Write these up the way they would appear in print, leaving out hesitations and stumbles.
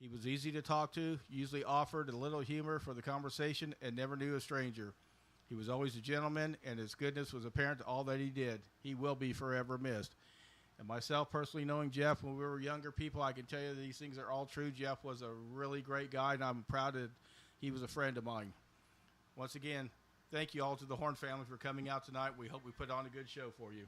He was easy to talk to, usually offered a little humor for the conversation, and never knew a stranger. He was always a gentleman, and his goodness was apparent to all that he did. He will be forever missed. And myself, personally knowing Jeff when we were younger people, I can tell you these things are all true. Jeff was a really great guy, and I'm proud that he was a friend of mine. Once again, thank you all to the Horn family for coming out tonight. We hope we put on a good show for you.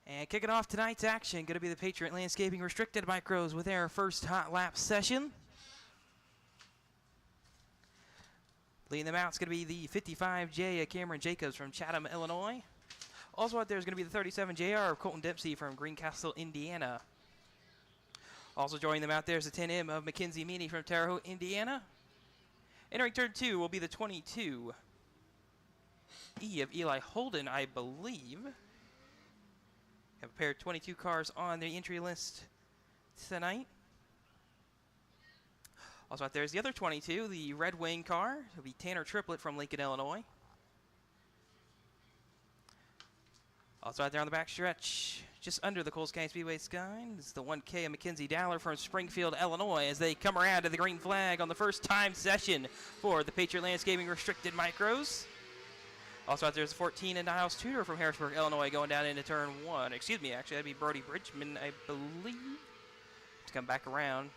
And kicking off tonight's action, going to be the Patriot Landscaping Restricted Micros with their first hot lap session. Leading them out is going to be the 55J Cameron Jacobs from Chatham, Illinois. Also out there is going to be the 37JR of Colton Dempsey from Greencastle, Indiana. Also joining them out there is the 10M of Mackenzie Meany from Terre Haute, Indiana. Entering turn 2 will be the 22E of Eli Holden, I believe. Have a pair of 22 cars on the entry list tonight. Also out there is the other 22, the Red Wing car. It'll be Tanner Triplett from Lincoln, Illinois. Also out there on the back stretch, just under the Coles County Speedway sign, is the 1K of Mackenzie Dowler from Springfield, Illinois, as they come around to the green flag on the first time session for the Patriot Landscaping Restricted Micros. Also out there is the 14 and Niles Tudor from Harrisburg, Illinois, going down into turn 1. Excuse me, actually, that'd be Brody Bridgman, I believe. To come back around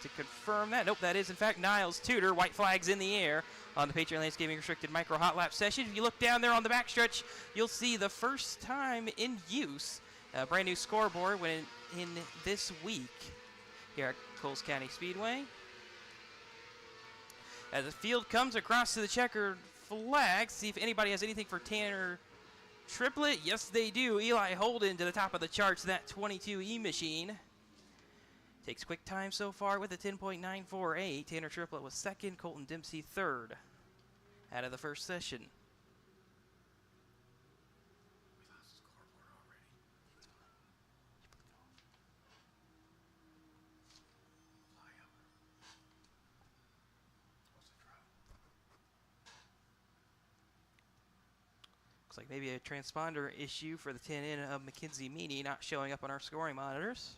to confirm that. Nope, that is, in fact, Niles Tudor. White flags in the air on the Patriot Landscaping Restricted Micro Hot Lap session. If you look down there on the backstretch, you'll see the first time in use, a brand new scoreboard when in this week here at Coles County Speedway. As the field comes across to the checkered flag, see if anybody has anything for Tanner Triplett. Yes, they do. Eli Holden to the top of the charts, that 22E machine. Takes quick time so far with a 10.948. Tanner Triplett was second, Colton Dempsey third out of the first session. Looks like maybe a transponder issue for the 10N of Mackenzie Meany not showing up on our scoring monitors.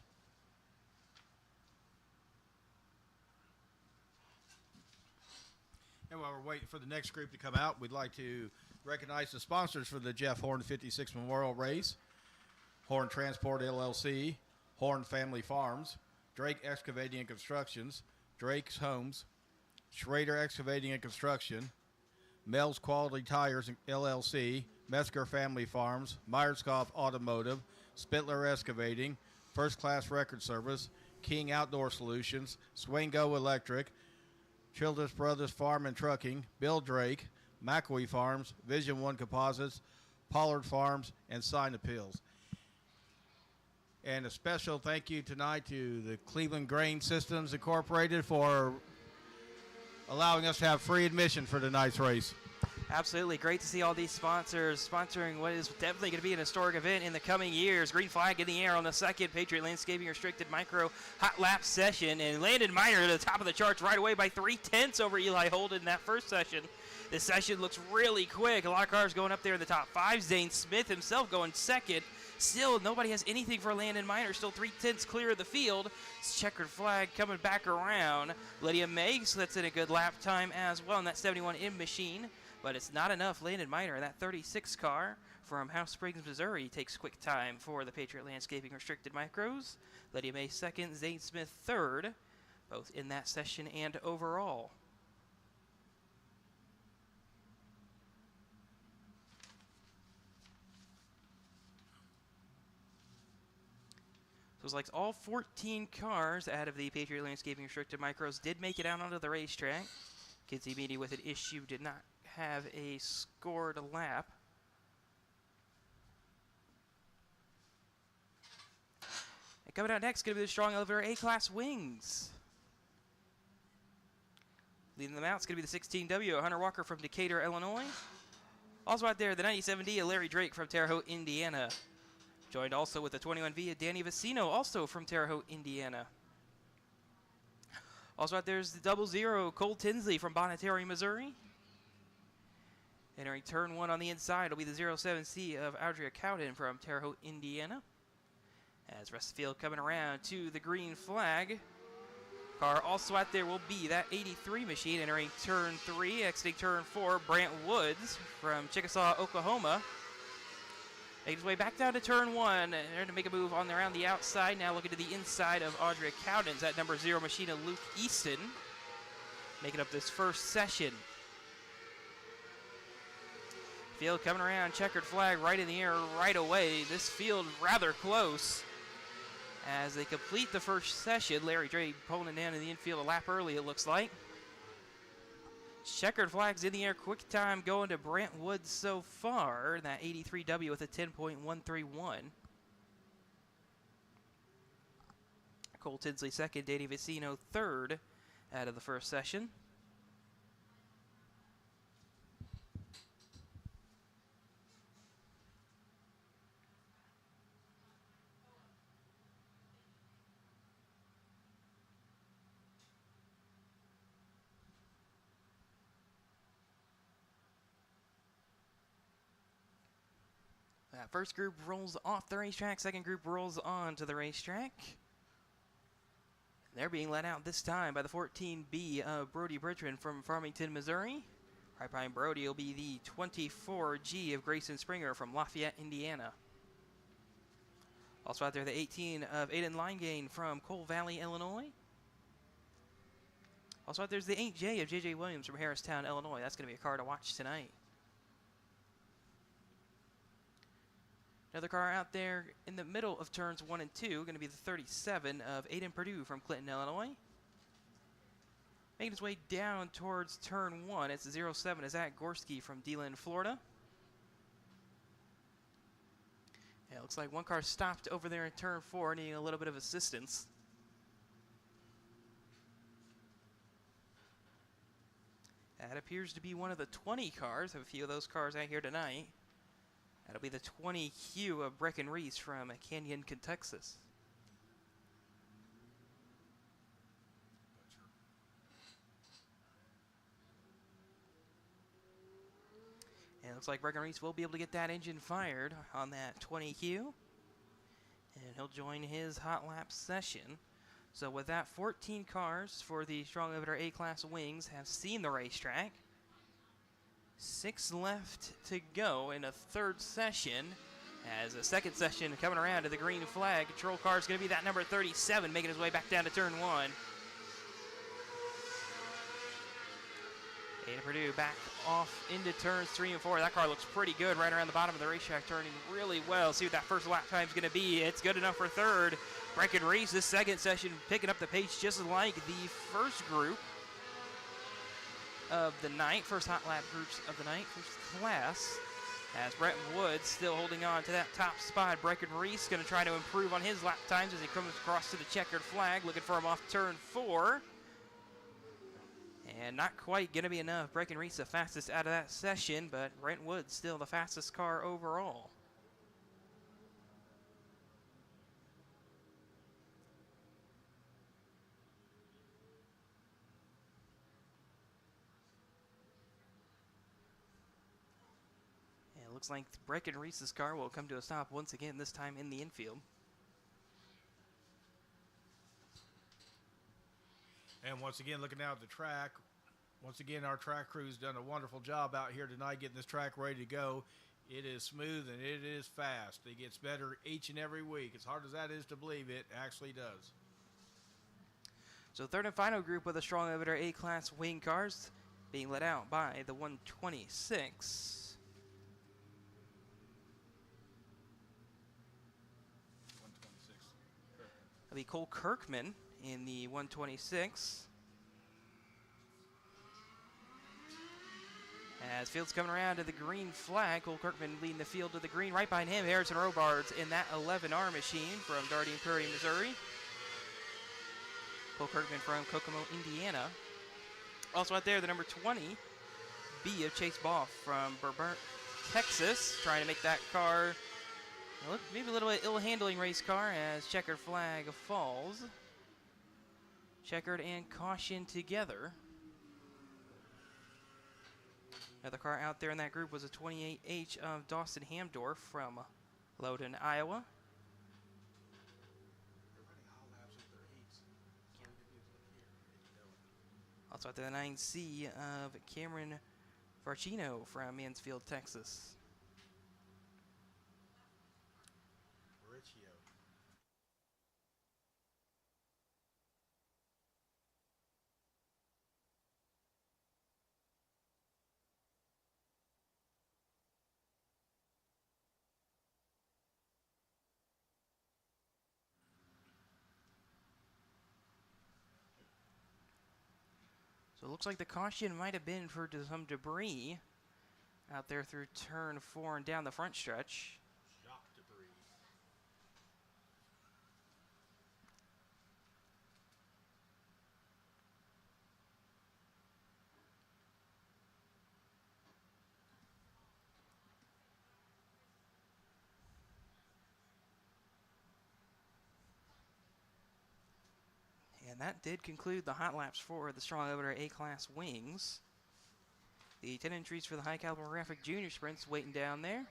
And while we're waiting for the next group to come out, we'd like to recognize the sponsors for the Jeff Horn 56 Memorial Race: Horn Transport LLC, Horn Family Farms, Drake Excavating and Constructions, Drake's Homes, Schrader Excavating and Construction, Mel's Quality Tires LLC, Metzger Family Farms, Myerscough Automotive, Spittler Excavating, First Class Record Service, King Outdoor Solutions, Swango Electric, Childress Brothers Farm and Trucking, Bill Drake, McAwee Farms, Vision One Composites, Pollard Farms, and Sign Appeals. And a special thank you tonight to the Cleveland Grain Systems Incorporated for allowing us to have free admission for tonight's race. Absolutely. Great to see all these sponsors sponsoring what is definitely going to be an historic event in the coming years. Green flag in the air on the second Patriot Landscaping Restricted Micro Hot Lap session. And Landon Miner to the top of the charts right away by 3/10 over Eli Holden in that first session. This session looks really quick. A lot of cars going up there in the top 5. Zane Smith himself going second. Still, nobody has anything for Landon Miner. Still 3/10 clear of the field. It's checkered flag coming back around. Lydia May, so that's in a good lap time as well in that 71M machine. But it's not enough. Landon Miner, that 36 car from House Springs, Missouri, takes quick time for the Patriot Landscaping Restricted Micros. Lydia May second, Zane Smith third, both in that session and overall. So it's like all 14 cars out of the Patriot Landscaping Restricted Micros did make it out onto the racetrack. Kinsey Meany with an issue did not have a scored lap. And coming out next, going to be the strong elevator A-Class Wings. Leading them out is going to be the 16W, Hunter Walker from Decatur, Illinois. Also out there, the 97D of Larry Drake from Terre Haute, Indiana. Joined also with the 21V of Danny Vicino, also from Terre Haute, Indiana. Also out there is the 00 Cole Tinsley from Bonnetary, Missouri. Entering turn 1 on the inside will be the 07C of Audrey Cowden from Terre Haute, Indiana. As rest of the field coming around to the green flag. Car also out there will be that 83 machine entering turn 3, exiting turn 4, Brant Woods from Chickasaw, Oklahoma. Making his way back down to turn 1, there to make a move on around the outside. Now looking to the inside of Audrey Cowden's, that number 0 machine of Luke Easton, making up this first session. Field coming around, checkered flag right in the air right away. This field rather close. As they complete the first session, Larry Drake pulling it down in the infield a lap early, it looks like. Checkered flags in the air, quick time going to Brant Woods so far. That 83W with a 10.131. Cole Tinsley second, Danny Vicino third out of the first session. That first group rolls off the racetrack, second group rolls on to the racetrack. They're being led out this time by the 14B of Brody Bridgman from Farmington, Missouri. Right behind Brody will be the 24G of Grayson Springer from Lafayette, Indiana. Also out there, the 18 of Aiden Linegain from Coal Valley, Illinois. Also out there's the 8J of JJ Williams from Harristown, Illinois. That's going to be a car to watch tonight. Another car out there in the middle of turns 1 and 2, going to be the 37 of Aiden Perdue from Clinton, Illinois. Making his way down towards turn 1, it's the 07 of Zach Gorski from DeLand, Florida. Yeah, it looks like one car stopped over there in turn 4, needing a little bit of assistance. That appears to be one of the 20 cars. I have a few of those cars out here tonight. That'll be the 20Q of Brecken Reese from Canyon, Kentucky. And it looks like Brecken Reese will be able to get that engine fired on that 20Q. And he'll join his hot lap session. So with that, 14 cars for the Strong Limiter A-Class Wings have seen the racetrack. 6 left to go in a third session. As a second session coming around to the green flag. Control car is going to be that number 37, making his way back down to turn 1. Aiden Perdue back off into turns 3 and 4. That car looks pretty good right around the bottom of the racetrack, turning really well. See what that first lap time is going to be. It's good enough for third. Brecken Reese, this second session, picking up the pace just like the first group of the night, first hot lap groups of the night, first class. As Brent Woods still holding on to that top spot. Brecken Reese going to try to improve on his lap times as he comes across to the checkered flag, looking for him off turn 4. And not quite going to be enough. Brecken Reese the fastest out of that session, but Brent Woods still the fastest car overall. Looks like Brecken Reese's car will come to a stop once again, this time in the infield. And once again, looking out at the track, once again, our track crew's done a wonderful job out here tonight getting this track ready to go. It is smooth and it is fast. It gets better each and every week. As hard as that is to believe, it actually does. So third and final group of the Strong Limiter A-Class wing cars being led out by the 126. That'll be Cole Kirkman in the 126. As field's coming around to the green flag, Cole Kirkman leading the field to the green. Right behind him, Harrison Robards in that 11R machine from Dardine Prairie, Missouri. Cole Kirkman from Kokomo, Indiana. Also out there, the number 20, B of Chase Boff from Burbank, Texas, trying to make that car look maybe a little bit ill-handling race car as checkered flag falls. Checkered and caution together. Another car out there in that group was a 28H of Dawson Hamdorf from Loudoun, Iowa. Also out there, the 9C of Cameron Varchino from Mansfield, Texas. So it looks like the caution might have been for some debris out there through turn 4 and down the front stretch. Shock debris. And that did conclude the hot laps for the Strong Elevator A-Class Wings. The 10 entries for the High Caliber Graphic Junior Sprints waiting down there.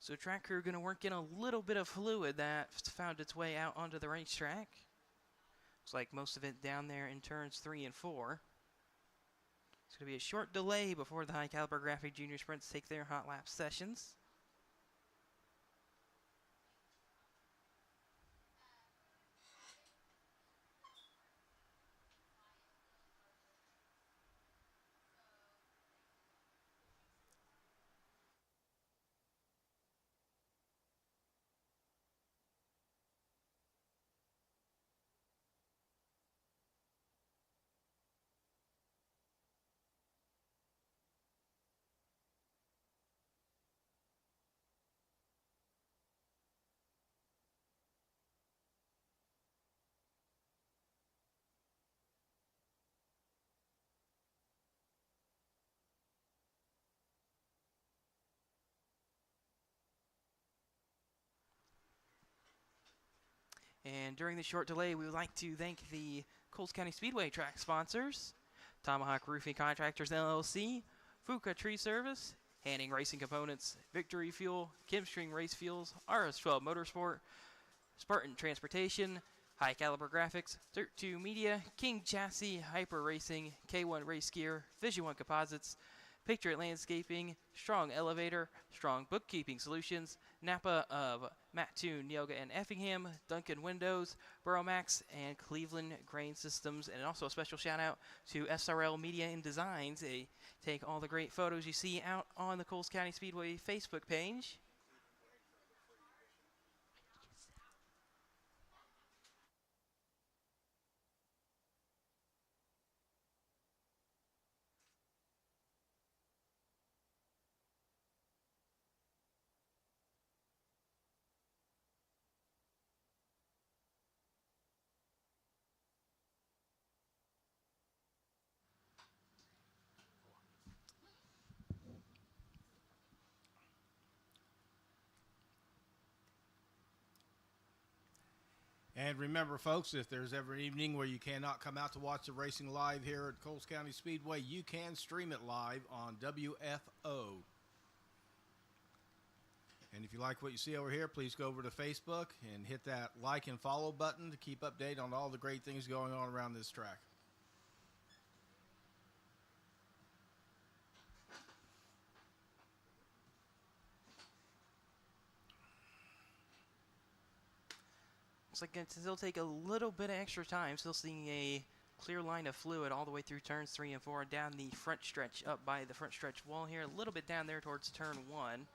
So track crew going to work in a little bit of fluid that found its way out onto the racetrack. Looks like most of it down there in turns 3 and 4. It's going to be a short delay before the High Caliber Graphic Junior Sprints take their hot lap sessions. And during the short delay, we would like to thank the Coles County Speedway track sponsors, Tomahawk Roofing Contractors LLC, Fuka Tree Service, Hanning Racing Components, Victory Fuel, Kimstring Race Fuels, RS12 Motorsport, Spartan Transportation, High Caliber Graphics, Dirt 2 Media, King Chassis, Hyper Racing, K1 Race Gear, Vision 1 Composites, Patriot Landscaping, Strong Elevator, Strong Bookkeeping Solutions, Napa of Mattoon, Yoga and Effingham, Duncan Windows, Burromax, and Cleveland Grain Systems. And also a special shout out to SRL Media and Designs. They take all the great photos you see out on the Coles County Speedway Facebook page. And remember, folks, if there's ever an evening where you cannot come out to watch the racing live here at Coles County Speedway, you can stream it live on WFO. And if you like what you see over here, please go over to Facebook and hit that like and follow button to keep updated on all the great things going on around this track. Looks like it'll still take a little bit of extra time. Still seeing a clear line of fluid all the way through turns 3 and 4 down the front stretch, up by the front stretch wall here, a little bit down there towards turn 1.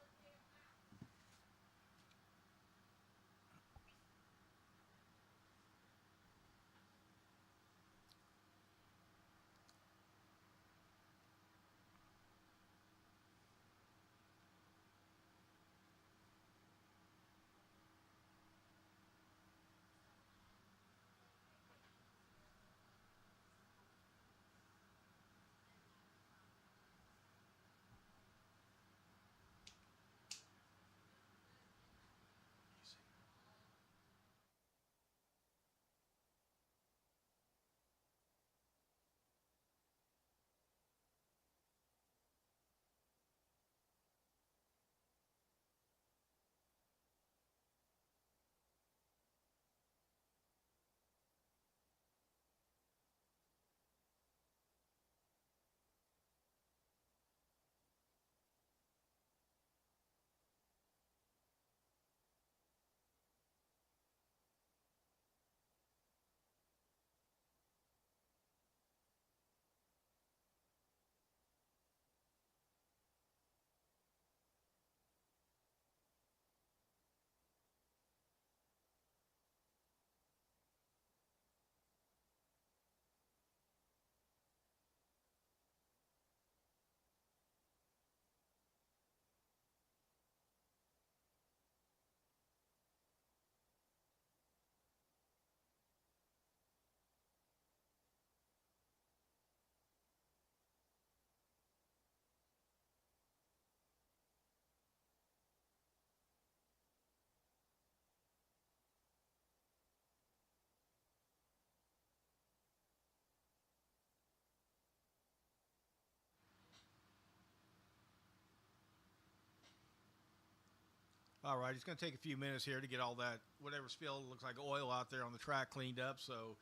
All right, it's going to take a few minutes here to get all that, whatever spill looks like oil out there on the track cleaned up. So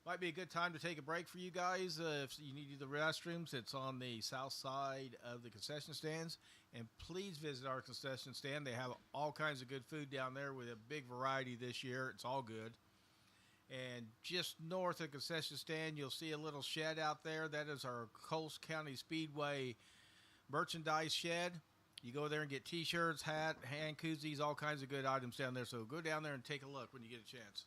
might be a good time to take a break for you guys. If you need the restrooms, it's on the south side of the concession stands. And please visit our concession stand. They have all kinds of good food down there with a big variety this year. It's all good. And just north of the concession stand, you'll see a little shed out there. That is our Coles County Speedway merchandise shed. You go there and get t-shirts, hat, hand koozies, all kinds of good items down there. So go down there and take a look when you get a chance.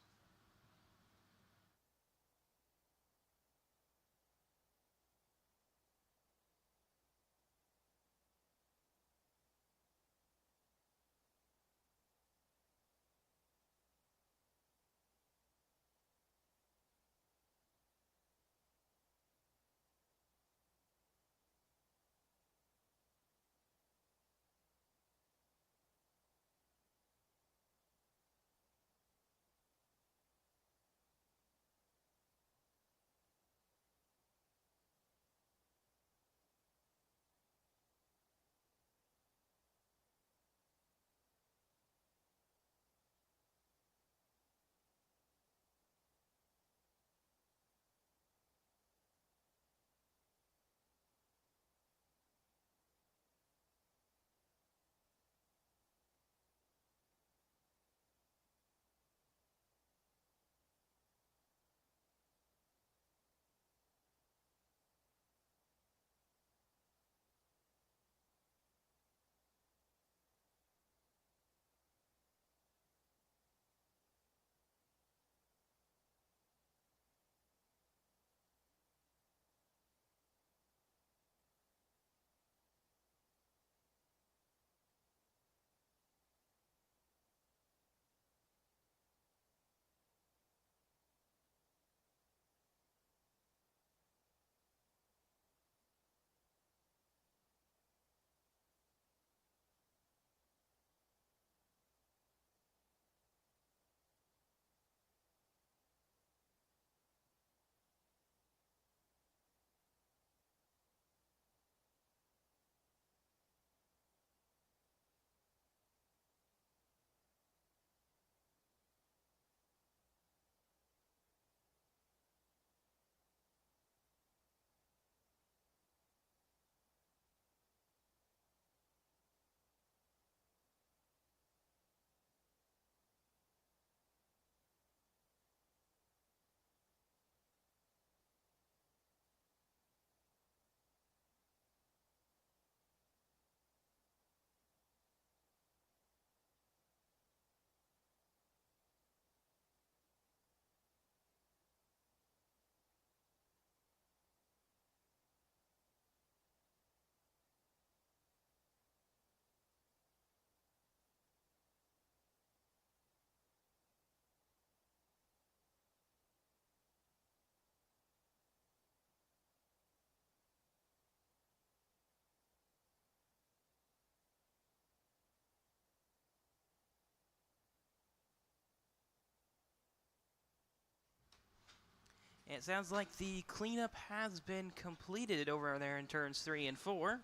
It sounds like the cleanup has been completed over there in turns 3 and 4.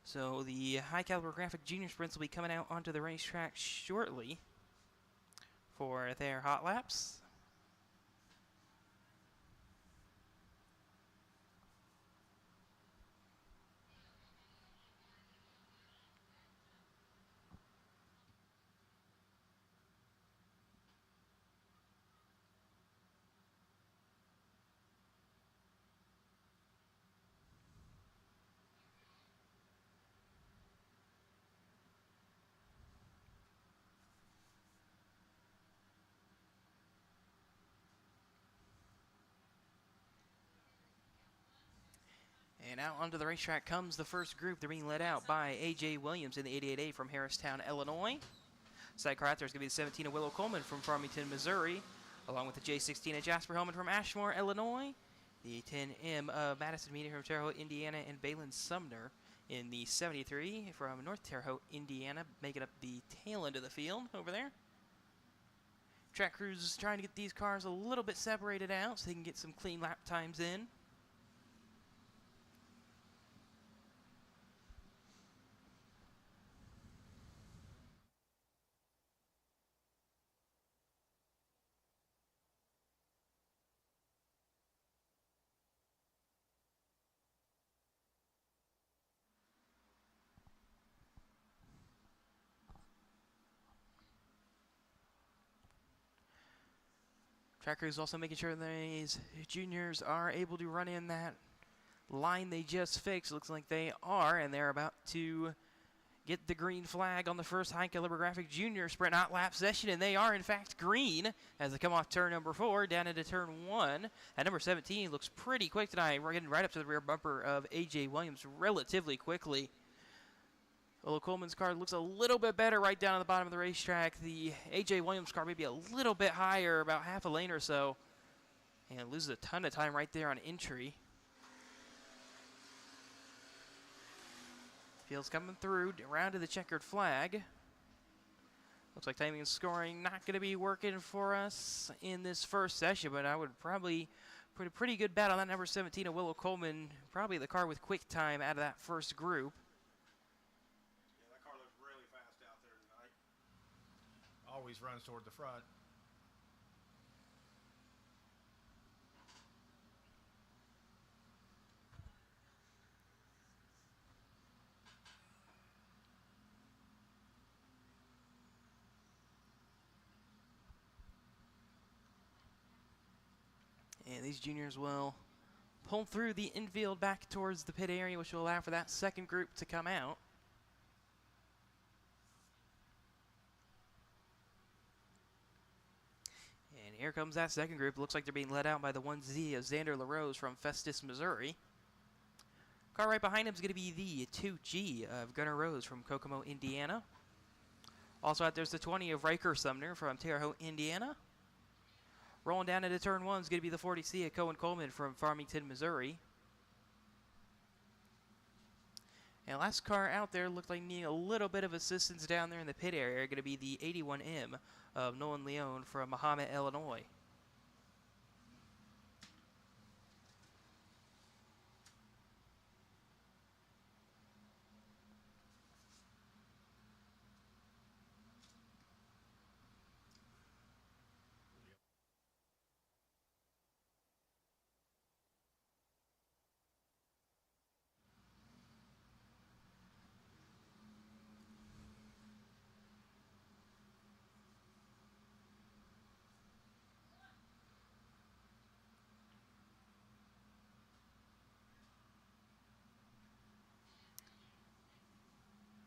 So the high caliber graphic junior sprints will be coming out onto the racetrack shortly for their hot laps. And out onto the racetrack comes the first group. They're being led out by A.J. Williams in the 88A from Harristown, Illinois. Side car out there is going to be the 17 of Willow Coleman from Farmington, Missouri, along with the J16 of Jasper Hellman from Ashmore, Illinois. The 10M of Madison Meany from Terre Haute, Indiana, and Balin Sumner in the 73 from North Terre Haute, Indiana, making up the tail end of the field over there. Track crews trying to get these cars a little bit separated out so they can get some clean lap times in. Track crews also making sure these juniors are able to run in that line they just fixed. Looks like they are, and they're about to get the green flag on the first high caliber graphic junior sprint hot lap session, and they are in fact green as they come off turn number 4 down into turn 1. And number 17 looks pretty quick tonight. We're getting right up to the rear bumper of A.J. Williams relatively quickly. Willow Coleman's car looks a little bit better right down at the bottom of the racetrack. The A.J. Williams car maybe a little bit higher, about half a lane or so. And loses a ton of time right there on entry. Field's coming through, around to the checkered flag. Looks like timing and scoring not going to be working for us in this first session, but I would probably put a pretty good bet on that number 17 of Willow Coleman. Probably the car with quick time out of that first group. Always runs toward the front. And these juniors will pull through the infield back towards the pit area, which will allow for that second group to come out. And here comes that second group. Looks like they're being led out by the 1Z of Xander LaRose from Festus, Missouri. Car right behind him is going to be the 2G of Gunnar Rose from Kokomo, Indiana. Also out there's the 20 of Riker Sumner from Terre Haute, Indiana. Rolling down into turn 1 is going to be the 40C of Cohen Coleman from Farmington, Missouri. And last car out there looked like needing a little bit of assistance down there in the pit area. Going to be the 81M of Nolan Leone from Mahomet, Illinois.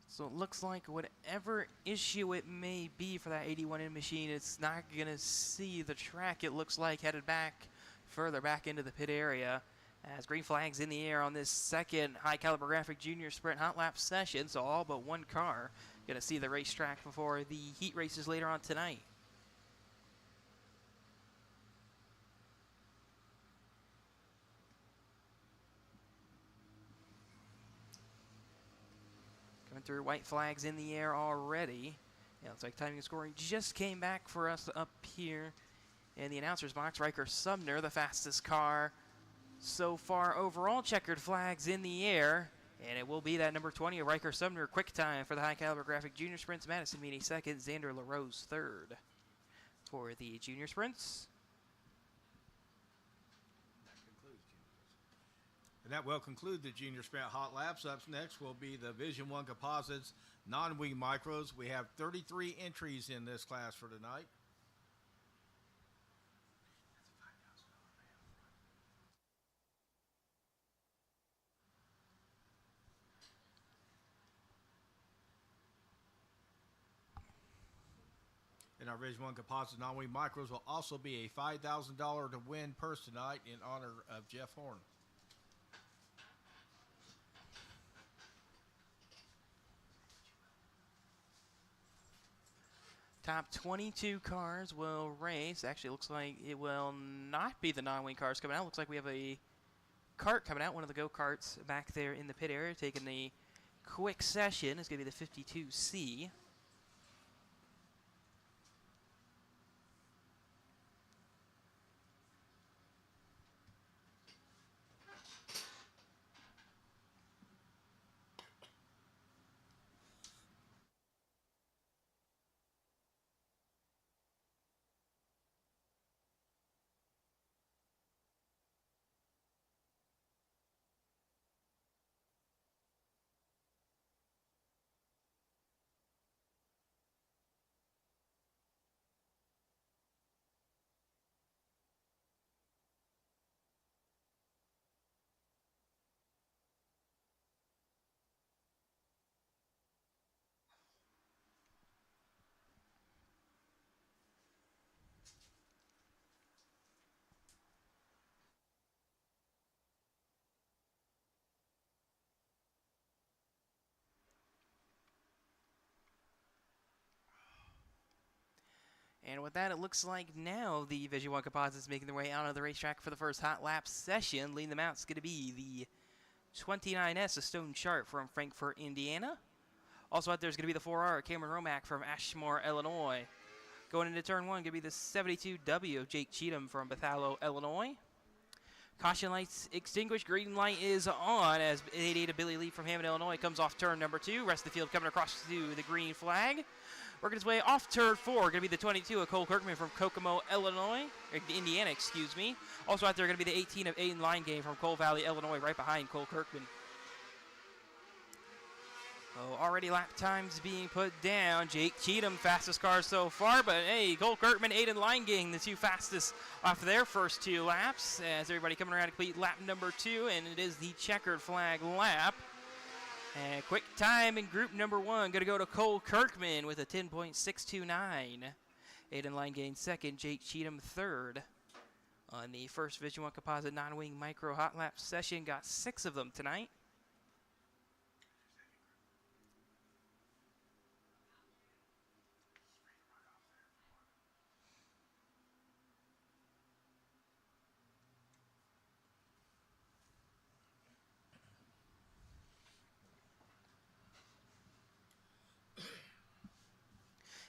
So it looks like whatever issue it may be for that 81M machine, it's not going to see the track, it looks like, headed back further back into the pit area. As green flags in the air on this second high caliber graphic junior sprint hot lap session, so all but one car going to see the racetrack before the heat races later on tonight. Coming through, white flags in the air already. Yeah, looks like timing and scoring just came back for us up here In the announcer's box, Riker Sumner, the fastest car so far overall. Checkered flags in the air. And it will be that number 20, Riker Sumner, quick time for the high caliber graphic junior sprints. Madison Meany second, Xander LaRose third for the junior sprints. And that will conclude the junior sprint hot laps. Up next will be the Vision 1 Composites non-wing micros. We have 33 entries in this class for tonight. And our Vision 1 Composite non-wing micros will also be a $5,000 to win purse tonight in honor of Jeff Horn. Top 22 cars will race. Actually, it looks like it will not be the non-wing cars coming out. Looks like we have a kart coming out, one of the go-karts back there in the pit area, taking the quick session. It's going to be the 52C. And with that, it looks like now the Vision 1 Composites making their way out of the racetrack for the first hot lap session. Leading them out is going to be the 29S, a Stone Chart from Frankfort, Indiana. Also out there is going to be the 4R, Cameron Romack from Ashmore, Illinois. Going into turn one, going to be the 72W of Jake Cheatham from Bethalo, Illinois. Caution lights extinguished. Green light is on as 88 of Billy Lee from Hammond, Illinois comes off turn number 2. Rest of the field coming across to the green flag. Working his way off turn 4, going to be the 22 of Cole Kirkman from Kokomo, Illinois, Indiana, excuse me. Also out there going to be the 18 of Aiden Linegang from Cole Valley, Illinois, right behind Cole Kirkman. Oh, already lap times being put down. Jake Cheatham, fastest car so far, but hey, Cole Kirkman, Aiden Linegang, the two fastest off their first 2 laps. As everybody coming around to complete lap number 2, and it is the checkered flag lap. And quick time in group number 1, going to go to Cole Kirkman with a 10.629. Aiden Linegang second, Jake Cheatham third. On the first Vision 1 Composite non-wing micro hot lap session, got 6 of them tonight.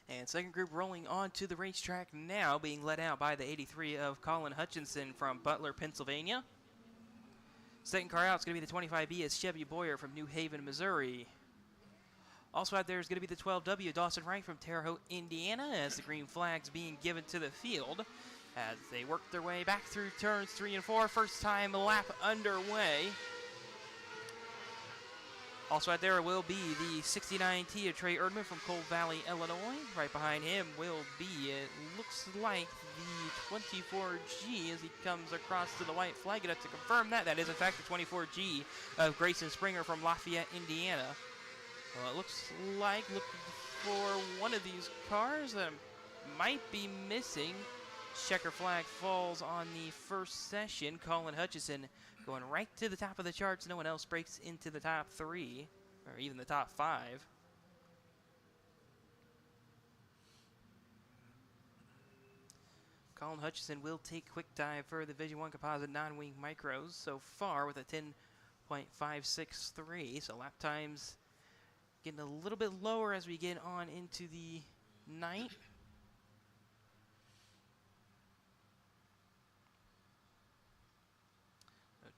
And second group rolling onto the racetrack now, being led out by the 83 of Colin Hutchinson from Butler, Pennsylvania. Second car out is going to be the 25B is Chevy Boyer from New Haven, Missouri. Also out there is going to be the 12W Dawson Wright from Terre Haute, Indiana, as the green flag's being given to the field as they work their way back through turns 3 and 4. First time lap underway. Also out there will be the 69T of Trey Erdman from Cold Valley, Illinois. Right behind him will be, it looks like, the 24G as he comes across to the white flag. You'd have to confirm that. That is, in fact, the 24G of Grayson Springer from Lafayette, Indiana. Well, it looks like, looking for one of these cars that might be missing. Checker flag falls on the first session. Colin Hutchison going right to the top of the charts. No one else breaks into the top 3, or even the top 5. Colin Hutchison will take quick time for the Vision 1 Composite non-wing micros so far with a 10.563. So lap times getting a little bit lower as we get on into the night.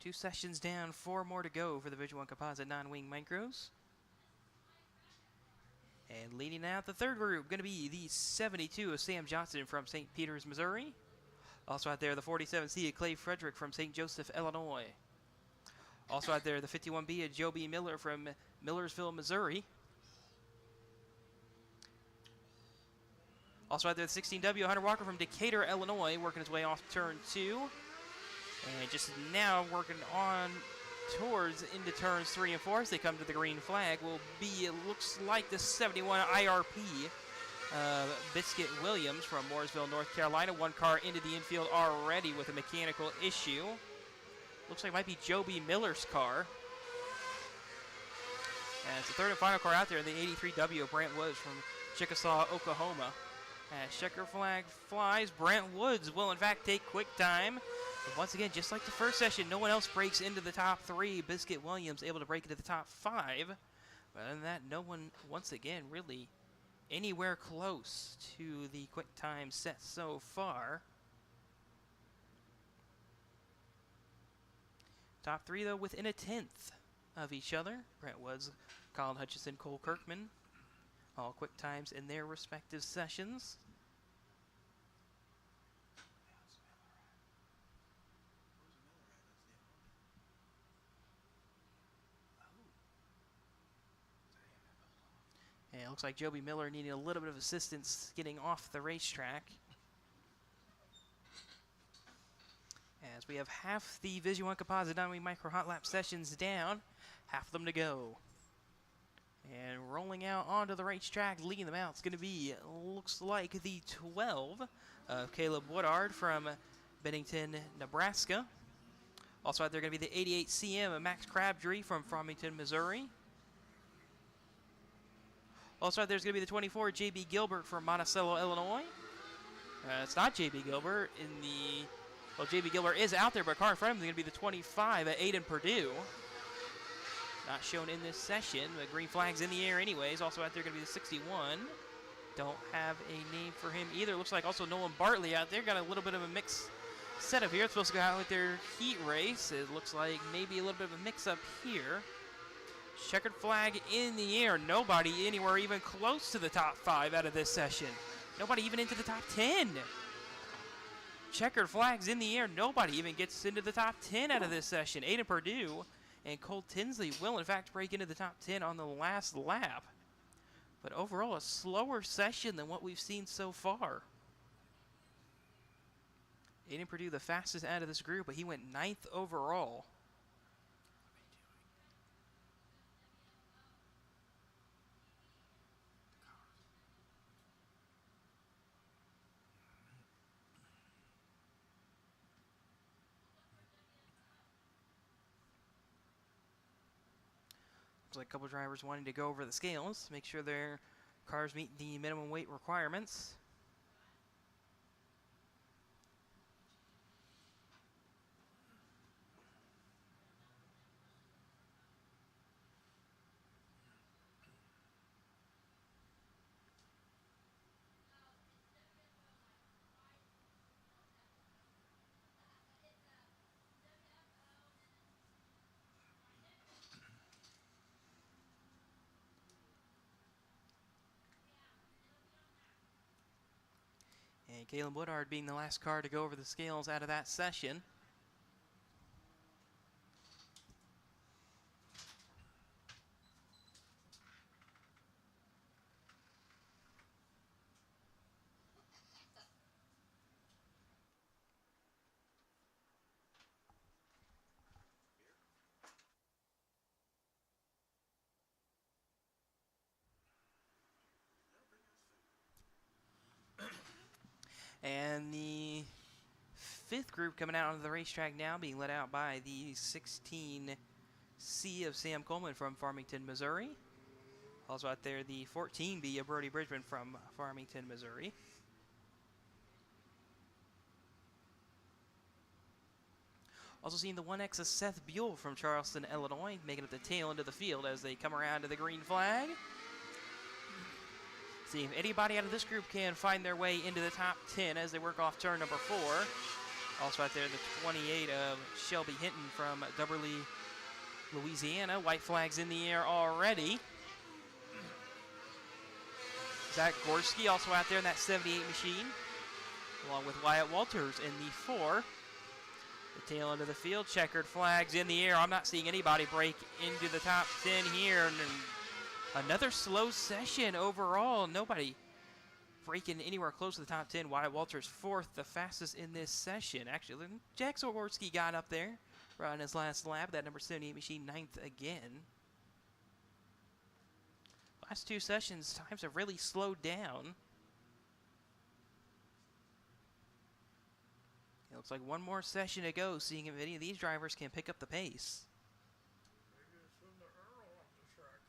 2 sessions down, 4 more to go for the Division 1 Composite non-wing micros. And leading out the third group, going to be the 72 of Sam Johnson from St. Peters, Missouri. Also out there, the 47C of Clay Frederick from St. Joseph, Illinois. Also out there, the 51B of Joe B. Miller from Millersville, Missouri. Also out there, the 16W Hunter Walker from Decatur, Illinois, working his way off turn 2. And just now working on towards into turns 3 and 4 as they come to the green flag will be, it looks like, the 71 IRP Biscuit Williams from Mooresville, North Carolina. 1 car into the infield already with a mechanical issue. Looks like it might be Joe B. Miller's car. And it's the third and final car out there, the 83W of Brant Woods from Chickasaw, Oklahoma. As checker flag flies, Brant Woods will in fact take quick time. But once again, just like the first session, no one else breaks into the top 3. Biscuit Williams able to break into the top 5. But other than that, no one, once again, really anywhere close to the quick time set so far. Top 3, though, within a 10th of each other. Brant Woods, Colin Hutchison, Cole Kirkman. All quick times in their respective sessions. And it looks like Joby Miller needing a little bit of assistance getting off the racetrack. As we have half the Division 1 Composite non-wing micro hot lap sessions down, half of them to go. And rolling out onto the racetrack, leading them out, it's going to be, looks like, the 12 of Caleb Woodard from Bennington, Nebraska. Also out there going to be the 88 CM of Max Crabtree from Farmington, Missouri. Also out there's going to be the 24 J.B. Gilbert from Monticello, Illinois. It's not J.B. Gilbert in the, well, J.B. Gilbert is out there, but car in front of him is going to be the 25 at Aiden Purdue. Not shown in this session, but green flag's in the air anyways. Also out there going to be the 61. Don't have a name for him either. Looks like also Nolan Bartley out there. Got a little bit of a mixed setup here. It's supposed to go out with their heat race. It looks like maybe a little bit of a mix-up here. Checkered flag in the air. Nobody anywhere even close to the top 5 out of this session. Nobody even into the top 10. Checkered flags in the air. Nobody even gets into the top 10 out of this session. Aiden Purdue and Cole Tinsley will, in fact, break into the top 10 on the last lap. But overall, a slower session than what we've seen so far. Aiden Purdue, the fastest out of this group, but he went 9th overall. Looks like a couple drivers wanting to go over the scales, make sure their cars meet the minimum weight requirements. And Caleb Woodard being the last car to go over the scales out of that session. And the 5th group coming out onto the racetrack now, being led out by the 16C of Sam Coleman from Farmington, Missouri. Also out there, the 14B of Brody Bridgman from Farmington, Missouri. Also seeing the 1X of Seth Buell from Charleston, Illinois, making it the tail end of the field as they come around to the green flag. See if anybody out of this group can find their way into the top 10 as they work off turn number 4. Also out there, the 28 of Shelby Hinton from Dubberly, Louisiana. White flags in the air already. Zach Gorski also out there in that 78 machine, along with Wyatt Walters in the 4. The tail end of the field, checkered flags in the air. I'm not seeing anybody break into the top 10 here. And another slow session overall. Nobody breaking anywhere close to the top 10. Wyatt Walters 4th, the fastest in this session. Actually, Jack Zagorski got up there on his last lap. That number 78 machine 9th again. Last 2 sessions, times have really slowed down. It looks like one more session to go, seeing if any of these drivers can pick up the pace. Maybe it's from the Earl off the track.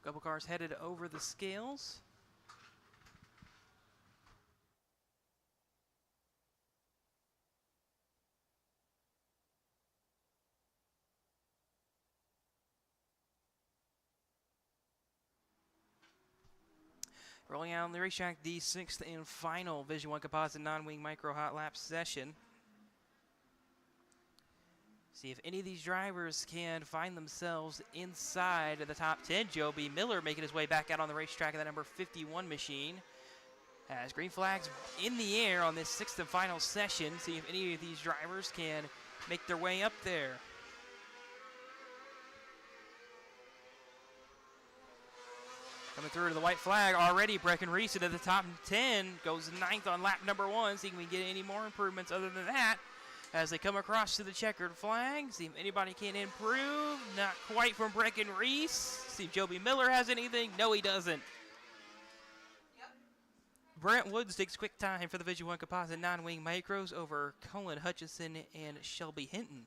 Couple cars headed over the scales. Rolling out on the racetrack, the 6th and final Vision 1 Composite Non-Wing Micro Hot Lap session. See if any of these drivers can find themselves inside of the top 10. Joby Miller making his way back out on the racetrack of the number 51 machine. As green flags in the air on this 6th and final session. See if any of these drivers can make their way up there. Coming through to the white flag already, Brecken Reese into the top 10. Goes 9th on lap number 1. See if we can get any more improvements other than that. As they come across to the checkered flag. See if anybody can improve. Not quite from Brecken Reese. See if Joby Miller has anything. No, he doesn't. Yep. Brent Woods takes quick time for the Vision 1 Composite Non-Wing Micros over Colin Hutchison and Shelby Hinton.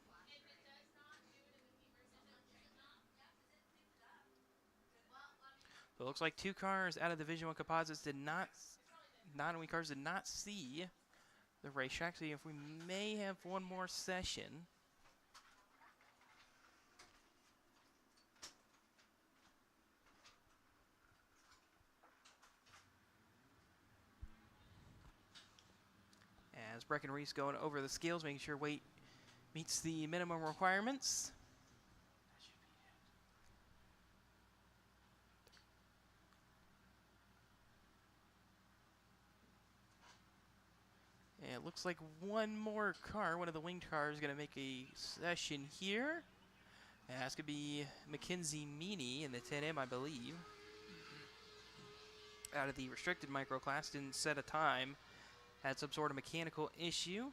So it looks like 2 cars out of the Vision 1 Composites non-wing cars did not see the racetrack. See if we may have one more session. As Brecken Reese going over the scales, making sure weight meets the minimum requirements. And it looks like one more car, one of the winged cars, is going to make a session here. And that's going to be Mackenzie Meany in the 10M, I believe. Out of the restricted micro class, didn't set a time. Had some sort of mechanical issue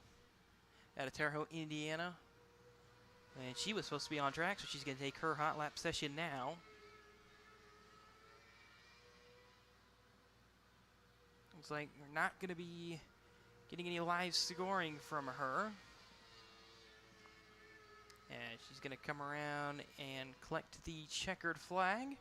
out of Terre Haute, Indiana. And she was supposed to be on track, so she's going to take her hot lap session now. Looks like we're not going to be getting any live scoring from her. And she's going to come around and collect the checkered flag.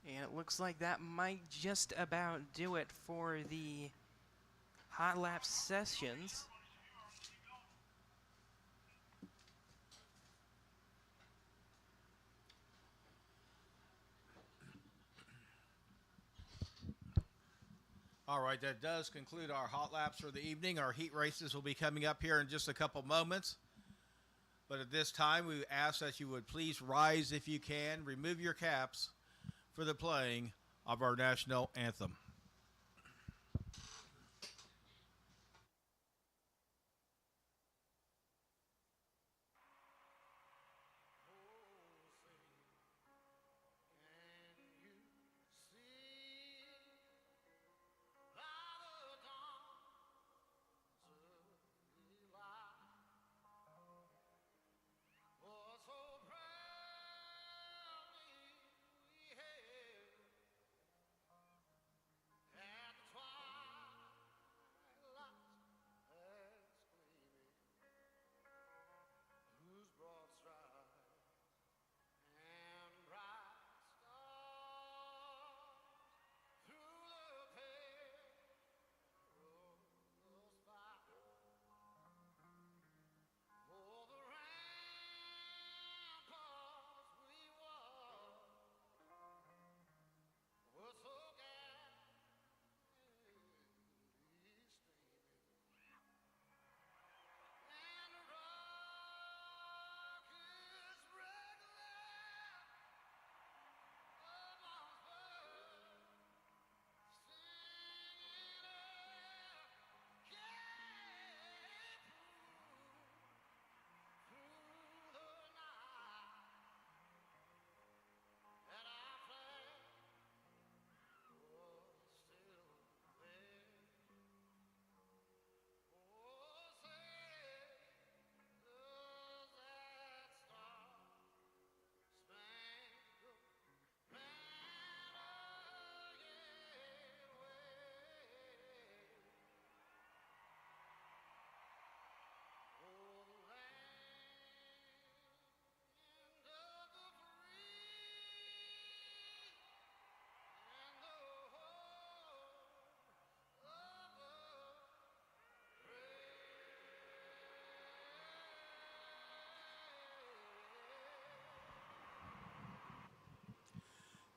And it looks like that might just about do it for the hot lap sessions. All right, that does conclude our hot laps for the evening. Our heat races will be coming up here in just a couple moments. But at this time, we ask that you would please rise if you can, remove your caps for the playing of our national anthem. Oh, so proudly we hailed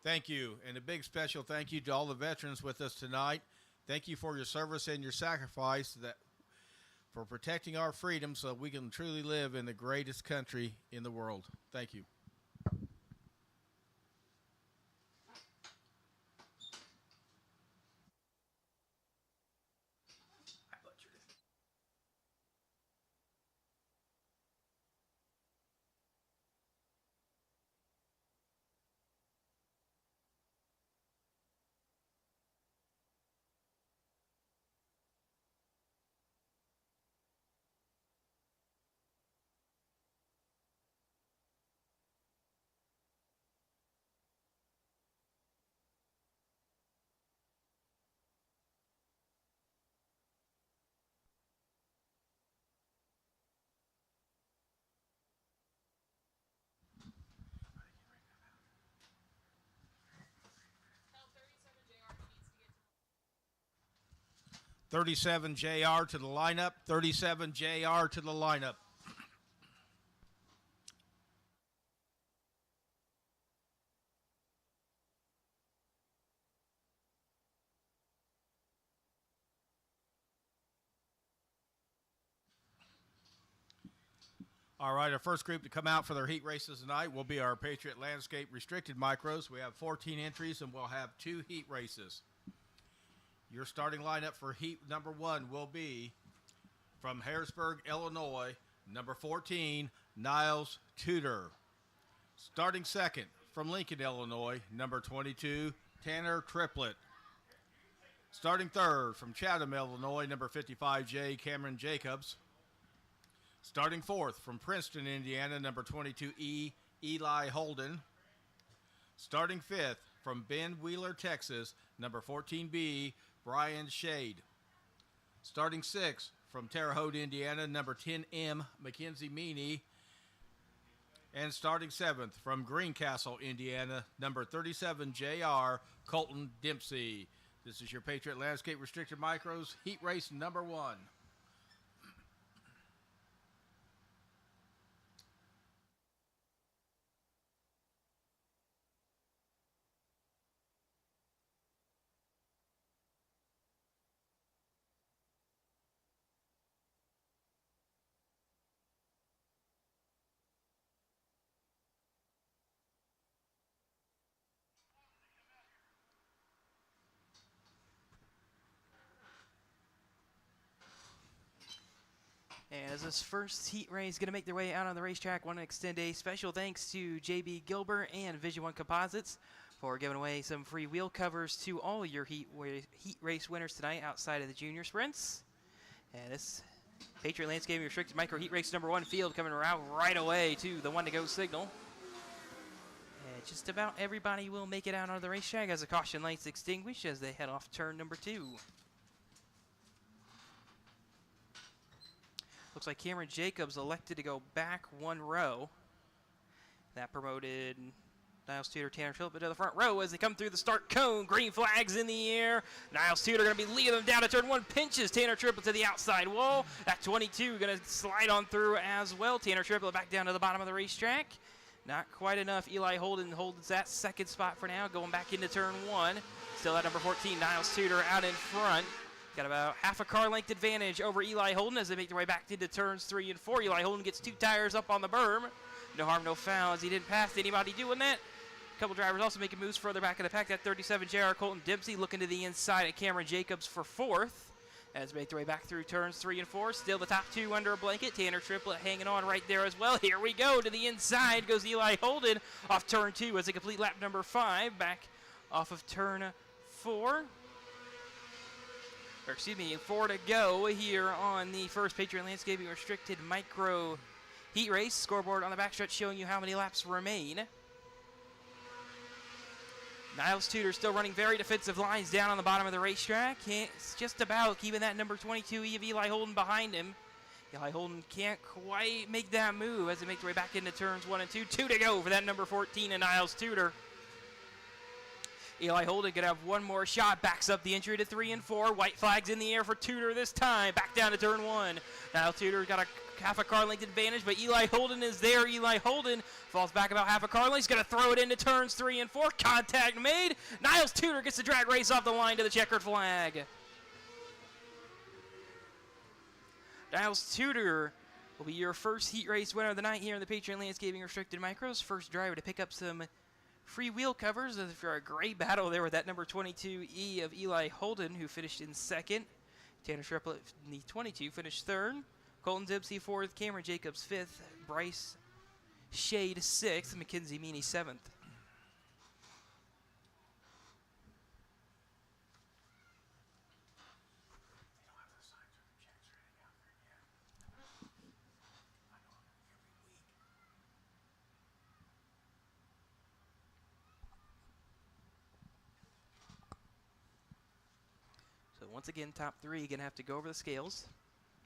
Thank you, and a big special thank you to all the veterans with us tonight. Thank you for your service and your sacrifice for protecting our freedom so we can truly live in the greatest country in the world. Thank you. 37 JR to the lineup. 37 JR to the lineup. All right, our first group to come out for their heat races tonight will be our Patriot Landscape Restricted Micros. We have 14 entries, and we'll have 2 heat races. Your starting lineup for heat number 1 will be from Harrisburg, Illinois, number 14, Niles Tudor. Starting second from Lincoln, Illinois, number 22, Tanner Triplett. Starting third from Chatham, Illinois, number 55J, Cameron Jacobs. Starting fourth from Princeton, Indiana, number 22E, Eli Holden. Starting fifth from Bend Wheeler, Texas, number 14B, Brian Shade. Starting sixth from Terre Haute, Indiana, number 10M, Mackenzie Meany. And starting seventh from Greencastle, Indiana, number 37 JR, Colton Dempsey. This is your Patriot Landscape Restricted Micros heat race number 1. And as this first heat race is going to make their way out on the racetrack, I want to extend a special thanks to JB Gilbert and Vision One Composites for giving away some free wheel covers to all your heat race winners tonight outside of the junior sprints. And this Patriot Landscaping Restricted Micro Heat Race number 1 field coming around right away to the 1-to-go signal. And just about everybody will make it out on the racetrack as the caution lights extinguish as they head off turn number 2. Looks like Cameron Jacobs elected to go back 1 row. That promoted Niles Tudor, Tanner Triplett to the front row as they come through the start cone. Green flags in the air. Niles Tudor going to be leading them down to turn 1. Pinches Tanner Triplett to the outside wall. That 22 going to slide on through as well. Tanner Triplett back down to the bottom of the racetrack. Not quite enough. Eli Holden holds that second spot for now, going back into turn 1. Still at number 14, Niles Tudor out in front. Got about half a car length advantage over Eli Holden as they make their way back into turns 3 and 4. Eli Holden gets 2 tires up on the berm. No harm, no foul as he didn't pass anybody doing that. A couple drivers also making moves further back in the pack. That 37 JR Colton Dempsey looking to the inside at Cameron Jacobs for 4th. As they make their way back through turns 3 and 4. Still the top 2 under a blanket. Tanner Triplett hanging on right there as well. Here we go. To the inside goes Eli Holden off turn 2 as they complete lap number 5. Back off of turn 4. Or excuse me, 4 to go here on the first Patriot Landscaping Restricted Micro Heat Race. Scoreboard on the backstretch showing you how many laps remain. Niles Tudor still running very defensive lines down on the bottom of the racetrack. It's just about keeping that number 22 of Eli Holden behind him. Eli Holden can't quite make that move as they make their way back into turns 1 and 2. 2 to go for that number 14 and Niles Tudor. Eli Holden could have one more shot. Backs up the entry to 3 and 4. White flags in the air for Tudor this time. Back down to turn 1. Niles Tudor got a half a car length advantage, but Eli Holden is there. Eli Holden falls back about half a car length. He's going to throw it into turns 3 and 4. Contact made. Niles Tudor gets the drag race off the line to the checkered flag. Niles Tudor will be your first heat race winner of the night here in the Patriot Landscaping Restricted Micros. First driver to pick up some free wheel covers for a great battle there with that number 22E of Eli Holden, who finished in second. Tanner Triplett in the 22 finished third. Colton Dibsey fourth. Cameron Jacobs fifth. Bryce Shade sixth. Mackenzie Meany seventh. So once again, top three going to have to go over the scales.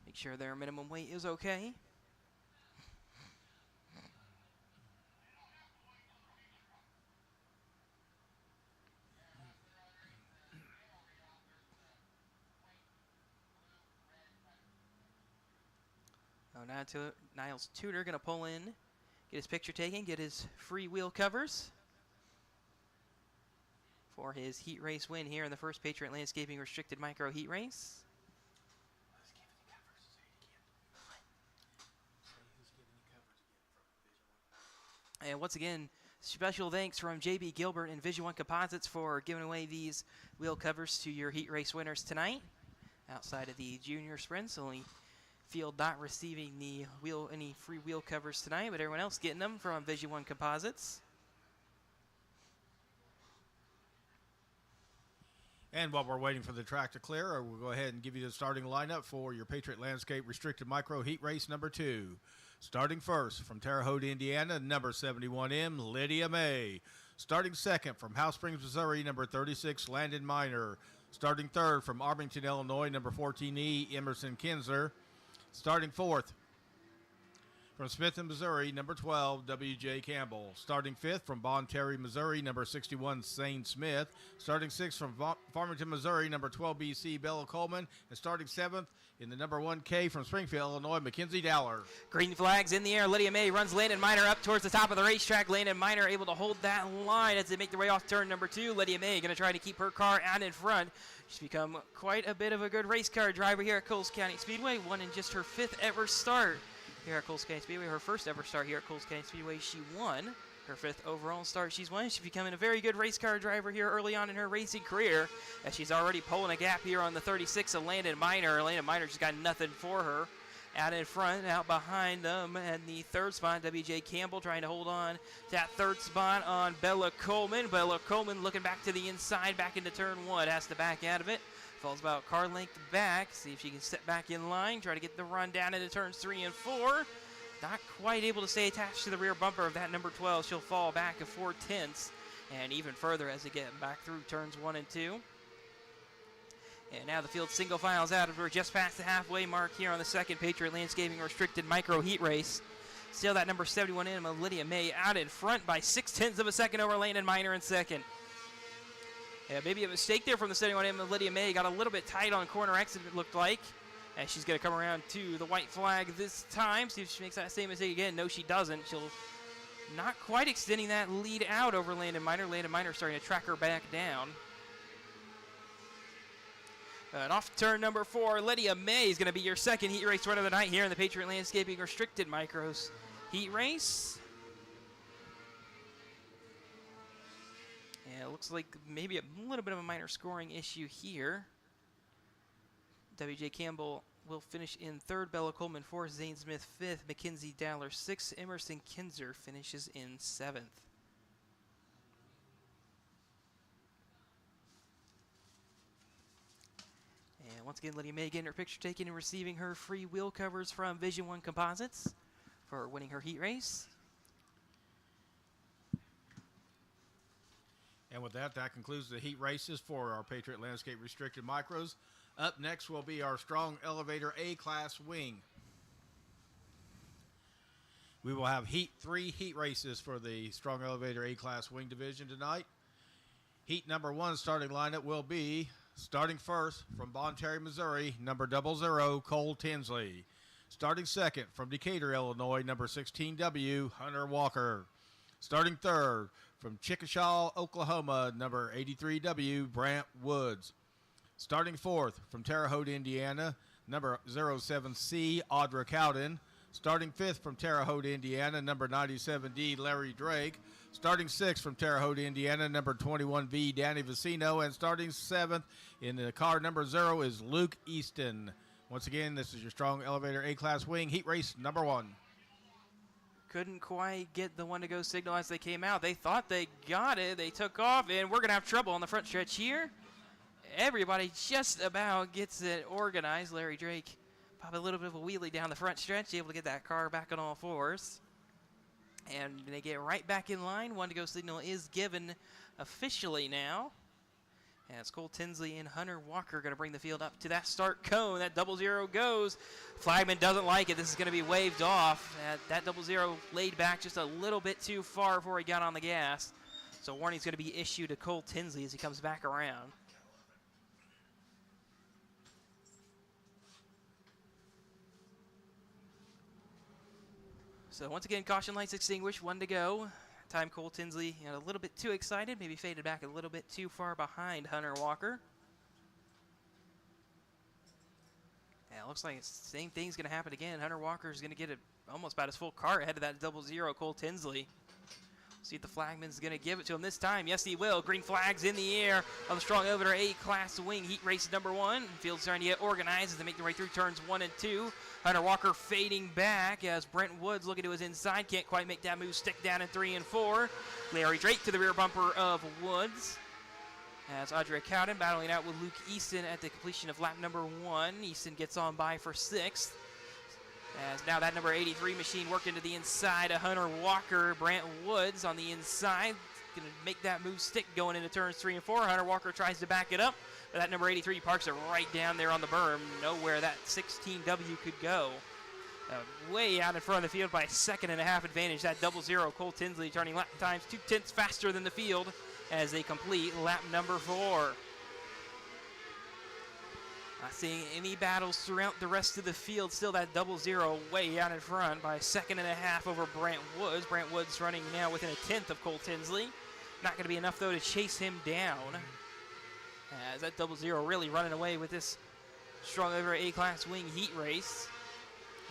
Make sure their minimum weight is okay. Now Niles Tudor going to pull in, get his picture taken, get his free wheel covers for his heat race win here in the first Patriot Landscaping Restricted Micro Heat Race. And once again, special thanks from JB Gilbert and Vision One Composites for giving away these wheel covers to your heat race winners tonight. Outside of the junior sprints, only field not receiving any free wheel covers tonight, but everyone else getting them from Vision One Composites. And while we're waiting for the track to clear, we'll go ahead and give you the starting lineup for your Patriot Landscape Restricted Micro Heat Race number 2. Starting first from Terre Haute, Indiana, number 71M, Lydia May. Starting second from House Springs, Missouri, number 36, Landon Miner. Starting third from Arlington, Illinois, number 14E, Emerson Kinzer. Starting fourth from Smith, Missouri, number 12, W.J. Campbell. Starting fifth from Bon Terre, Missouri, number 61, Zane Smith. Starting sixth from Farmington, Missouri, number 12, B.C., Bella Coleman. And starting seventh in the number 1K from Springfield, Illinois, Mackenzie Dowler. Green flags in the air. Lydia May runs Landon Miner up towards the top of the racetrack. Landon Miner able to hold that line as they make their way off turn number 2. Lydia May going to try to keep her car out in front. She's become quite a bit of a good race car driver here at Coles County Speedway. Won in just her 5th ever start here at Coles County Speedway. Her first ever start here at Coles County Speedway, she won. Her 5th overall start she's won. She's becoming a very good race car driver here early on in her racing career, as she's already pulling a gap here on the 36 of Landon Miner. Landon Miner just got nothing for her. Out in front, out behind them, and the third spot, W.J. Campbell trying to hold on to that third spot on Bella Coleman. Bella Coleman looking back to the inside, back into turn 1, has to back out of it. Falls about car length back, see if she can step back in line, try to get the run down into turns 3 and 4. Not quite able to stay attached to the rear bumper of that number 12. She'll fall back a 4/10 and even further as they get back through turns 1 and 2. And now the field single files out. We're just past the halfway mark here on the second Patriot Landscaping Restricted Micro Heat Race. Still that number 71 in of Lydia May out in front by 0.6 of a second over Landon Miner in second. Yeah, maybe a mistake there from the 71 in of Lydia May. Got a little bit tight on corner exit, it looked like. And she's going to come around to the white flag this time. See if she makes that same mistake again. No, she doesn't. She'll not quite extending that lead out over Landon Miner. Landon Miner starting to track her back down. And off turn number 4, Lydia May is going to be your second heat race winner of the night here in the Patriot Landscaping Restricted Micros heat race. And it looks like maybe a little bit of a minor scoring issue here. W.J. Campbell will finish in 3rd, Bella Coleman 4th, Zane Smith 5th, Mackenzie Dowler 6th, Emerson Kinzer finishes in 7th. And once again, Lydia May getting her picture taken and receiving her free wheel covers from Vision One Composites for winning her heat race. And with that, that concludes the heat races for our Patriot Landscape Restricted Micros. Up next will be our Strong Elevator A-Class Wing. We will have 3 heat races for the Strong Elevator A-Class Wing division tonight. Heat number 1 starting lineup will be starting first from Bon Terre, Missouri, number 00, Cole Tinsley. Starting second from Decatur, Illinois, number 16W, Hunter Walker. Starting third from Chickasha, Oklahoma, number 83W, Brant Woods. Starting fourth from Terre Haute, Indiana, number 07C, Audra Cowden. Starting fifth from Terre Haute, Indiana, number 97D, Larry Drake. Starting sixth from Terre Haute, Indiana, number 21V, Danny Vicino. And starting seventh in the car number 0 is Luke Easton. Once again, this is your Strong Elevator A-Class Wing Heat Race number 1. Couldn't quite get the one-to-go signal as they came out. They thought they got it. They took off, and we're going to have trouble on the front stretch here. Everybody just about gets it organized. Larry Drake probably a little bit of a wheelie down the front stretch, able to get that car back on all fours. And they get right back in line. One-to-go signal is given officially now. As Cole Tinsley and Hunter Walker going to bring the field up to that start cone. That 00 goes. Flagman doesn't like it. This is going to be waved off. That 00 laid back just a little bit too far before he got on the gas. So warning's going to be issued to Cole Tinsley as he comes back around. So once again, caution lights extinguished, 1 to go. Time Cole Tinsley a little bit too excited, maybe faded back a little bit too far behind Hunter Walker. Yeah, it looks like the same thing's going to happen again. Hunter Walker's going to get almost about his full car ahead of that 00 Cole Tinsley. See if the flagman's going to give it to him this time. Yes, he will. Green flags in the air on the Strong Elevator A-Class Wing Heat Race number 1. Field's starting to get organized as they make their way through turns 1 and 2. Hunter Walker fading back as Brent Woods looking to his inside. Can't quite make that move stick down in 3 and 4. Larry Drake to the rear bumper of Woods. As Audra Cowden battling out with Luke Easton at the completion of lap number 1. Easton gets on by for 6th. As now that number 83 machine worked into the inside of Hunter Walker. Brant Woods on the inside. Going to make that move stick going into turns 3 and 4. Hunter Walker tries to back it up. But that number 83 parks it right down there on the berm. Nowhere that 16W could go. Way out in front of the field by a 1.5 advantage. That 00 Cole Tinsley turning lap times 0.2 faster than the field as they complete lap number 4. Not seeing any battles throughout the rest of the field. Still that 00 way out in front by a 1.5 over Brant Woods. Brant Woods running now within a 1/10 of Cole Tinsley. Not going to be enough, though, to chase him down. As that 00 really running away with this Strong Elevator A-Class Wing Heat Race.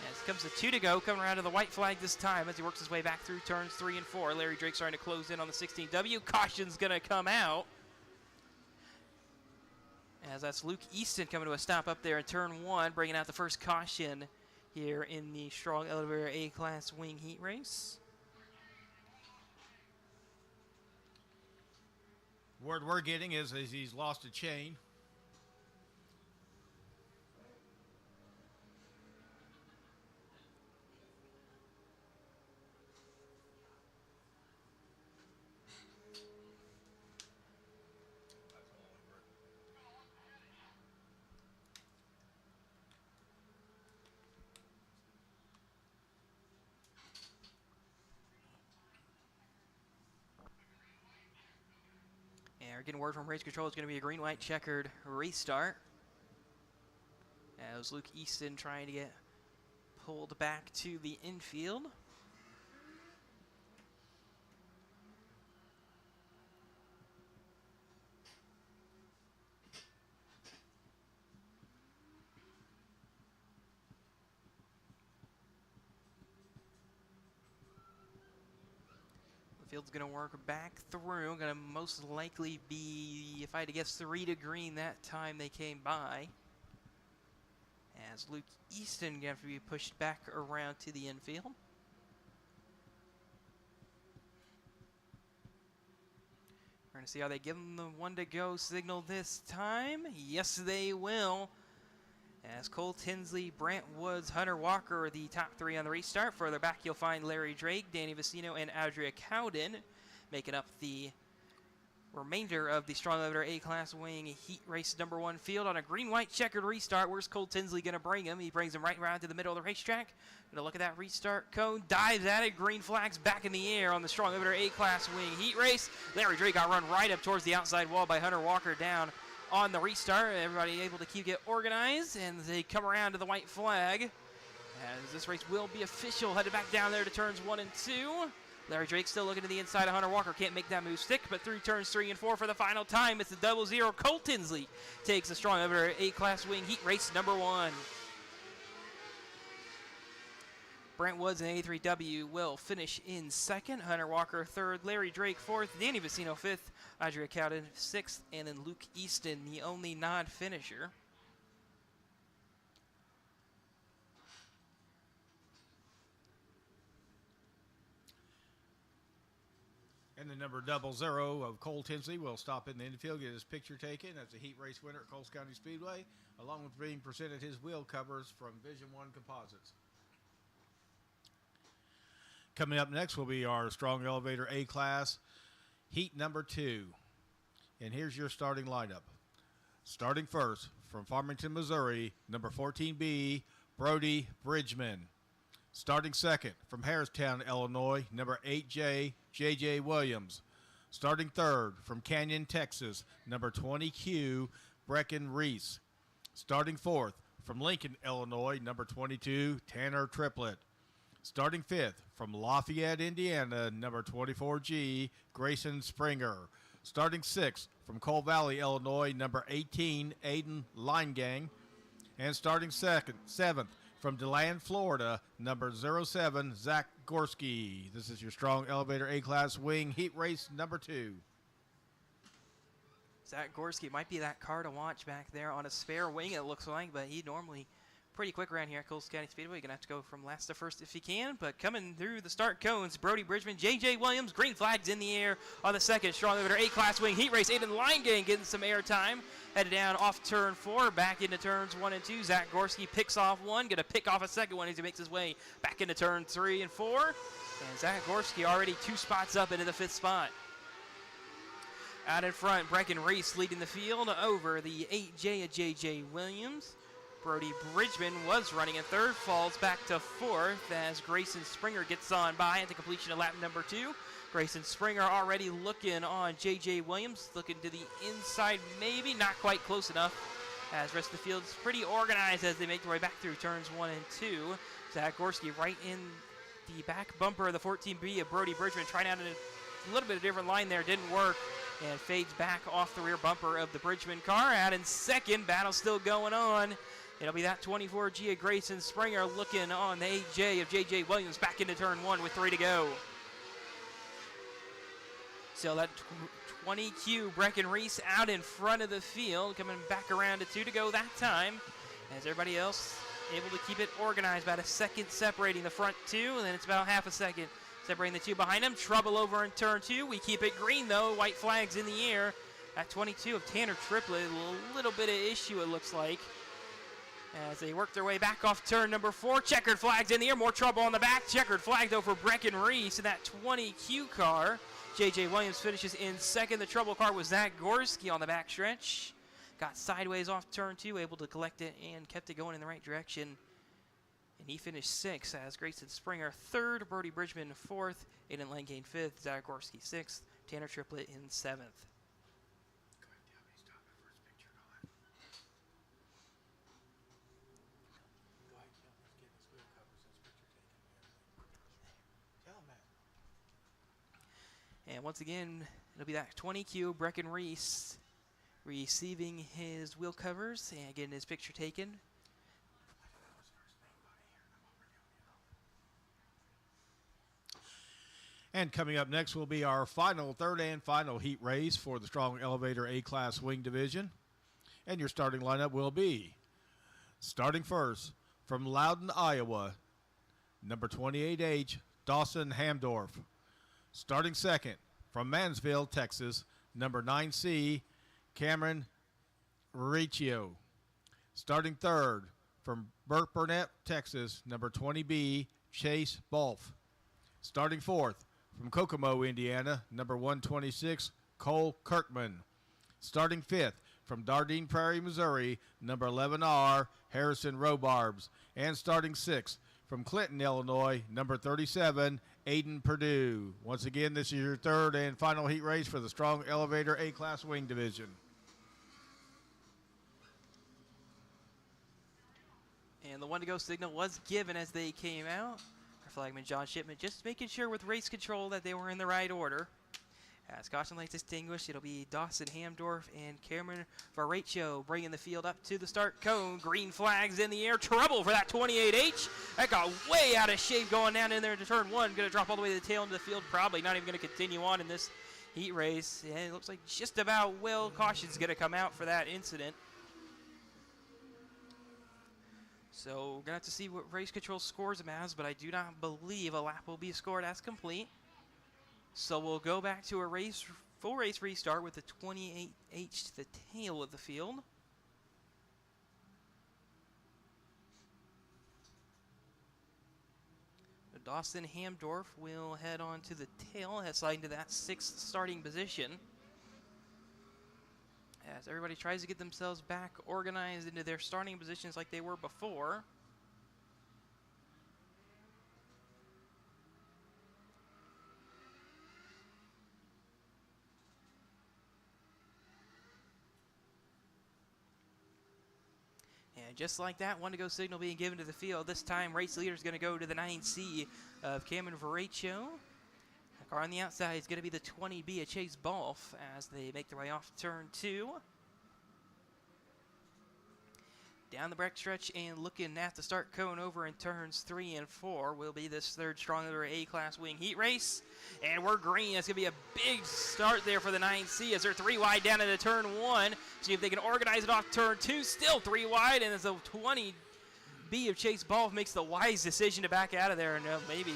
As it comes to 2 to go, coming around to the white flag this time as he works his way back through turns 3 and 4. Larry Drake starting to close in on the 16W. Caution's going to come out. As that's Luke Easton coming to a stop up there in turn 1, bringing out the first caution here in the Strong Elevator A-Class Wing Heat Race. Word we're getting is he's lost a chain. We're getting word from race control. It's going to be a green-white checkered restart. As Luke Easton trying to get pulled back to the infield. Field's going to work back through. Going to most likely be, if I had to guess, 3 to green that time they came by. As Luke Easton going to have to be pushed back around to the infield. We're going to see how they give them the 1 to go signal this time. Yes, they will. As Cole Tinsley, Brant Woods, Hunter Walker are the top 3 on the restart. Further back, you'll find Larry Drake, Danny Vicino, and Audra Cowden making up the remainder of the Strong Elevator A-Class Wing Heat Race number 1 field on a green-white checkered restart. Where's Cole Tinsley going to bring him? He brings him right around to the middle of the racetrack. Going to look at that restart cone, dives at it. Green flags back in the air on the Strong Elevator A-Class Wing Heat Race. Larry Drake got run right up towards the outside wall by Hunter Walker down on the restart. Everybody able to keep it organized, and they come around to the white flag As this race will be official, headed back down there to turns 1 and 2. Larry Drake still looking to the inside of Hunter Walker. Can't make that move stick, but through turns 3 and 4 for the final time. It's the 00. Cole Tinsley takes the strong over A-Class Wing Heat Race number 1. Brent Woods and 83W will finish in second. Hunter Walker third. Larry Drake fourth. Danny Vicino fifth. Audrey Cowden sixth. And then Luke Easton, the only non-finisher. And the number 00 of Cole Tinsley will stop in the infield, get his picture taken as a heat race winner at Coles County Speedway, along with being presented his wheel covers from Vision 1 Composites. Coming up next will be our Strong Elevator A-Class Heat number 2. And here's your starting lineup. Starting first, from Farmington, Missouri, number 14B, Brody Bridgman. Starting second, from Harristown, Illinois, number 8J, J.J. Williams. Starting third, from Canyon, Texas, number 20Q, Brecken Reese. Starting fourth, from Lincoln, Illinois, number 22, Tanner Triplett. Starting fifth, from Lafayette, Indiana, number 24G, Grayson Springer. Starting sixth, from Coal Valley, Illinois, number 18, Aiden Linegang. And starting seventh, from DeLand, Florida, number 07, Zach Gorski. This is your Strong Elevator A-Class Wing Heat Race number 2. Zach Gorski might be that car to watch back there on a spare wing, it looks like, but he normally pretty quick around here at Coles County Speedway. You're going to have to go from last to first if you can, but coming through the start cones, Brody Bridgman, J.J. Williams, green flags in the air on the second. Strong Elevator A-Class Wing Heat Race. Aiden Linegang getting some air time. Headed down off turn 4, back into turns 1 and 2. Zach Gorski picks off one, going to pick off a second one as he makes his way back into turn 3 and 4. And Zach Gorski already 2 spots up into the 5th spot. Out in front, Brecken Reese leading the field over the 8J of J.J. Williams. Brody Bridgman was running in third, falls back to 4th as Grayson Springer gets on by at the completion of lap number 2. Grayson Springer already looking on J.J. Williams, looking to the inside, maybe not quite close enough, as the rest of the field is pretty organized as they make their way back through turns 1 and 2. Zach Gorski right in the back bumper of the 14B of Brody Bridgman, trying out a little bit of different line there, didn't work, and fades back off the rear bumper of the Bridgman car. Out in second, battle still going on. It'll be that 24G of Grayson Springer looking on the 8J of J.J. Williams back into turn 1 with 3 to go. So that 20Q Brecken Reese out in front of the field, coming back around to 2 to go that time, as everybody else able to keep it organized. About a second separating the front 2, and then it's about half a second separating the 2 behind them. Trouble over in turn 2. We keep it green though, white flags in the air. At 22 of Tanner Triplett, a little bit of issue it looks like, as they work their way back off turn number 4. Checkered flags in the air, more trouble on the back. Checkered flag though for Brecken Reese in that 20Q car. J.J. Williams finishes in second. The trouble car was Zach Gorski on the back stretch. Got sideways off turn 2, able to collect it and kept it going in the right direction. And he finished 6th as Grayson Springer 3rd, Brody Bridgman 4th, Aiden Langane 5th, Zach Gorski 6th, Tanner Triplett in 7th. And once again, it'll be that 20Q Brecken Reese receiving his wheel covers and getting his picture taken. And coming up next will be our third and final heat race for the Strong Elevator A-Class Wing Division. And your starting lineup will be, starting first, from Loudon, Iowa, number 28H, Dawson Hamdorf. Starting second, from Mansfield, Texas, number 9C, Cameron Riccio. Starting third, from Burke Burnett, Texas, number 20B, Chase Balf. Starting fourth, from Kokomo, Indiana, number 126, Cole Kirkman. Starting fifth, from Dardenne Prairie, Missouri, number 11R, Harrison Robarbs. And starting sixth, from Clinton, Illinois, number 37, Aiden Perdue. Once again, this is your third and final heat race for the Strong Elevator A-Class Wing Division. And the 1-to-go signal was given as they came out. Our flagman John Shipman just making sure with race control that they were in the right order. As caution lights extinguished, it'll be Dawson Hamdorf and Cameron Varaccio bringing the field up to the start cone. Green flags in the air. Trouble for that 28H. That got way out of shape going down in there to turn 1. Going to drop all the way to the tail into the field. Probably not even going to continue on in this heat race. And it looks like just about Will Caution's going to come out for that incident. So we're going to have to see what race control scores him as, but I do not believe a lap will be scored as complete. So we'll go back to a full race restart with the 28H to the tail of the field. Dawson Hamdorf will head on to the tail, sliding to that 6th starting position. As everybody tries to get themselves back organized into their starting positions like they were before. And just like that, 1-to-go signal being given to the field. This time, race leader is going to go to the 9C of Cameron Varaccio. The car on the outside is going to be the 20B of Chase Balfe as they make their way off turn 2. Down the backstretch and looking at the start cone over in turns 3 and 4 will be this 3rd strong leader A-class wing heat race. And we're green. That's going to be a big start there for the 9C as they're 3 wide down into turn 1. See if they can organize it off turn 2. Still 3 wide, and as the 20B of Chase Balfe makes the wise decision to back out of there. And maybe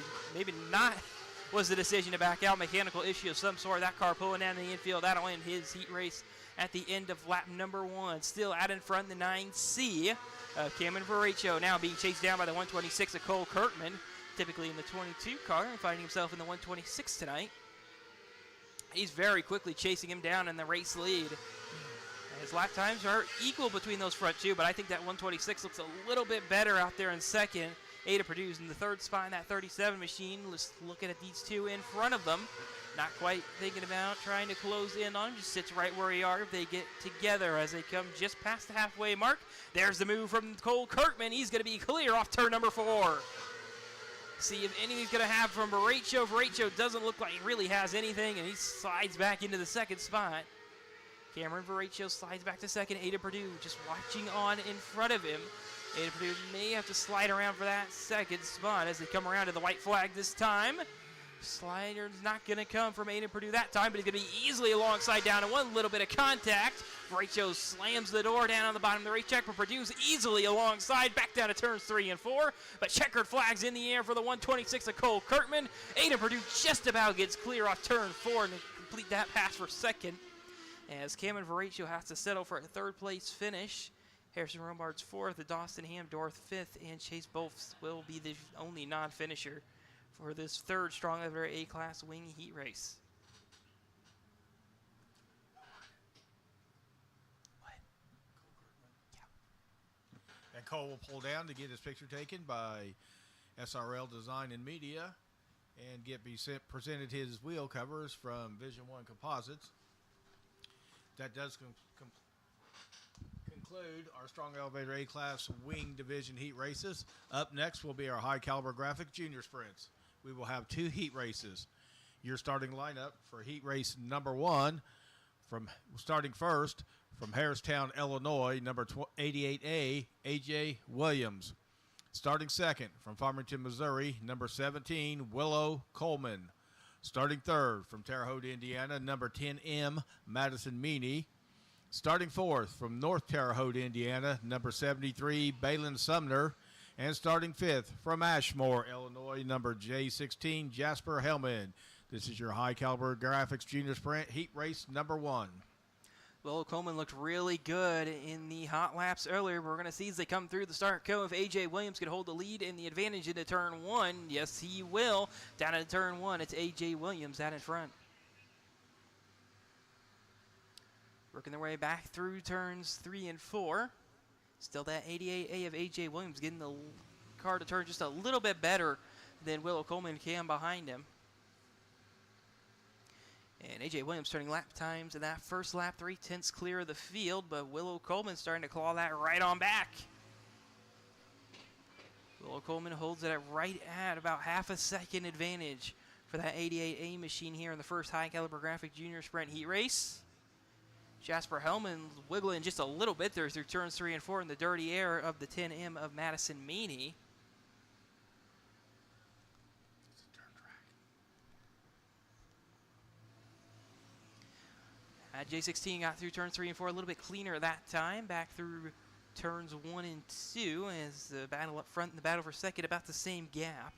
not was the decision to back out. Mechanical issue of some sort. That car pulling down in the infield. That'll end his heat race at the end of lap number 1. Still out in front, the 9C of Cameron Varaccio, now being chased down by the 126 of Cole Kirkman, typically in the 22 car, and finding himself in the 126 tonight. He's very quickly chasing him down in the race lead. His lap times are equal between those front two, but I think that 126 looks a little bit better out there in second. Ada Purdue's in the 3rd spot in that 37 machine. Just looking at these two in front of them. Not quite thinking about trying to close in on him. Just sits right where he are if they get together as they come just past the halfway mark. There's the move from Cole Kirkman. He's going to be clear off turn number 4. See if anything's going to have from Varaccio. Varaccio doesn't look like he really has anything, and he slides back into the 2nd spot. Cameron Varaccio slides back to 2nd. Ada Purdue just watching on in front of him. Ada Purdue may have to slide around for that 2nd spot as they come around to the white flag this time. Slider's not going to come from Ada Purdue that time, but he's going to be easily alongside down to 1 little bit of contact. Varaccio slams the door down on the bottom of the racetrack, but Purdue's easily alongside, back down to turns 3 and 4. But checkered flags in the air for the 126 of Cole Kirkman. Ada Purdue just about gets clear off turn 4 and complete that pass for 2nd. As Cameron Varaccio has to settle for a 3rd place finish. Harrison Rombard's 4th, the Dawson Hamdorf 5th, and Chase Balfe will be the only non-finisher for this 3rd strong level A-class wing heat race. What? Yeah. And Cole will pull down to get his picture taken by SRL Design and Media and presented his wheel covers from Vision 1 Composites. That does conclude our Strong Elevator A-Class Wing Division heat races. Up next will be our High Caliber Graphic Junior Sprints. We will have 2 heat races. Your starting lineup for heat race number 1, starting first from Harristown, Illinois, number 88A, A.J. Williams. Starting second from Farmington, Missouri, number 17, Willow Coleman. Starting third from Terre Haute, Indiana, number 10M, Madison Meany. Starting fourth from North Terre Haute, Indiana, number 73, Balin Sumner. And starting fifth from Ashmore, Illinois, number J16, Jasper Hellman. This is your High Caliber Graphics Junior Sprint Heat Race number 1. Willow Coleman looked really good in the hot laps earlier. We're going to see as they come through the start cone if A.J. Williams can hold the lead and the advantage into turn 1. Yes, he will. Down into turn 1, it's A.J. Williams out in front. Working their way back through turns 3 and 4. Still that 88A of A.J. Williams getting the car to turn just a little bit better than Willow Coleman can behind him. And A.J. Williams turning lap times in that first lap, 3/10 clear of the field, but Willow Coleman starting to claw that right on back. Willow Coleman holds it at right at about half a second advantage for that 88A machine here in the first high caliber graphic junior sprint heat race. Jasper Hellman wiggling just a little bit there through turns 3 and 4 in the dirty air of the 10M of Madison Meany. J16 got through turns 3 and 4 a little bit cleaner that time, back through turns 1 and 2 as the battle up front and the battle for second about the same gap.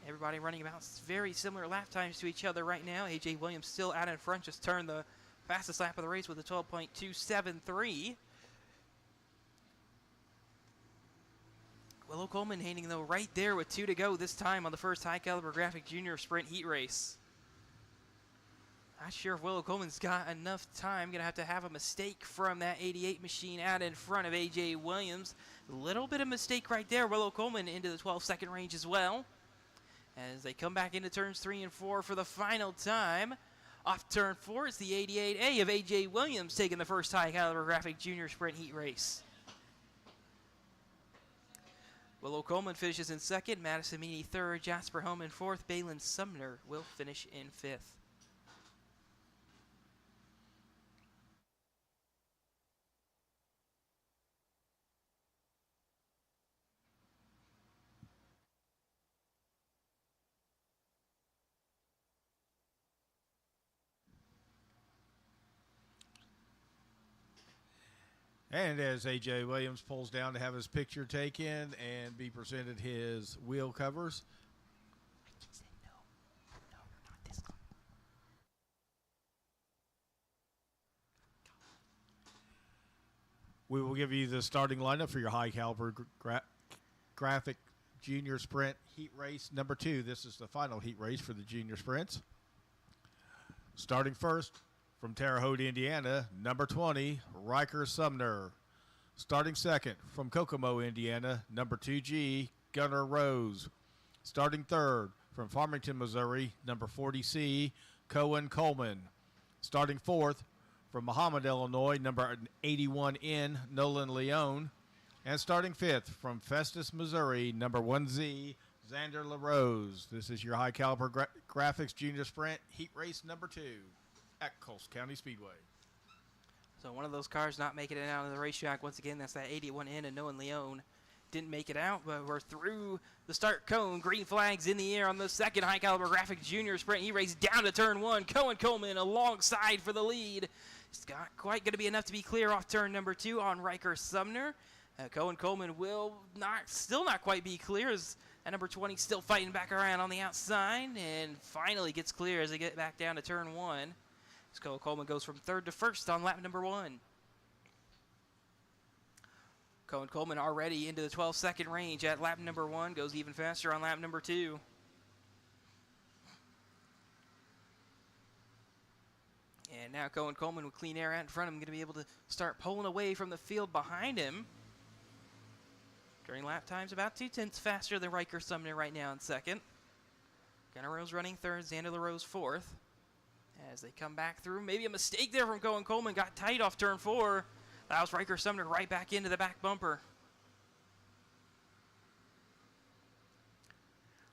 Everybody running about very similar lap times to each other right now. AJ Williams still out in front, just turned the fastest lap of the race with a 12.273. Willow Coleman hanging though right there with 2 to go this time on the first high caliber graphic junior sprint heat race. Not sure if Willow Coleman's got enough time. Gonna have to have a mistake from that 88 machine out in front of AJ Williams. A little bit of mistake right there. Willow Coleman into the 12-second range as well. As they come back into turns 3 and 4 for the final time. Off turn 4 is the 88A of AJ Williams taking the first high caliber graphic junior sprint heat race. Willow Coleman finishes in second, Madison Meany third, Jasper Hellman fourth, Balin Sumner will finish in fifth. And as A.J. Williams pulls down to have his picture taken and be presented his wheel covers. We will give you the starting lineup for your high caliber graphic junior sprint heat race number 2. This is the final heat race for the junior sprints. Starting first, from Terre Haute, Indiana, number 20, Riker Sumner. Starting second, from Kokomo, Indiana, number 2G, Gunnar Rose. Starting third, from Farmington, Missouri, number 40C, Cohen Coleman. Starting fourth, from Muhammad, Illinois, number 81N, Nolan Leone. And starting fifth, from Festus, Missouri, number 1Z, Xander LaRose. This is your high caliber graphics junior sprint heat race number 2. At Coles County Speedway. So one of those cars not making it out of the racetrack. Once again, that's that 81N and Nolan Leone. Didn't make it out, but we're through the start cone. Green flags in the air on the second high caliber graphic junior sprint. He raced down to turn 1. Cohen Coleman alongside for the lead. It's not quite going to be enough to be clear off turn number 2 on Riker Sumner. Cohen Coleman will still not quite be clear as that number 20 still fighting back around on the outside and finally gets clear as they get back down to turn 1. Cohen Coleman goes from third to first on lap number 1. Cohen Coleman already into the 12-second range at lap number 1. Goes even faster on lap number 2. And now Cohen Coleman with clean air out in front of him, going to be able to start pulling away from the field behind him. During lap times, about 2/10 faster than Riker Sumner right now in second. Gunnar Rose running third, Xander LaRose fourth. As they come back through, maybe a mistake there from Cohen Coleman, got tight off turn 4. Allows Riker Sumner right back into the back bumper.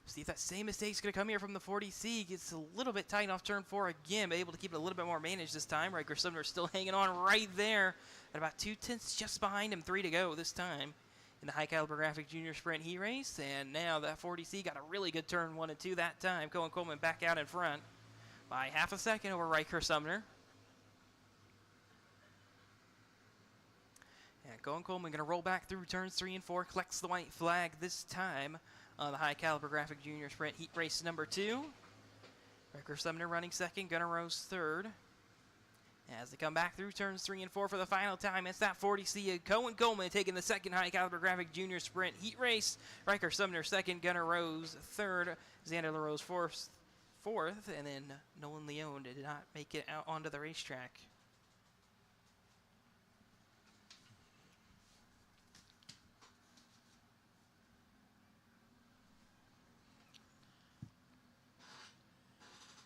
See if that same mistake's going to come here from the 40C. Gets a little bit tight off turn 4 again, but able to keep it a little bit more managed this time. Riker Sumner still hanging on right there at about 2/10 just behind him. 3 to go this time in the high caliber graphic junior sprint heat race. And now that 40C got a really good turn 1 and 2 that time. Cohen Coleman back out in front by half a second over Riker Sumner. And Cohen Coleman going to roll back through turns 3 and 4, collects the white flag this time on the high caliber graphic junior sprint heat race number 2. Riker Sumner running second, Gunnar Rose third. As they come back through turns 3 and 4 for the final time, it's that 40C Cohen Coleman taking the second high caliber graphic junior sprint heat race. Riker Sumner second, Gunnar Rose third, Xander LaRose fourth, and then Nolan Leone did not make it out onto the racetrack.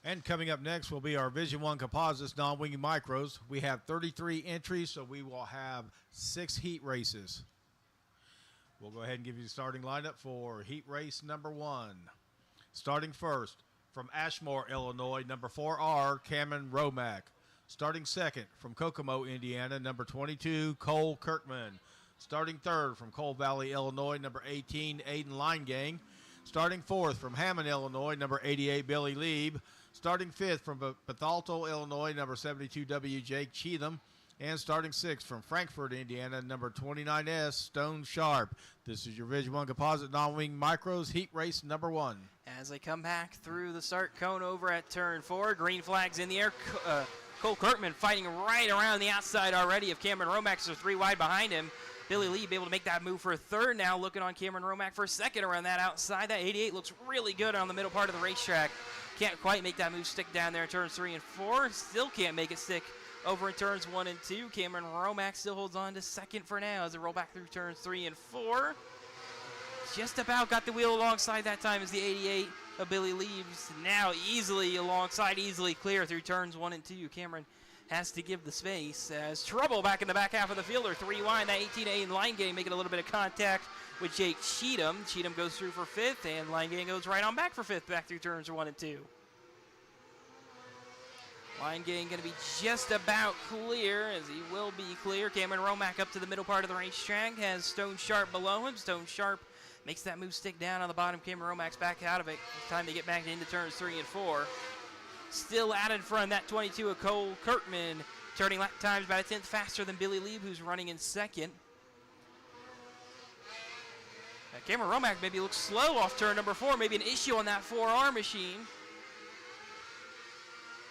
And coming up next will be our Vision 1 Composites non-wing micros. We have 33 entries, so we will have 6 heat races. We'll go ahead and give you the starting lineup for heat race number 1. Starting first from Ashmore, Illinois, number 4R, Cameron Romack. Starting second from Kokomo, Indiana, number 22, Cole Kirkman. Starting third from Coal Valley, Illinois, number 18, Aiden Leingang. Starting fourth from Hammond, Illinois, number 88, Billy Lieb. Starting fifth from Bethalto, Illinois, number 72, W. Jake Cheatham. And starting sixth from Frankfort, Indiana, number 29S, Stone Sharp. This is your Division 1 Composite Non-Wing Micros Heat Race number 1. As they come back through the start cone over at turn 4, green flags in the air. Cole Kirkman fighting right around the outside already of Cameron Romack, so 3 wide behind him. Billy Lee able to make that move for a third now, looking on Cameron Romack for a second around that outside. That 88 looks really good on the middle part of the racetrack. Can't quite make that move stick down there in turns 3 and 4. Still can't make it stick over in turns 1 and 2. Cameron Romack still holds on to second for now as they roll back through turns 3 and 4. Just about got the wheel alongside that time as the 88 of Billy Leaves. Now easily alongside, easily clear through turns 1 and 2. Cameron has to give the space as trouble back in the back half of the fielder. 3 wide, that 18 in line game making a little bit of contact with Jake Cheatham. Cheatham goes through for 5th, and line game goes right on back for 5th back through turns 1 and 2. Line game going to be just about clear, as he will be clear. Cameron Romack up to the middle part of the racetrack, has Stone Sharp below him. Stone Sharp makes that move stick down on the bottom. Cameron Romack's back out of it. It's time to get back into turns 3 and 4. Still out in front, that 22 of Cole Kirkman. Turning lap times about a tenth faster than Billy Lieb, who's running in second. Cameron Romack maybe looks slow off turn number 4. Maybe an issue on that 4R machine.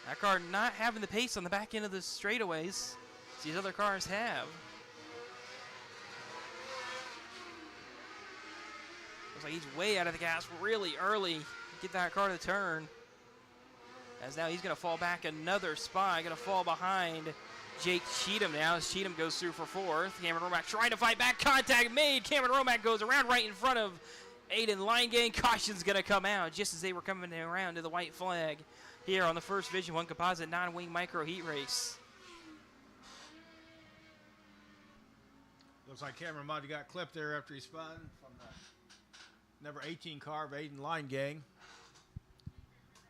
That car not having the pace on the back end of the straightaways as these other cars have. Looks like he's way out of the gas really early to get that car to turn. As now he's going to fall back another spot. Going to fall behind Jake Cheatham now as Cheatham goes through for 4th. Cameron Romack trying to fight back. Contact made. Cameron Romack goes around right in front of Aiden Leingang. Caution's going to come out just as they were coming around to the white flag here on the first Division 1 Composite Non-Wing Micro Heat Race. Looks like Cameron might have got clipped there after he spun from the number 18 car of Aiden Leingang.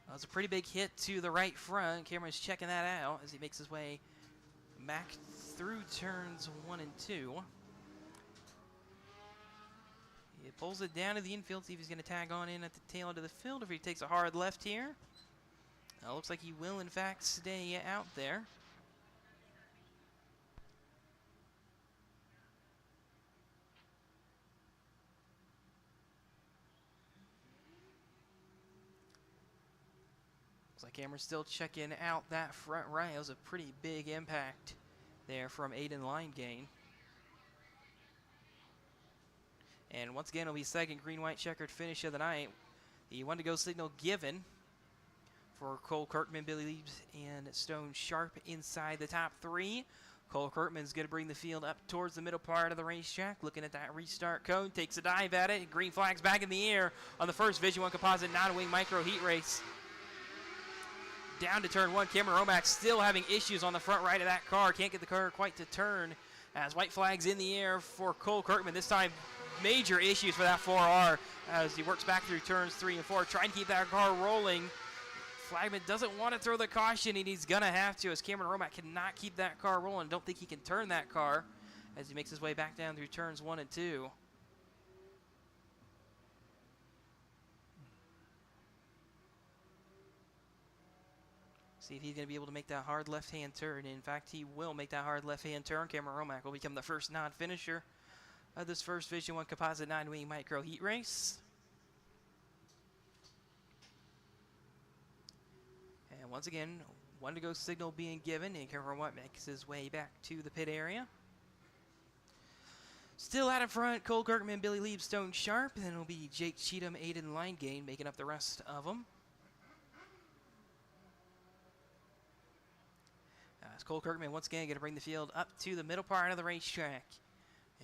That was a pretty big hit to the right front. Cameron's checking that out as he makes his way back through turns 1 and 2. He pulls it down to the infield, see if he's going to tag on in at the tail end of the field, if he takes a hard left here. Looks like he will, in fact, stay out there. Looks like Cameron's still checking out that front right. It was a pretty big impact there from Aiden Leingang. And once again, it'll be second green-white checkered finish of the night. The one-to-go signal given for Cole Kirkman, Billy Leaves, and Stone Sharp inside the top 3. Cole Kirkman's going to bring the field up towards the middle part of the racetrack. Looking at that restart cone, takes a dive at it. Green flag's back in the air on the first Division 1 Composite Non-Wing Micro Heat Race. Down to turn 1, Cameron Romack still having issues on the front right of that car. Can't get the car quite to turn as white flag's in the air for Cole Kirkman. This time, major issues for that 4R as he works back through turns 3 and 4, trying to keep that car rolling. Flagman doesn't want to throw the caution, and he's going to have to as Cameron Romack cannot keep that car rolling. Don't think he can turn that car as he makes his way back down through turns 1 and 2. See if he's going to be able to make that hard left-hand turn. In fact, he will make that hard left-hand turn. Cameron Romack will become the first non-finisher of this first Division 1 Composite Non-Wing Micro Heat Race. And once again, one-to-go signal being given, and Cameron Romack makes his way back to the pit area. Still out in front, Cole Kirkman, Billy Lieb, Stone Sharp. Then it'll be Jake Cheatham, Aiden Leingang making up the rest of them. As Cole Kirkman once again going to bring the field up to the middle part of the racetrack.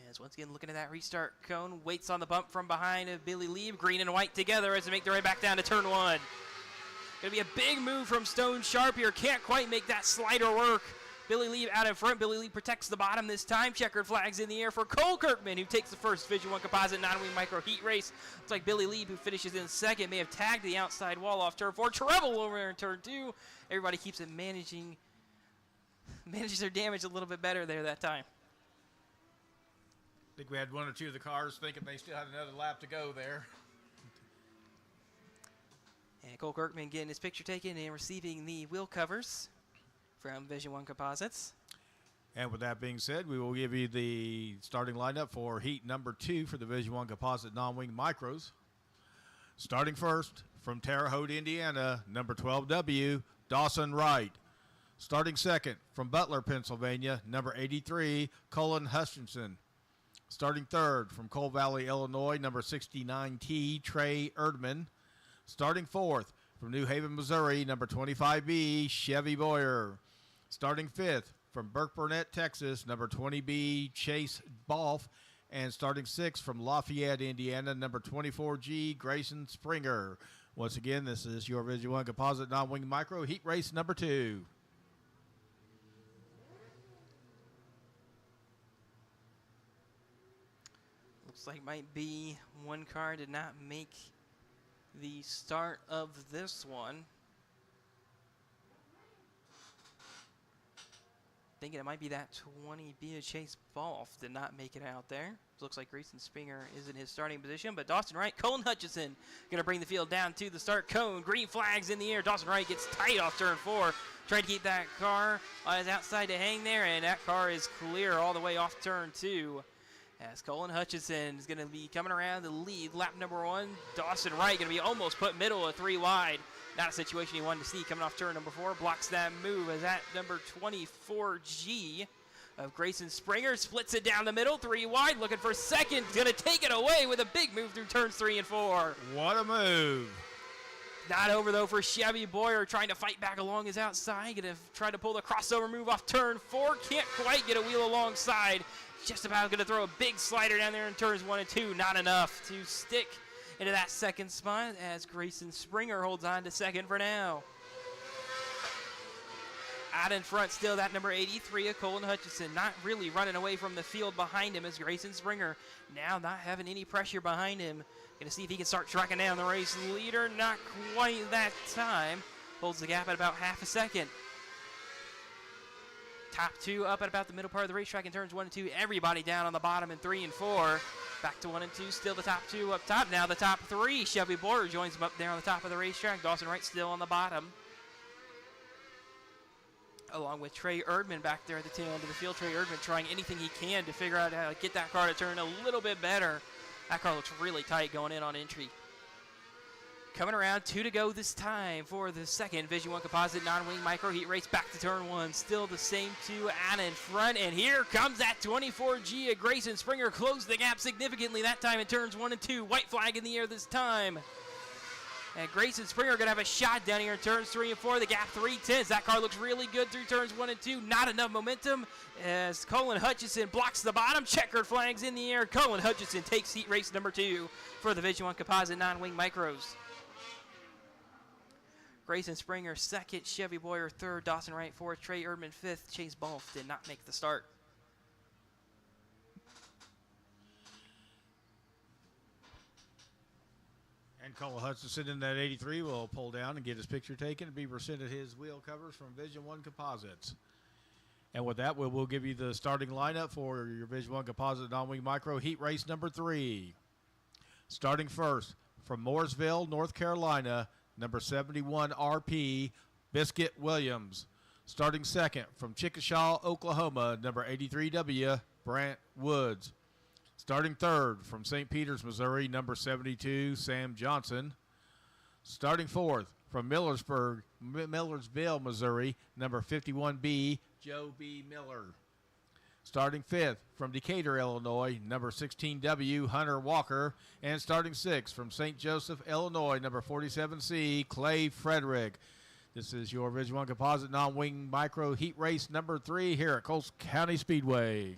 As once again looking at that restart cone, waits on the bump from behind of Billy Lieb, green and white together as they make their way back down to turn 1. Going to be a big move from Stone Sharp here. Can't quite make that slider work. Billy Lee out in front. Billy Lee protects the bottom this time. Checkered flags in the air for Cole Kirkman, who takes the first Division I Composite non-wing micro heat race. Looks like Billy Lee, who finishes in second, may have tagged the outside wall off turn 4. Treble over there in turn 2. Everybody keeps it manages their damage a little bit better there that time. I think we had one or two of the cars thinking they still had another lap to go there. And Cole Kirkman getting his picture taken and receiving the wheel covers from Division I Composites. And with that being said, we will give you the starting lineup for heat number 2 for the Division I Composite non-wing micros. Starting first from Terre Haute, Indiana, number 12W, Dawson Wright. Starting second from Butler, Pennsylvania, number 83, Colin Hutchinson. Starting third from Coal Valley, Illinois, number 69T, Trey Erdman. Starting fourth from New Haven, Missouri, number 25B, Chevy Boyer. Starting fifth from Burke Burnett, Texas, number 20B, Chase Balf. And starting sixth from Lafayette, Indiana, number 24G, Grayson Springer. Once again, this is your Division I Composite non-wing micro heat race number 2. Looks like might be one car did not make the start of this one. Thinking it might be that 20B Chase Balf did not make it out there. Looks like Grayson Springer is in his starting position, but Dawson Wright, Colin Hutchinson going to bring the field down to the start cone. Green flags in the air. Dawson Wright gets tight off turn 4. Trying to keep that car on his outside to hang there, and that car is clear all the way off turn 2. As Colin Hutchinson is going to be coming around the lead. Lap number 1, Dawson Wright going to be almost put middle of 3 wide. Not a situation he wanted to see coming off turn number 4. Blocks that move as that number 24G of Grayson Springer splits it down the middle, 3 wide, looking for second. Going to take it away with a big move through turns 3 and 4. What a move. Not over, though, for Chevy Boyer, trying to fight back along his outside. Going to try to pull the crossover move off turn 4. Can't quite get a wheel alongside. Just about going to throw a big slider down there in turns 1 and 2. Not enough to stick into that second spot as Grayson Springer holds on to second for now. Out in front still that number 83 of Colin Hutchinson, not really running away from the field behind him as Grayson Springer now not having any pressure behind him. Going to see if he can start tracking down the race leader. Not quite that time. Holds the gap at about half a second. Top 2 up at about the middle part of the racetrack in turns 1 and 2. Everybody down on the bottom in 3 and 4. Back to 1 and 2. Still the top 2 up top. Now the top 3. Chevy Boyer joins him up there on the top of the racetrack. Dawson Wright still on the bottom. Along with Trey Erdman back there at the tail end of the field. Trey Erdman trying anything he can to figure out how to get that car to turn a little bit better. That car looks really tight going in on entry. Coming around, 2 to go this time for the second Division I Composite non-wing micro heat race. Back to turn 1. Still the same 2 out in front. And here comes that 24G of Grayson Springer. Closed the gap significantly that time in turns 1 and 2. White flag in the air this time. And Grayson Springer going to have a shot down here in turns 3 and 4. The gap 3/10. That car looks really good through turns 1 and 2. Not enough momentum as Colin Hutchinson blocks the bottom. Checkered flags in the air. Colin Hutchinson takes heat race number 2 for the Division I Composite non-wing micros. Grayson Springer second, Chevy Boyer third, Dawson Wright fourth, Trey Erdman fifth. Chase Balf did not make the start. And Cole Hutchinson in that 83 will pull down and get his picture taken and be presented his wheel covers from Division I Composites. And with that, we'll give you the starting lineup for your Division I Composite non-wing micro heat race number 3. Starting first from Mooresville, North Carolina, number 71 RP, Biscuit Williams. Starting second from Chickasha, Oklahoma, number 83W, Brant Woods. Starting third from St. Peters, Missouri, number 72, Sam Johnson. Starting fourth from Millersville, Missouri, number 51B, Joe B. Miller. Starting fifth from Decatur, Illinois, number 16W, Hunter Walker. And starting sixth from St. Joseph, Illinois, number 47C, Clay Frederick. This is your Division I Composite non-wing micro heat race number 3 here at Coles County Speedway.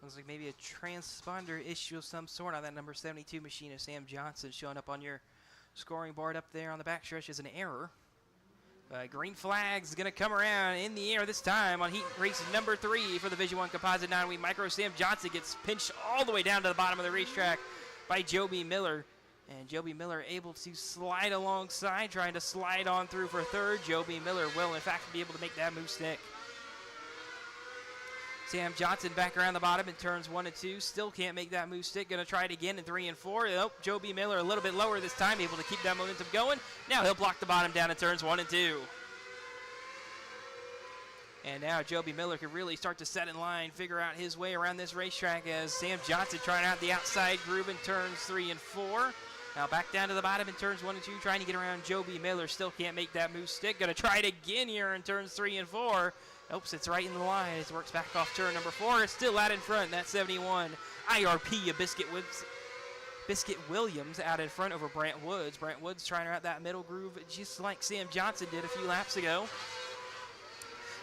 Looks like maybe a transponder issue of some sort on that number 72 machine of Sam Johnson showing up on your scoring board up there on the backstretch as an error. Green flag's going to come around in the air this time on heat race number 3 for the Division 1 Composite 9-wing micro. Sam Johnson gets pinched all the way down to the bottom of the racetrack by Joby Miller. And Joby Miller able to slide alongside, trying to slide on through for third. Joby Miller will, in fact, be able to make that move stick. Sam Johnson back around the bottom in turns 1 and 2. Still can't make that move stick. Going to try it again in 3 and 4. Oh, Joby Miller a little bit lower this time, able to keep that momentum going. Now he'll block the bottom down in turns 1 and 2. And now Joby Miller can really start to set in line, figure out his way around this racetrack as Sam Johnson trying out the outside groove in turns 3 and 4. Now back down to the bottom in turns 1 and 2, trying to get around Joby Miller. Still can't make that move stick. Going to try it again here in turns 3 and 4. Oops, it's right in the line. It works back off turn number 4. It's still out in front. That's 71. IRP of Biscuit Williams out in front over Brant Woods. Brant Woods trying to out that middle groove just like Sam Johnson did a few laps ago.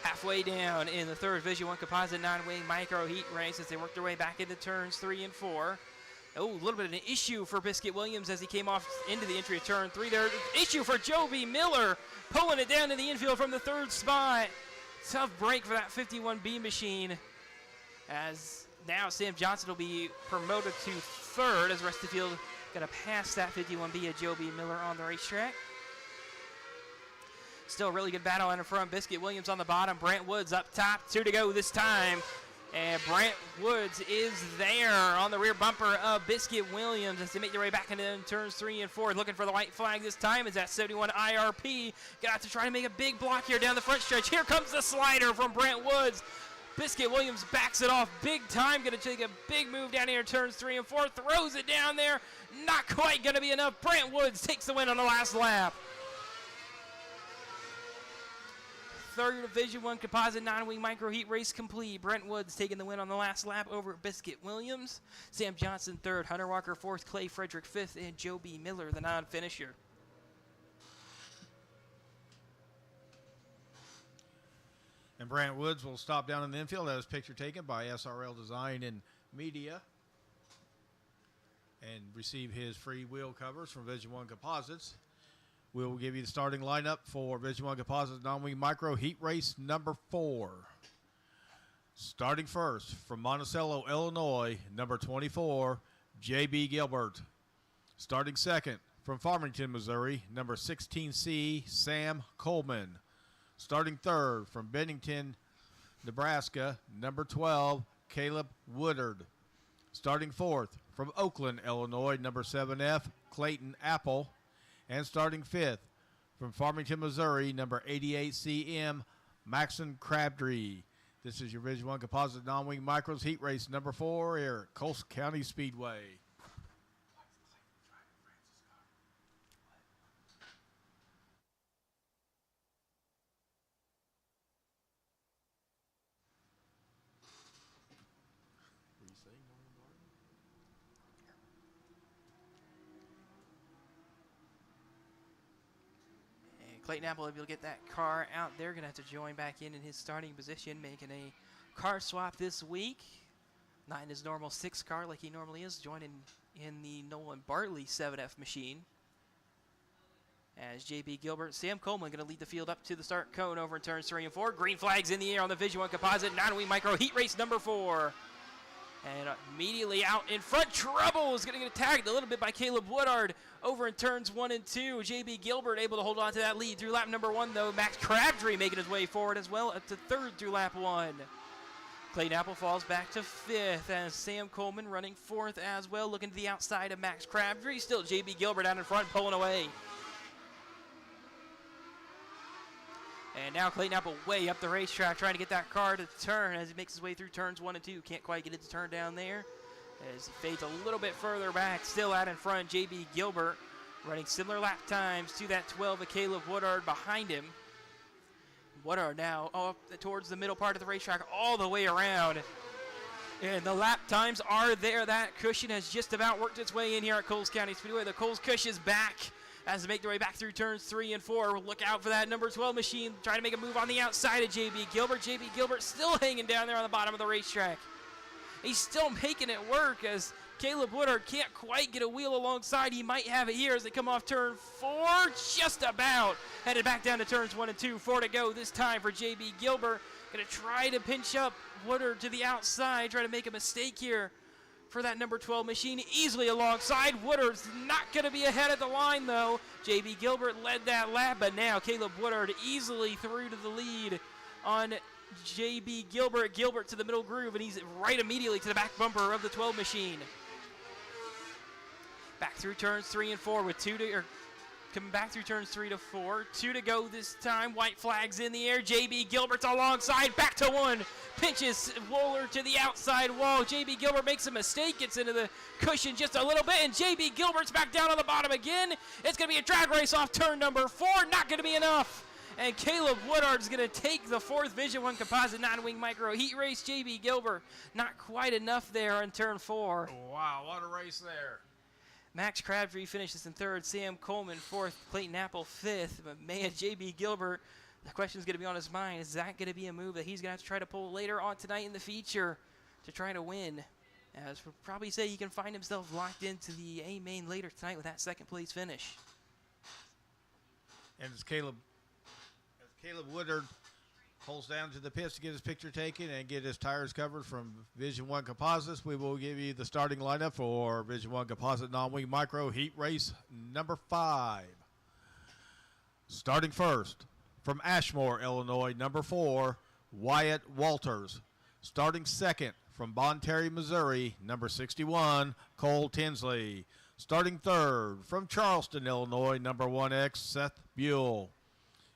Halfway down in the third Division 1 Composite 9-wing micro heat race as they work their way back into turns 3 and 4. Oh, a little bit of an issue for Biscuit Williams as he came off into the entry of turn 3 there. Issue for Joby Miller, pulling it down to the infield from the third spot. Tough break for that 51B machine as now Sam Johnson will be promoted to third as the rest of the field going to pass that 51B of Joby Miller on the racetrack. Still a really good battle in front. Biscuit Williams on the bottom. Brant Woods up top. 2 to go this time. And Brant Woods is there on the rear bumper of Biscuit Williams as they make their way back into turns 3 and 4. Looking for the white flag this time is that 71 IRP. Gonna have to try to make a big block here down the front stretch. Here comes the slider from Brant Woods. Biscuit Williams backs it off big time. Gonna take a big move down here in turns 3 and 4. Throws it down there. Not quite gonna be enough. Brant Woods takes the win on the last lap. Third Division 1 Composite 9-wing micro heat race complete. Brent Woods taking the win on the last lap over Biscuit Williams. Sam Johnson third, Hunter Walker fourth, Clay Frederick fifth, and Joby Miller the non-finisher. And Brant Woods will stop down in the infield. That was picture taken by SRL Design and Media. And receive his free wheel covers from Division 1 Composites. We will give you the starting lineup for Division 1 Composites non-wing micro heat race number 4. Starting first from Monticello, Illinois, number 24, J.B. Gilbert. Starting second from Farmington, Missouri, number 16C, Sam Coleman. Starting third from Bennington, Nebraska, number 12, Caleb Woodard. Starting fourth from Oakland, Illinois, number 7F, Clayton Apple. And starting fifth from Farmington, Missouri, number 88CM, Maxon Crabtree. This is your Division 1 Composite Non-Wing Micros Heat Race number 4 here at Coles County Speedway. Clayton Apple able to get that car out there. Going to have to join back in his starting position, making a car swap this week. Not in his normal 6 car like he normally is, joining in the Nolan Bartley 7F machine. As J.B. Gilbert, Sam Coleman going to lead the field up to the start cone over in turns 3 and 4. Green flags in the air on the Division 1 Composite non-wing micro heat race number 4. And immediately out in front, Trouble is going to get tagged a little bit by Caleb Woodard over in turns 1 and 2. J.B. Gilbert able to hold on to that lead through lap number 1, though. Max Crabtree making his way forward as well up to third through lap 1. Clayton Apple falls back to 5th as Sam Coleman running 4th as well, looking to the outside of Max Crabtree. Still J.B. Gilbert out in front, pulling away. And now Clayton Apple way up the racetrack, trying to get that car to turn as he makes his way through turns 1 and 2. Can't quite get it to turn down there as he fades a little bit further back. Still out in front, J.B. Gilbert running similar lap times to that 12 of Caleb Woodard behind him. Woodard now up towards the middle part of the racetrack all the way around. And the lap times are there. That cushion has just about worked its way in here at Coles County Speedway. The Coles cushion is back as they make their way back through turns 3 and 4. Look out for that number 12 machine trying to make a move on the outside of J.B. Gilbert. J.B. Gilbert still hanging down there on the bottom of the racetrack. He's still making it work as Caleb Woodard can't quite get a wheel alongside. He might have it here as they come off turn 4, just about. Headed back down to turns 1 and 2. 4 to go this time for J.B. Gilbert. Going to try to pinch up Woodard to the outside, try to make a mistake here for that number 12 machine. Easily alongside. Woodard's not going to be ahead of the line, though. J.B. Gilbert led that lap, but now Caleb Woodard easily through to the lead on J.B. Gilbert. Gilbert to the middle groove, and he's right immediately to the back bumper of the 12 machine. Back through turns 3 and 4 with coming back through turns 3 to 4. 2 to go this time. White flags in the air. J.B. Gilbert's alongside. Back to 1. Pinches Woolard to the outside wall. J.B. Gilbert makes a mistake. Gets into the cushion just a little bit. And J.B. Gilbert's back down on the bottom again. It's going to be a drag race off turn number 4. Not going to be enough. And Caleb Woodard's going to take the 4th Vision 1 Composite 9-wing micro heat race. J.B. Gilbert not quite enough there on turn 4. Wow, what a race there. Max Crabtree finishes in 3rd, Sam Coleman 4th, Clayton Apple 5th. But man, J.B. Gilbert, the question's going to be on his mind. Is that going to be a move that he's going to have to try to pull later on tonight in the feature to try to win? As we'll probably say, he can find himself locked into the A main later tonight with that 2nd place finish. And as Caleb Woodard pulls down to the pits to get his picture taken and get his tires covered from Vision 1 Composites, we will give you the starting lineup for Vision 1 Composite Non-Wing Micro Heat Race number 5. Starting first from Ashmore, Illinois, number 4, Wyatt Walters. Starting second from Bon Terre, Missouri, number 61, Cole Tinsley. Starting third from Charleston, Illinois, number 1X, Seth Buell.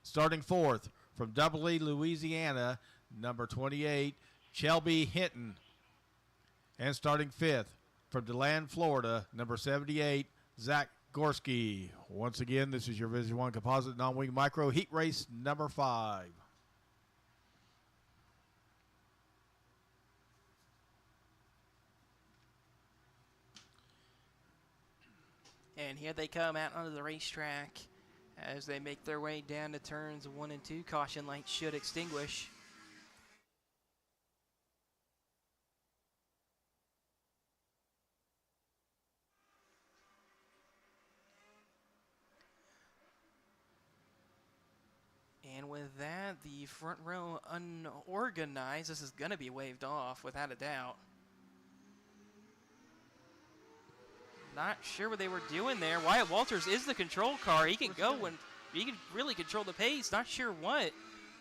Starting fourth from Doubly, Louisiana, number 28, Shelby Hinton. And starting fifth from DeLand, Florida, number 78, Zach Gorski. Once again, this is your Vision 1 Composite Non-Wing Micro Heat Race number 5. And here they come out onto the racetrack as they make their way down to turns 1 and 2. Caution lights should extinguish. And with that, the front row unorganized. This is going to be waved off without a doubt. Not sure what they were doing there. Wyatt Walters is the control car. He can go when he can really control the pace. Not sure what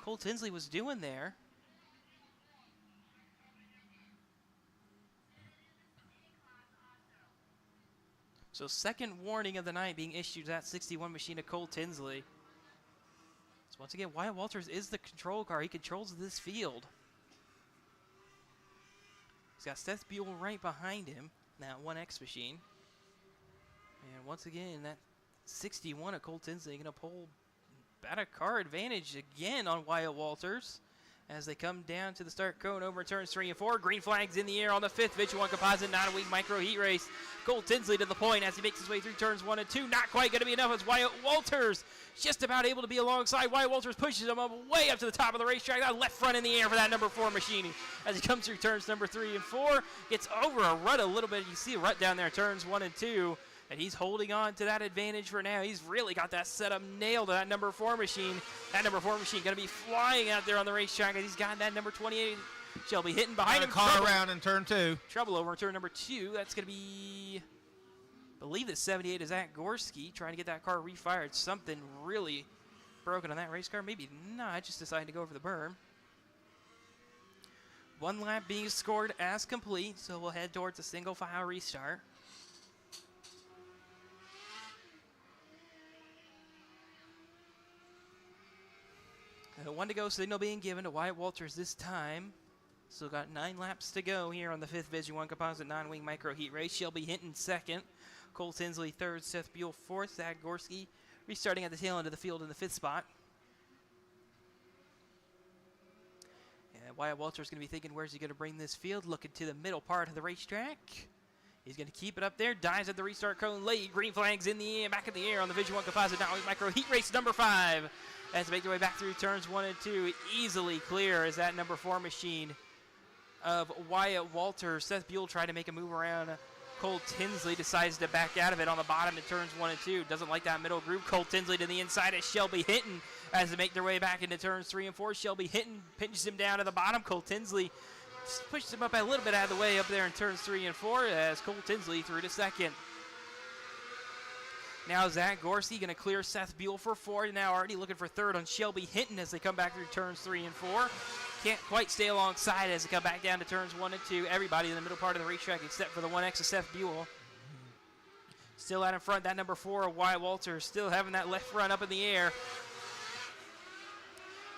Cole Tinsley was doing there. So 2nd warning of the night being issued to that 61 machine to Cole Tinsley. So once again, Wyatt Walters is the control car. He controls this field. He's got Seth Buell right behind him, that 1X machine. And once again, that 61 of Cole Tinsley going to pull about a car advantage again on Wyatt Walters as they come down to the start cone over turns 3 and 4. Green flags in the air on the 5th Vision 1 Composite 9-wing micro heat race. Cole Tinsley to the point as he makes his way through turns 1 and 2. Not quite going to be enough as Wyatt Walters just about able to be alongside. Wyatt Walters pushes him up way up to the top of the racetrack. That left front in the air for that number 4 machine as he comes through turns number 3 and 4. Gets over a rut a little bit. You see a rut down there, turns 1 and 2. And he's holding on to that advantage for now. He's really got that setup nailed to that number 4 machine. That number 4 machine going to be flying out there on the racetrack. And he's got that number 28, Shelby, hitting behind him. Car around in turn 2. Trouble over turn number 2. That's going to be, I believe that 78 is Zach Gorski trying to get that car refired. Something really broken on that race car. Maybe not. Just decided to go over the berm. 1 lap being scored as complete. So we'll head towards a single file restart. And 1 to go, signal being given to Wyatt Walters this time. Still got 9 laps to go here on the 5th Vision 1 Composite 9-wing micro heat race. Shelby Hinton 2nd, Cole Tinsley 3rd, Seth Buell 4th, Zach Gorski restarting at the tail end of the field in the 5th spot. And Wyatt Walters going to be thinking, where's he going to bring this field? Looking to the middle part of the racetrack. He's going to keep it up there. Dives at the restart cone late. Green flags in the air, back in the air on the Vision 1 Composite 9-wing micro heat race number 5. As they make their way back through turns 1 and 2, easily clear as that number 4 machine of Wyatt Walters. Seth Buell tried to make a move around Cole Tinsley, decides to back out of it on the bottom in turns 1 and 2. Doesn't like that middle group. Cole Tinsley to the inside as Shelby Hinton as they make their way back into turns 3 and 4. Shelby Hinton pinches him down to the bottom. Cole Tinsley pushes him up a little bit out of the way up there in turns 3 and 4 as Cole Tinsley through to second. Now Zach Gorski going to clear Seth Buell for 4. Now already looking for third on Shelby Hinton as they come back through turns 3 and 4. Can't quite stay alongside as they come back down to turns 1 and 2. Everybody in the middle part of the racetrack except for the 1X of Seth Buell. Still out in front, that number 4 of Wyatt Walters, still having that left front up in the air.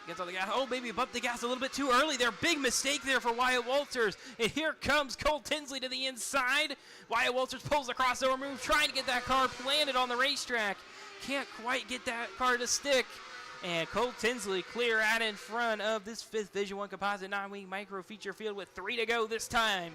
Gets on the gas. Oh, maybe bumped the gas a little bit too early there. Big mistake there for Wyatt Walters. And here comes Cole Tinsley to the inside. Wyatt Walters pulls the crossover move, trying to get that car planted on the racetrack. Can't quite get that car to stick. And Cole Tinsley clear out in front of this 5th Division 1 Composite 9-wing micro feature field with 3 to go this time.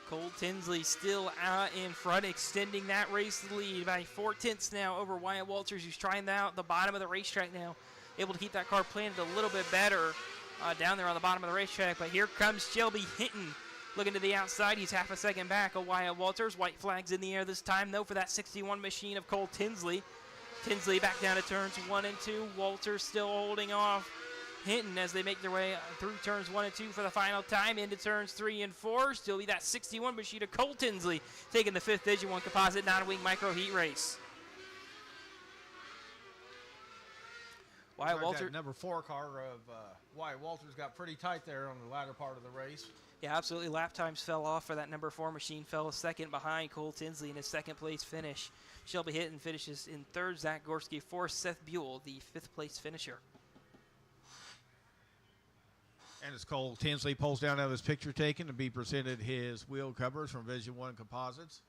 Cole Tinsley still out in front, extending that race lead by 4/10 now over Wyatt Walters, who's trying out the bottom of the racetrack now. Able to keep that car planted a little bit better down there on the bottom of the racetrack. But here comes Shelby Hinton looking to the outside. He's half a second back of Wyatt Walters. White flags in the air this time, though, for that 61 machine of Cole Tinsley. Tinsley back down to turns 1 and 2. Walters still holding off Hinton as they make their way through turns 1 and 2 for the final time into turns 3 and 4. Still be that 61 machine of Cole Tinsley taking the 5th Division 1 Composite 9-wing micro heat race. Wyatt Walters. Number 4 car of Wyatt Walters got pretty tight there on the latter part of the race. Yeah, absolutely. Lap times fell off for that number 4 machine. Fell a second behind Cole Tinsley in his 2nd place finish. Shelby Hinton finishes in 3rd. Zach Gorski 4th. Seth Buell, the 5th place finisher. And as Cole Tinsley pulls down out of his picture taken to be presented his wheel covers from Division 1 Composites,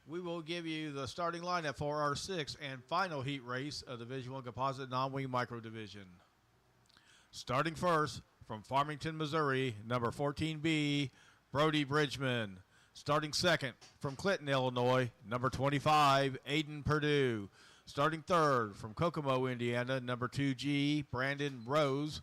we will give you the starting lineup for our 6th and final heat race of the Division 1 Composite non-wing micro division. Starting first from Farmington, Missouri, number 14B, Brody Bridgman. Starting second from Clinton, Illinois, number 25, Aiden Perdue. Starting third from Kokomo, Indiana, number 2G, Brandon Rose.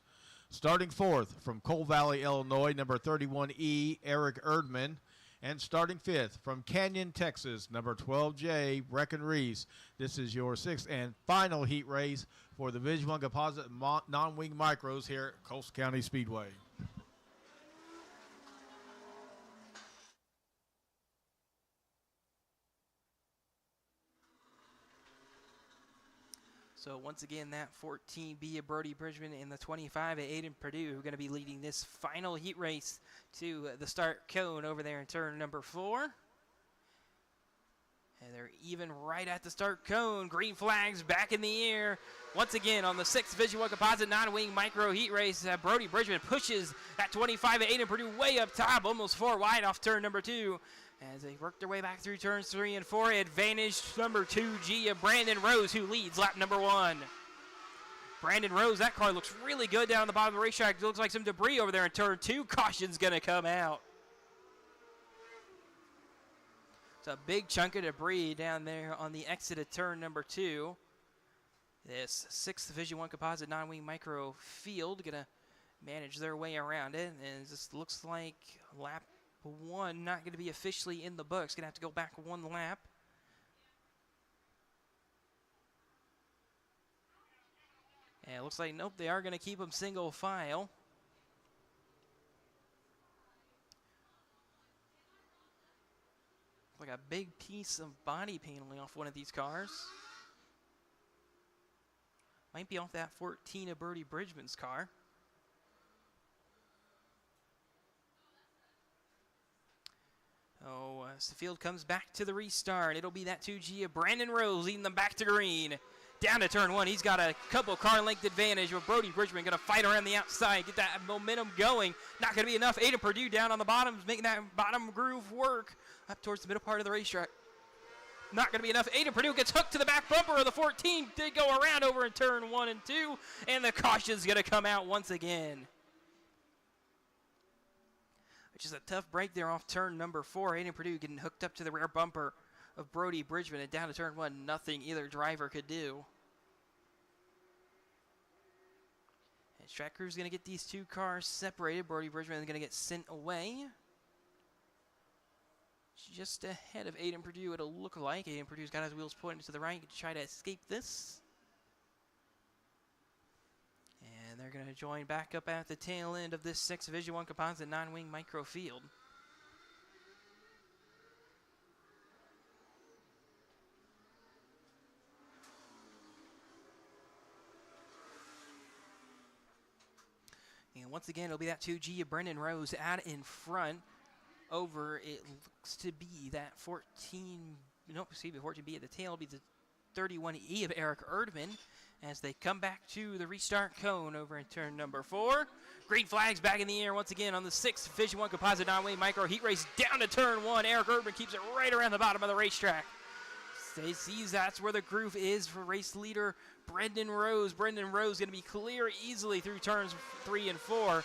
Starting fourth from Coal Valley, Illinois, number 31E, Eric Erdman. And starting fifth from Canyon, Texas, number 12J, Brecken Reese. This is your 6th and final heat race for the Division 1 Composite non-wing micros here at Coastal County Speedway. So once again, that 14B of Brody Bridgman and the 25 of Aiden Perdue who are going to be leading this final heat race to the start cone over there in turn number 4. And they're even right at the start cone. Green flags back in the air. Once again on the 6th Division 1 Composite non-wing micro heat race, Brody Bridgman pushes that 25 of Aiden Perdue way up top, almost 4 wide off turn number 2. As they work their way back through turns 3 and 4, advantage number 2G of Brandon Rose, who leads lap number 1. Brandon Rose, that car looks really good down on the bottom of the racetrack. It looks like some debris over there in turn 2. Caution's going to come out. It's a big chunk of debris down there on the exit of turn number 2. This 6th Division 1 Composite non-wing micro field going to manage their way around it. And it just looks like lap 1 not going to be officially in the books. Going to have to go back 1 lap. And it looks like, nope, they are going to keep them single file. Like a big piece of body paneling off one of these cars. Might be off that 14 of Brody Bridgman's car. Oh, as the field comes back to the restart, it'll be that 2G of Brandon Rose leading them back to green. Down to turn 1, he's got a couple car length advantage with Brody Bridgman going to fight around the outside, get that momentum going. Not going to be enough. Aiden Perdue down on the bottom, making that bottom groove work up towards the middle part of the racetrack. Not going to be enough. Aiden Perdue gets hooked to the back bumper of the 14. Did go around over in turn 1 and 2, and the caution's going to come out once again. Which is a tough break there off turn number 4. Aiden Perdue getting hooked up to the rear bumper of Brody Bridgman, and down to turn 1, nothing either driver could do. And track crew's going to get these two cars separated. Brody Bridgman is going to get sent away. Just ahead of Aiden Purdue, it'll look like. Aiden Purdue's got his wheels pointed to the right to try to escape this. And they're going to join back up at the tail end of this 6 Division 1 Composite 9-wing micro field. And once again, it'll be that 2G of Brendan Rose out in front over, it looks to be that 14B at the tail will be the 31E of Eric Erdman as they come back to the restart cone over in turn number 4. Green flags back in the air once again on the 6th Division 1 Composite 9-wing micro heat race down to turn 1. Eric Erdman keeps it right around the bottom of the racetrack. They sees that's where the groove is for race leader Brendan Rose. Brendan Rose going to be clear easily through turns 3 and 4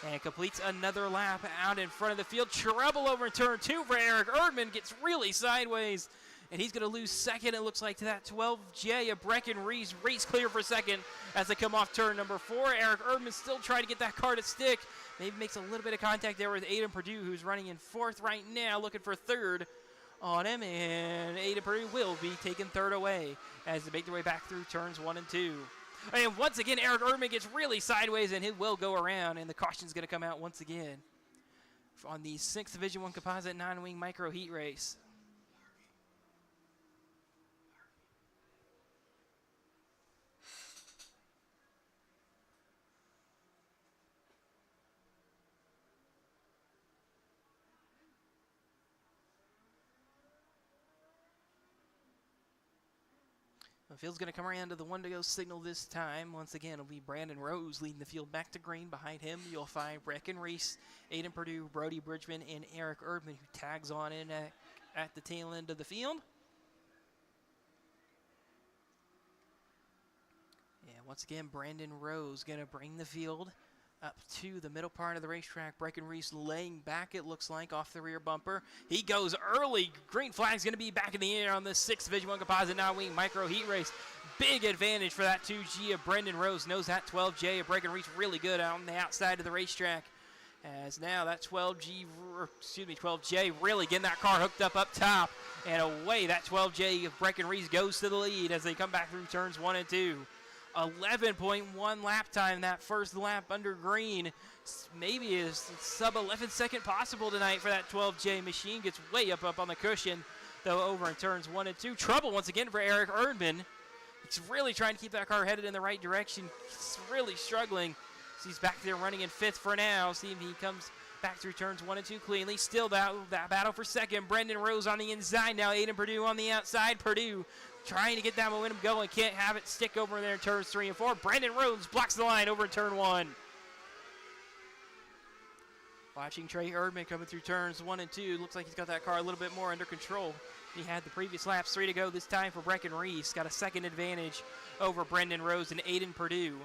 and completes another lap out in front of the field. Trouble over in turn 2 for Eric Erdman. Gets really sideways and he's going to lose second, it looks like, to that 12J of Brecken Reese. Race clear for second as they come off turn number 4. Eric Erdman still trying to get that car to stick. Maybe makes a little bit of contact there with Aiden Purdue, who's running in 4th right now, looking for 3rd on him, and Aiden Purdue will be taking 3rd away as they make their way back through turns 1 and 2. And once again, Eric Erdman gets really sideways, and he will go around, and the caution's going to come out once again on the 6th Division 1 Composite 9-wing micro heat race. The field's going to come around to the 1-to-go signal this time. Once again, it'll be Brandon Rose leading the field back to green. Behind him, you'll find Brecken Reese, Aiden Purdue, Brody Bridgman, and Eric Erdman, who tags on in at the tail end of the field. And once again, Brandon Rose going to bring the field up to the middle part of the racetrack. Brecken Reese laying back, it looks like, off the rear bumper. He goes early. Green flag's going to be back in the air on this 6th Division 1 Composite 9-wing micro heat race. Big advantage for that 2G of Brendan Rose. Knows that 12J of Brecken Reese really good out on the outside of the racetrack. As now that 12J really getting that car hooked up top. And away that 12J of Brecken Reese goes to the lead as they come back through turns 1 and 2. 11.1 lap time, that first lap under green. Maybe a sub 11 second possible tonight for that 12J machine. Gets way up on the cushion, though, over in turns 1 and 2. Trouble once again for Eric Erdman. He's really trying to keep that car headed in the right direction. He's really struggling. So he's back there running in 5th for now. See if he comes back through turns 1 and 2 cleanly. Still that battle for second. Brendan Rose on the inside now. Aiden Purdue on the outside. Purdue trying to get that momentum going. Can't have it stick over there in turns 3 and 4. Brandon Rose blocks the line over in turn 1. Watching Trey Erdman coming through turns 1 and 2. Looks like he's got that car a little bit more under control. He had the previous laps. 3 to go this time for Brecken Reese. Got a second advantage over Brendan Rose and Aiden Purdue.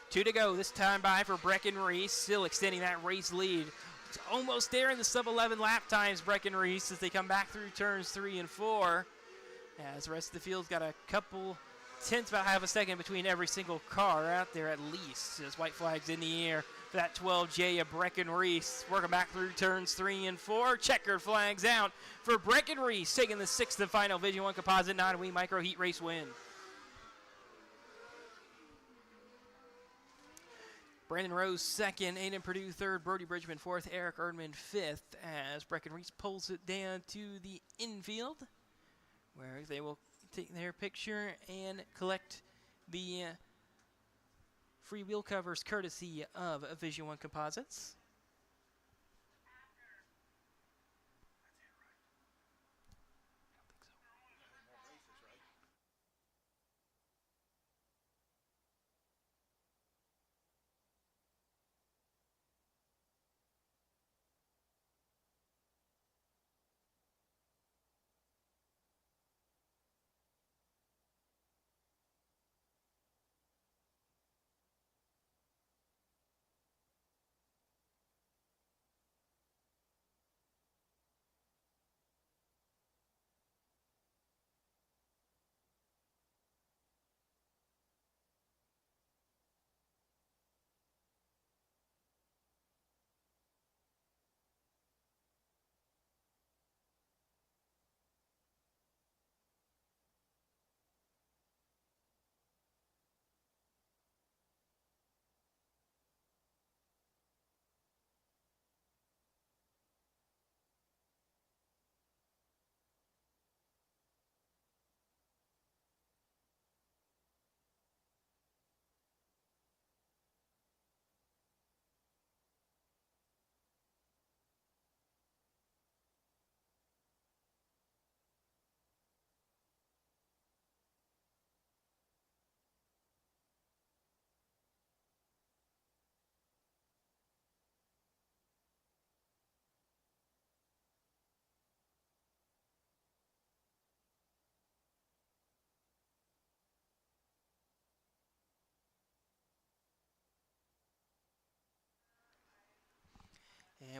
2 to go this time by for Brecken Reese. Still extending that race lead. It's almost there in the sub 11 lap times, Brecken Reese, as they come back through turns 3 and 4. As the rest of the field's got a couple tenths, about half a second between every single car out there at least. As white flags in the air for that 12J of Brecken Reese. Working back through turns 3 and 4. Checkered flags out for Brecken Reese, taking the 6th and final Division 1 Composite 9-wing micro heat race win. Brandon Rose 2nd, Aiden Purdue 3rd, Brody Bridgman 4th, Eric Erdman 5th, as Brecken Reese pulls it down to the infield, where they will take their picture and collect the free wheel covers courtesy of Division 1 Composites.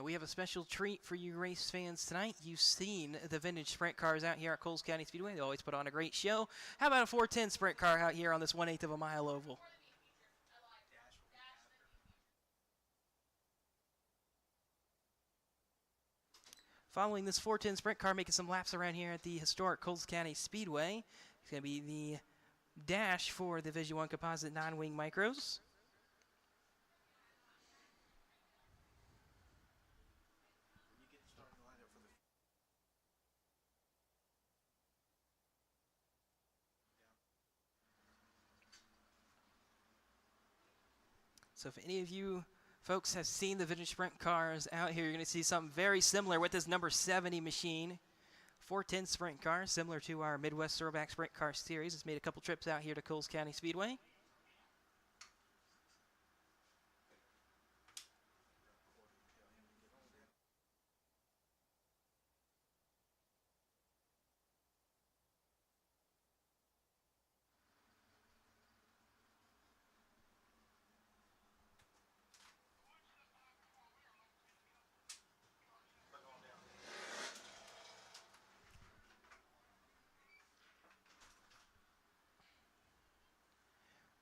And we have a special treat for you race fans tonight. You've seen the vintage sprint cars out here at Coles County Speedway. They always put on a great show. How about a 410 sprint car out here on this 1/8 of a mile oval? Following this 410 sprint car making some laps around here at the historic Coles County Speedway, it's going to be the Dash for the Division 1 Composite non-wing micros. So if any of you folks have seen the vintage sprint cars out here, you're going to see something very similar with this number 70 machine. 410 sprint car, similar to our Midwest Throwback Sprint Car Series. It's made a couple trips out here to Coles County Speedway.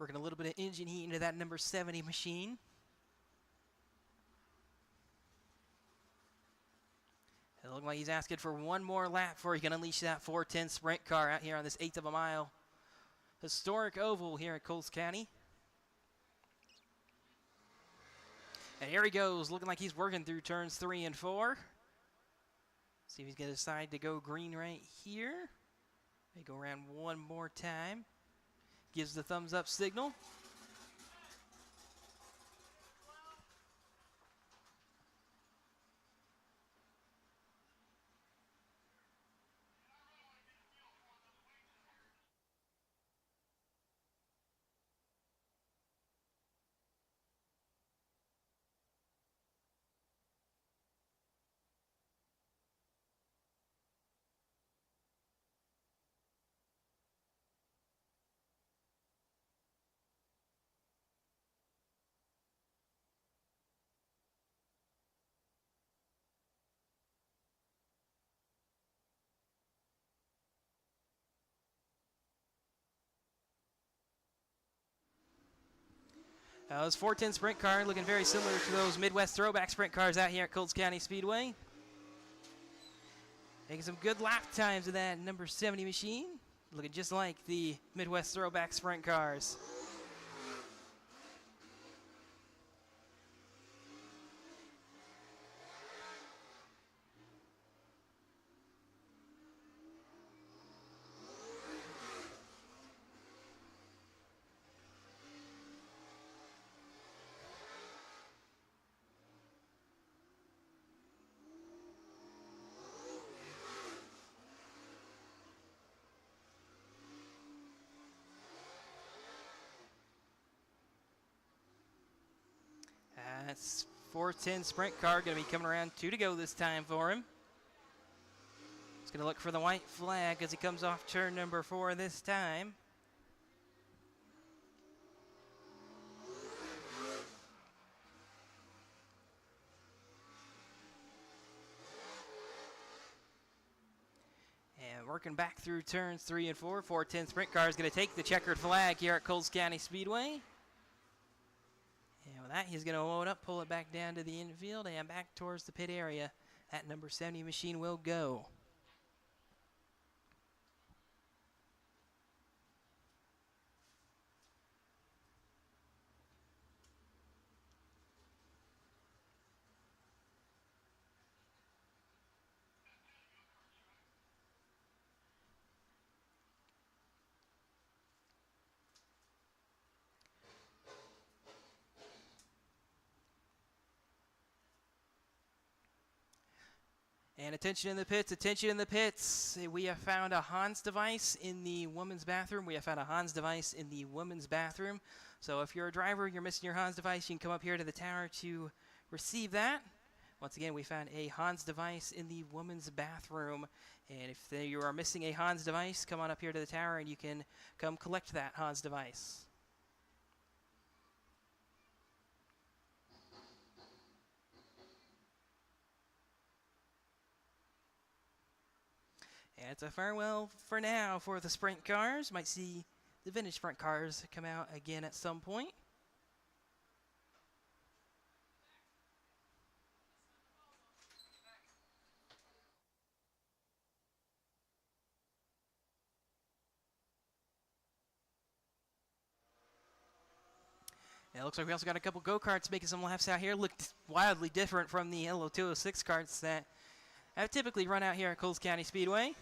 Working a little bit of engine heat into that number 70 machine. It looks like he's asking for one more lap before he can unleash that 410 sprint car out here on this 1/8 of a mile historic oval here at Coles County. And here he goes, looking like he's working through turns 3 and 4. See if he's going to decide to go green right here. They go around one more time. Gives the thumbs up signal. This 410 sprint car looking very similar to those Midwest Throwback sprint cars out here at Coles County Speedway. Making some good lap times with that number 70 machine. Looking just like the Midwest Throwback sprint cars. That's 410 sprint car going to be coming around 2 to go this time for him. He's going to look for the white flag as he comes off turn number 4 this time. And working back through turns 3 and 4, 410 sprint car is going to take the checkered flag here at Coles County Speedway. And with that, he's going to load up, pull it back down to the infield, and back towards the pit area. That number 70 machine will go. And attention in the pits, attention in the pits. We have found a Hans device in the women's bathroom. We have found a Hans device in the women's bathroom. So if you're a driver, you're missing your Hans device, you can come up here to the tower to receive that. Once again, we found a Hans device in the women's bathroom. And if you are missing a Hans device, come on up here to the tower and you can come collect that Hans device. And it's a farewell for now for the sprint cars. Might see the vintage sprint cars come out again at some point. It looks like we also got a couple go-karts making some laps out here. Looked wildly different from the LO206 karts that have typically run out here at Coles County Speedway.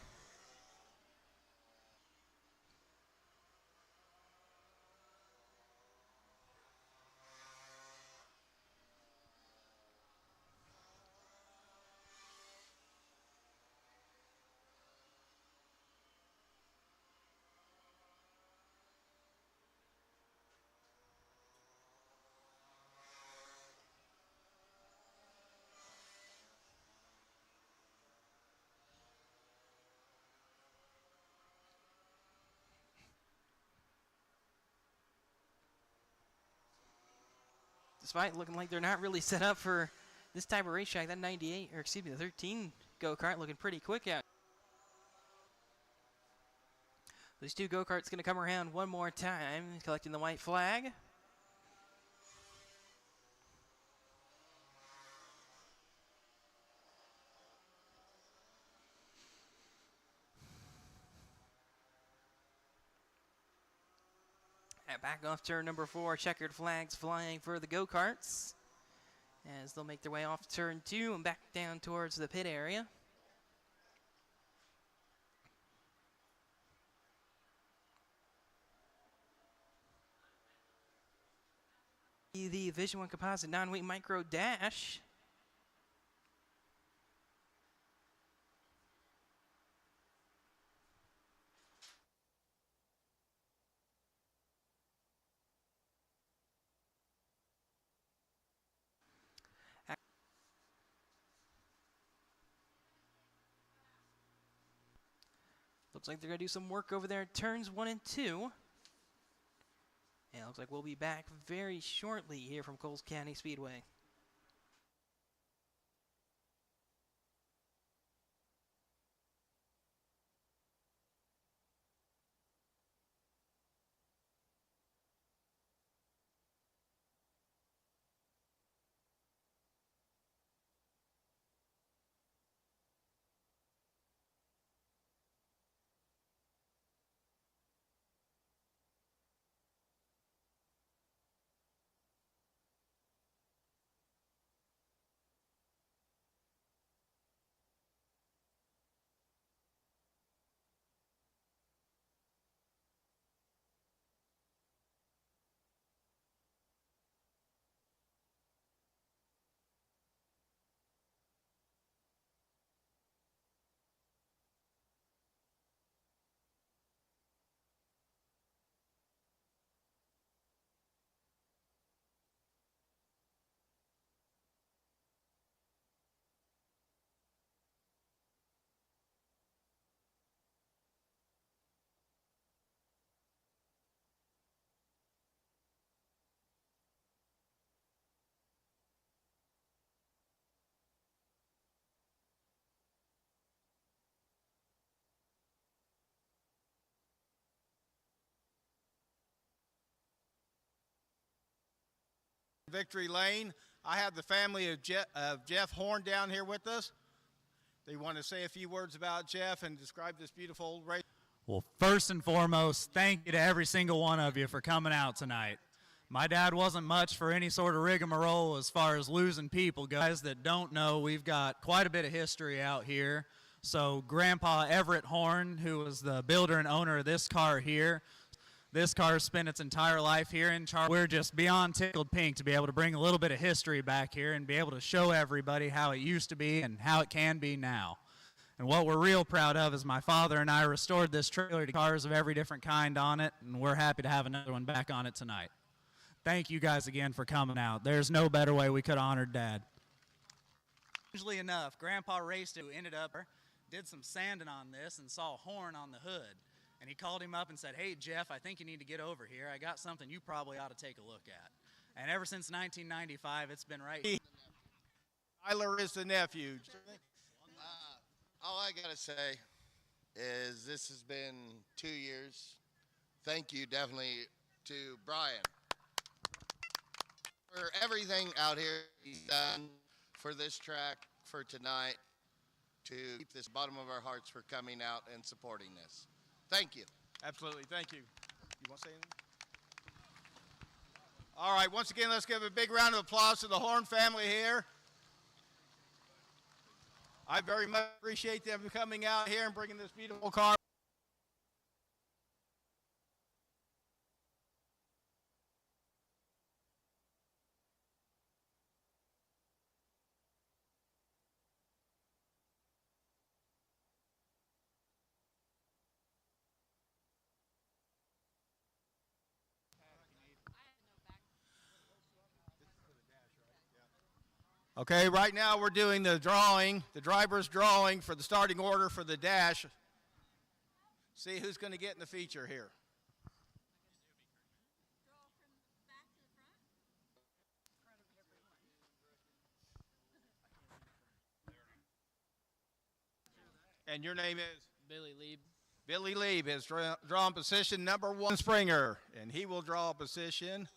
Despite looking like they're not really set up for this type of racetrack, that 98, or excuse me, the 13 go-kart looking pretty quick out. These two go-karts going to come around one more time, collecting the white flag. Back off turn number 4, checkered flags flying for the go-karts as they'll make their way off turn 2 and back down towards the pit area. The Vision 1 Composite non-weight micro dash. Looks like they're going to do some work over there at turns 1 and 2. And it looks like we'll be back very shortly here from Coles County Speedway. Victory Lane. I have the family of Jeff Horn down here with us. They want to say a few words about Jeff and describe this beautiful race. Well, first and foremost, thank you to every single one of you for coming out tonight. My dad wasn't much for any sort of rigmarole as far as losing people. Guys that don't know, we've got quite a bit of history out here. So Grandpa Everett Horn, who was the builder and owner of this car here, this car spent its entire life here in Charlotte. We're just beyond tickled pink to be able to bring a little bit of history back here and be able to show everybody how it used to be and how it can be now. And what we're real proud of is my father and I restored this trailer to cars of every different kind on it, and we're happy to have another one back on it tonight. Thank you guys again for coming out. There's no better way we could have honored Dad. Strangely enough, Grandpa raced it, who ended up, did some sanding on this and saw a horn on the hood. And he called him up and said, "Hey, Jeff, I think you need to get over here. I got something you probably ought to take a look at." And ever since 1995, it's been right here. Tyler is the nephew. All I got to say is this has been 2 years. Thank you definitely to Brian for everything out here he's done for this track, for tonight, to keep this bottom of our hearts for coming out and supporting this. Thank you. Absolutely. Thank you. You want to say anything? All right. Once again, let's give a big round of applause to the Horn family here. I very much appreciate them coming out here and bringing this beautiful car. Okay, right now we're doing the drawing, the driver's drawing for the starting order for the dash. See who's going to get in the feature here. And your name is? Billy Lieb. Billy Lieb has drawn position number 1, Springer, and he will draw position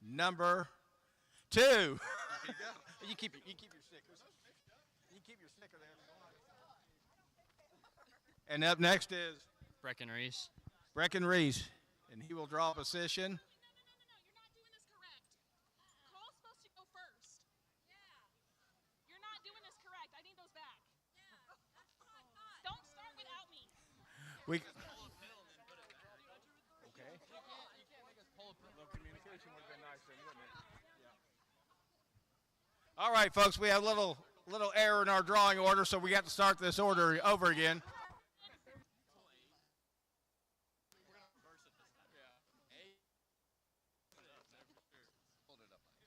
number 2. You keep your stickers. You keep your sticker there. And up next is Brecken Reese. Brecken Reese, and he will draw position. No, you're not doing this correct. Cole's supposed to go first. Yeah. You're not doing this correct. I need those back. Yeah. Don't start without me. We. Okay. Little communication would have been nice then, wouldn't it? All right, folks, we have a little error in our drawing order, so we got to start this order over again.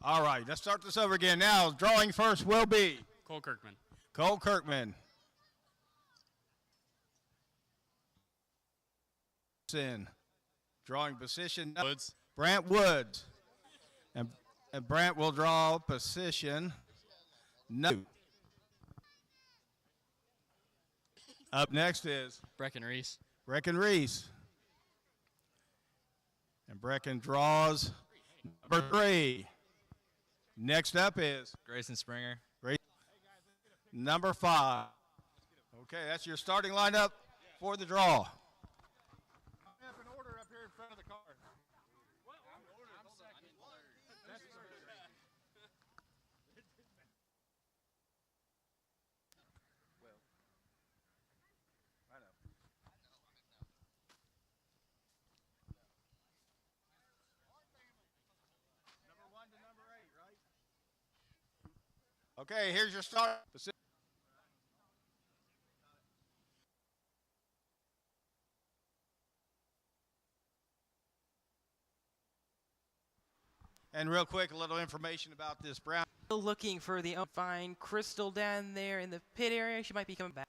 All right, let's start this over again. Now, drawing first will be Cole Kirkman. Cole Kirkman. Drawing position. Woods. Brant Woods. And Brant will draw position. No. Up next is Brecken Reese. Brecken Reese. And Brecken draws number 3. Next up is Grayson Springer. number 5. Okay, that's your starting lineup for the draw. Have an order up here in front of the car. I know. Number 1 to number 8, right? Okay, here's your start. And real quick, a little information about this brown. Still looking for the fine Crystal down there in the pit area. She might be coming back.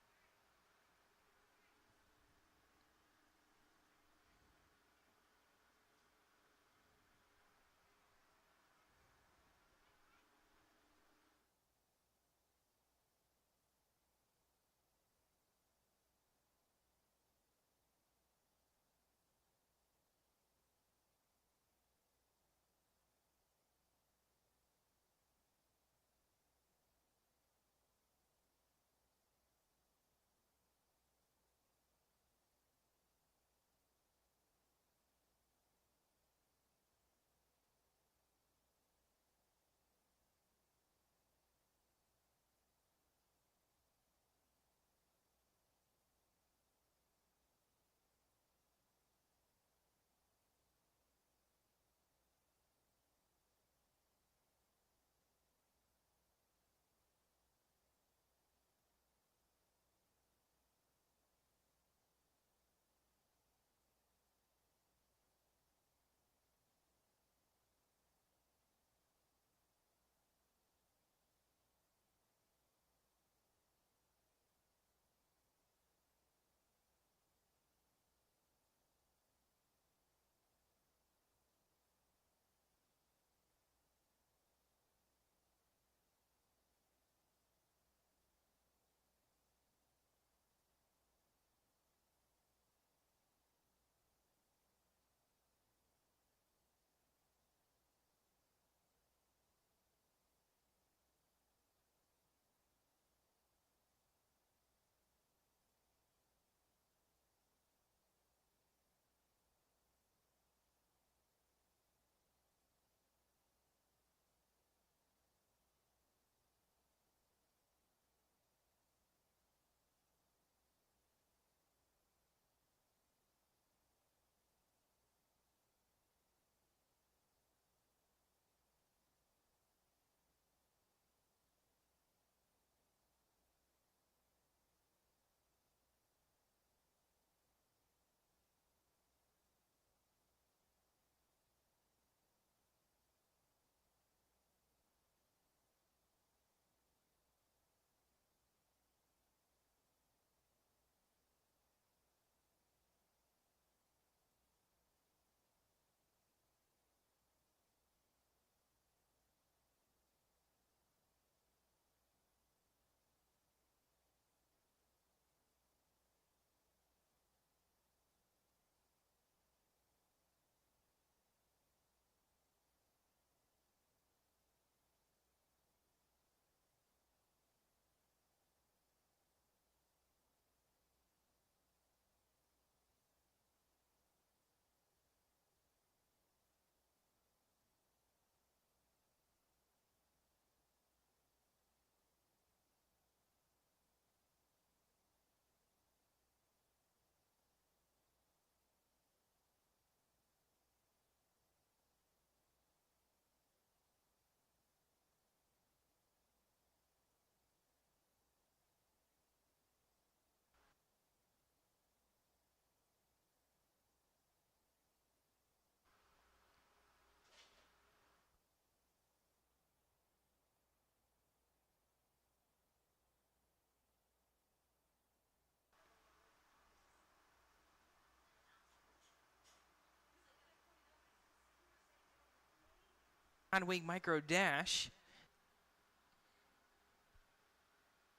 wing micro dash.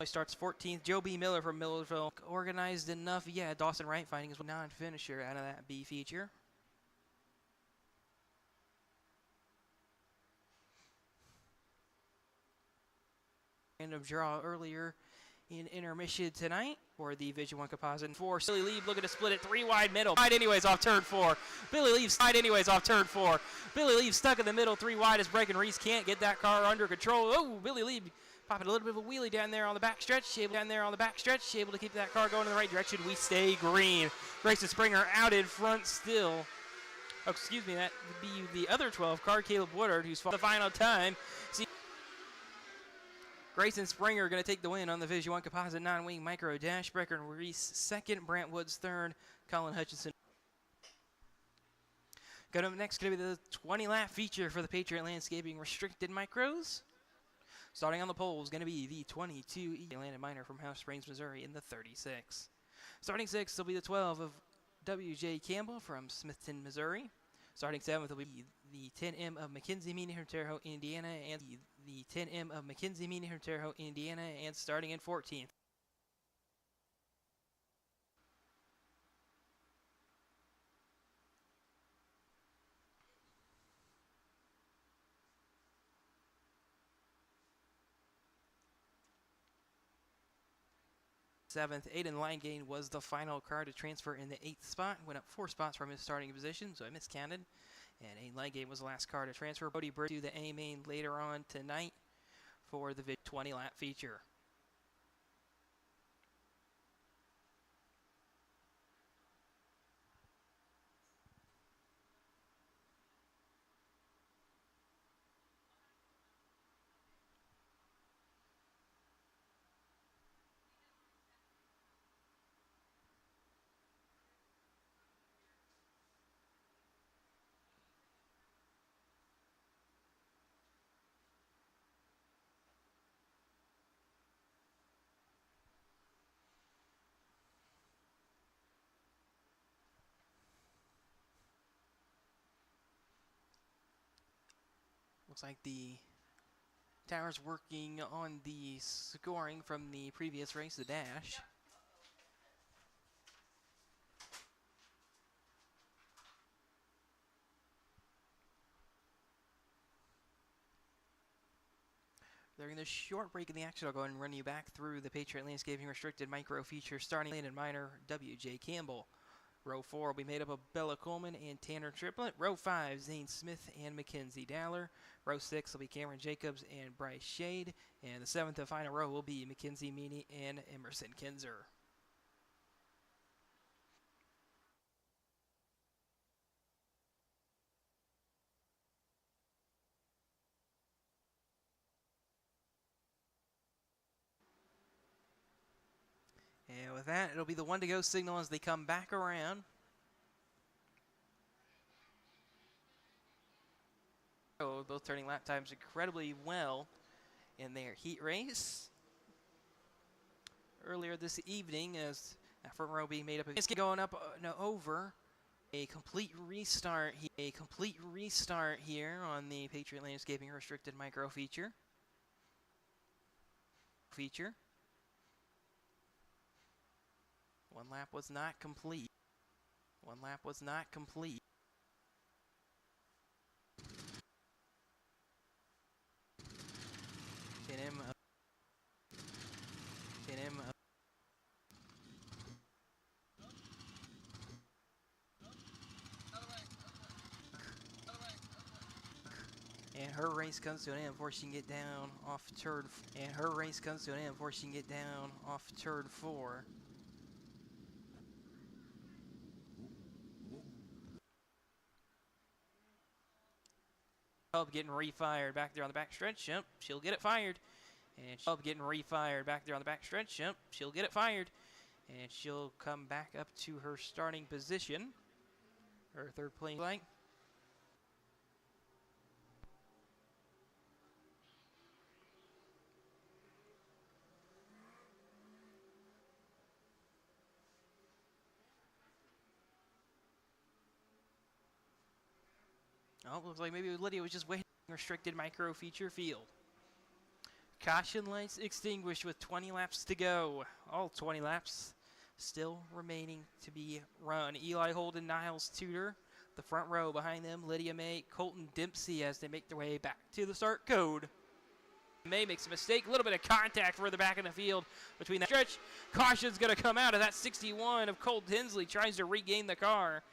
Starts 14th. Joe B. Miller from Millersville. Organized enough. Yeah, Dawson Wright finding his non-finisher out of that B feature. Random draw earlier in intermission tonight for the Division 1 composite. 4. Billy Lieb looking to split it 3 wide middle. Side anyways off turn 4. Billy Lieb side anyways off turn 4. Billy Lieb stuck in the middle 3 wide as Brecken Reese can't get that car under control. Oh, Billy Lieb popping a little bit of a wheelie down there on the back stretch. Able to keep that car going in the right direction. We stay green. Grayson Springer out in front still. Oh, excuse me, that would be the other 12 car, Caleb Woodard, who's the final time. Grayson Springer going to take the win on the Division 1 composite non-wing micro dash. Brecken Reese second, Brant Woods third, Colin Hutchinson. Going up next, going to be the 20-lap feature for the Patriot Landscaping restricted micros. Starting on the pole is going to be the 22 Landon Miner from House Springs, Missouri in the 36. Starting 6th will be the 12 of W.J. Campbell from Smithton, Missouri. Starting 7th will be the 10M of McKenzie Meany from Terre Haute, Indiana, and the 10M of McKenzie Meany from Terre Haute, Indiana, and starting in 14th. Seventh, Aiden Linegain was the final car to transfer in the 8th spot. Went up 4 spots from his starting position, so I miscounted. And Aiden Linegain was the last car to transfer. Bodie Bird to the A main later on tonight for the 20-lap feature. Looks like the tower's working on the scoring from the previous race, the dash. During this short break in the action, I'll go ahead and run you back through the Patriot Landscaping Restricted Micro Feature, starting Landon Miner, W.J. Campbell. Row 4 will be made up of Bella Coleman and Tanner Triplett. Row 5, Zane Smith and Mackenzie Dowler. Row 6 will be Cameron Jacobs and Bryce Shade. And the 7th and final row will be Mackenzie Meany and Emerson Kinzer. And with that, it'll be the 1 to go signal as they come back around. Both turning lap times incredibly well in their heat race. Earlier this evening, as that front row being made up of it's going up over a complete restart here on the Patriot Landscaping Restricted Micro Feature. One lap was not complete. And her race comes to an end before she can get down off turn. Turn 4. Getting refired back there on the back stretch. Yep, she'll get it fired. And she'll getting refired back there on the back stretch. Yep, she'll get it fired. And she'll come back up to her starting position. Her third place light. Oh, looks like maybe Lydia was just waiting. restricted micro feature field. Caution lights extinguished with 20 laps to go. All 20 laps still remaining to be run. Eli Holden, Niles Tudor, the front row behind them. Lydia May, Colton Dempsey as they make their way back to the start code. May makes a mistake, a little bit of contact further back in the field between that stretch. Caution's going to come out of that 61 of Colt Tinsley, tries to regain the car.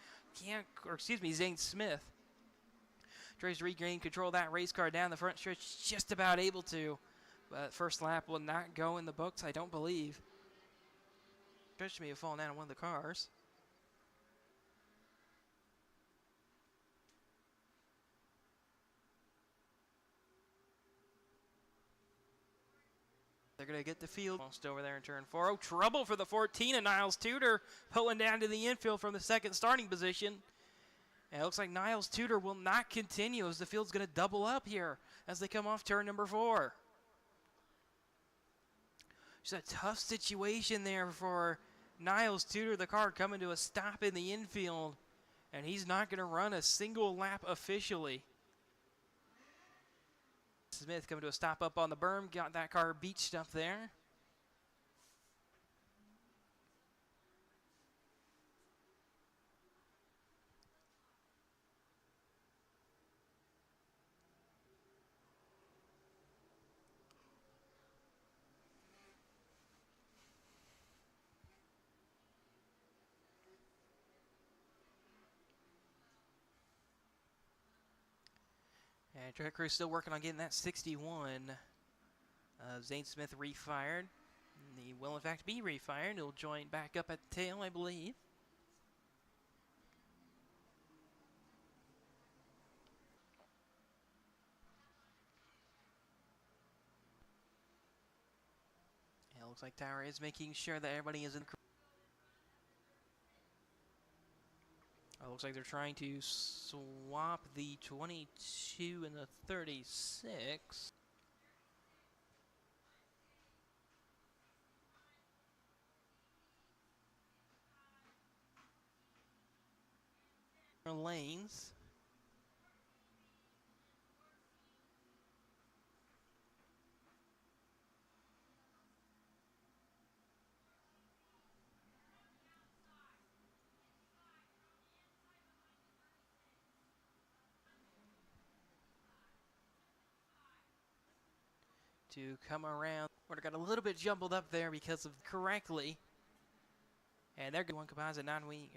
Zane Smith tries to regain control of that race car down the front stretch, just about able to. But first lap will not go in the books, I don't believe. Stretch may have fallen down on one of the cars. They're going to get the field almost over there in turn 4. Oh, trouble for the 14 and Niles Tudor pulling down to the infield from the second starting position. And it looks like Niles Tudor will not continue as the field's going to double up here as they come off turn number 4. Just a tough situation there for Niles Tudor. The car coming to a stop in the infield, and he's not going to run a single lap officially. Smith coming to a stop up on the berm, got that car beached up there. And track crew still working on getting that 61. Zane Smith refired. He will in fact be refired. He'll join back up at the tail, I believe. It looks like Tower is making sure that everybody is in. It looks like they're trying to swap the 22 and the 36. Lanes. To come around. Would have got a little bit jumbled up there because of correctly. And they're going composite non-wing.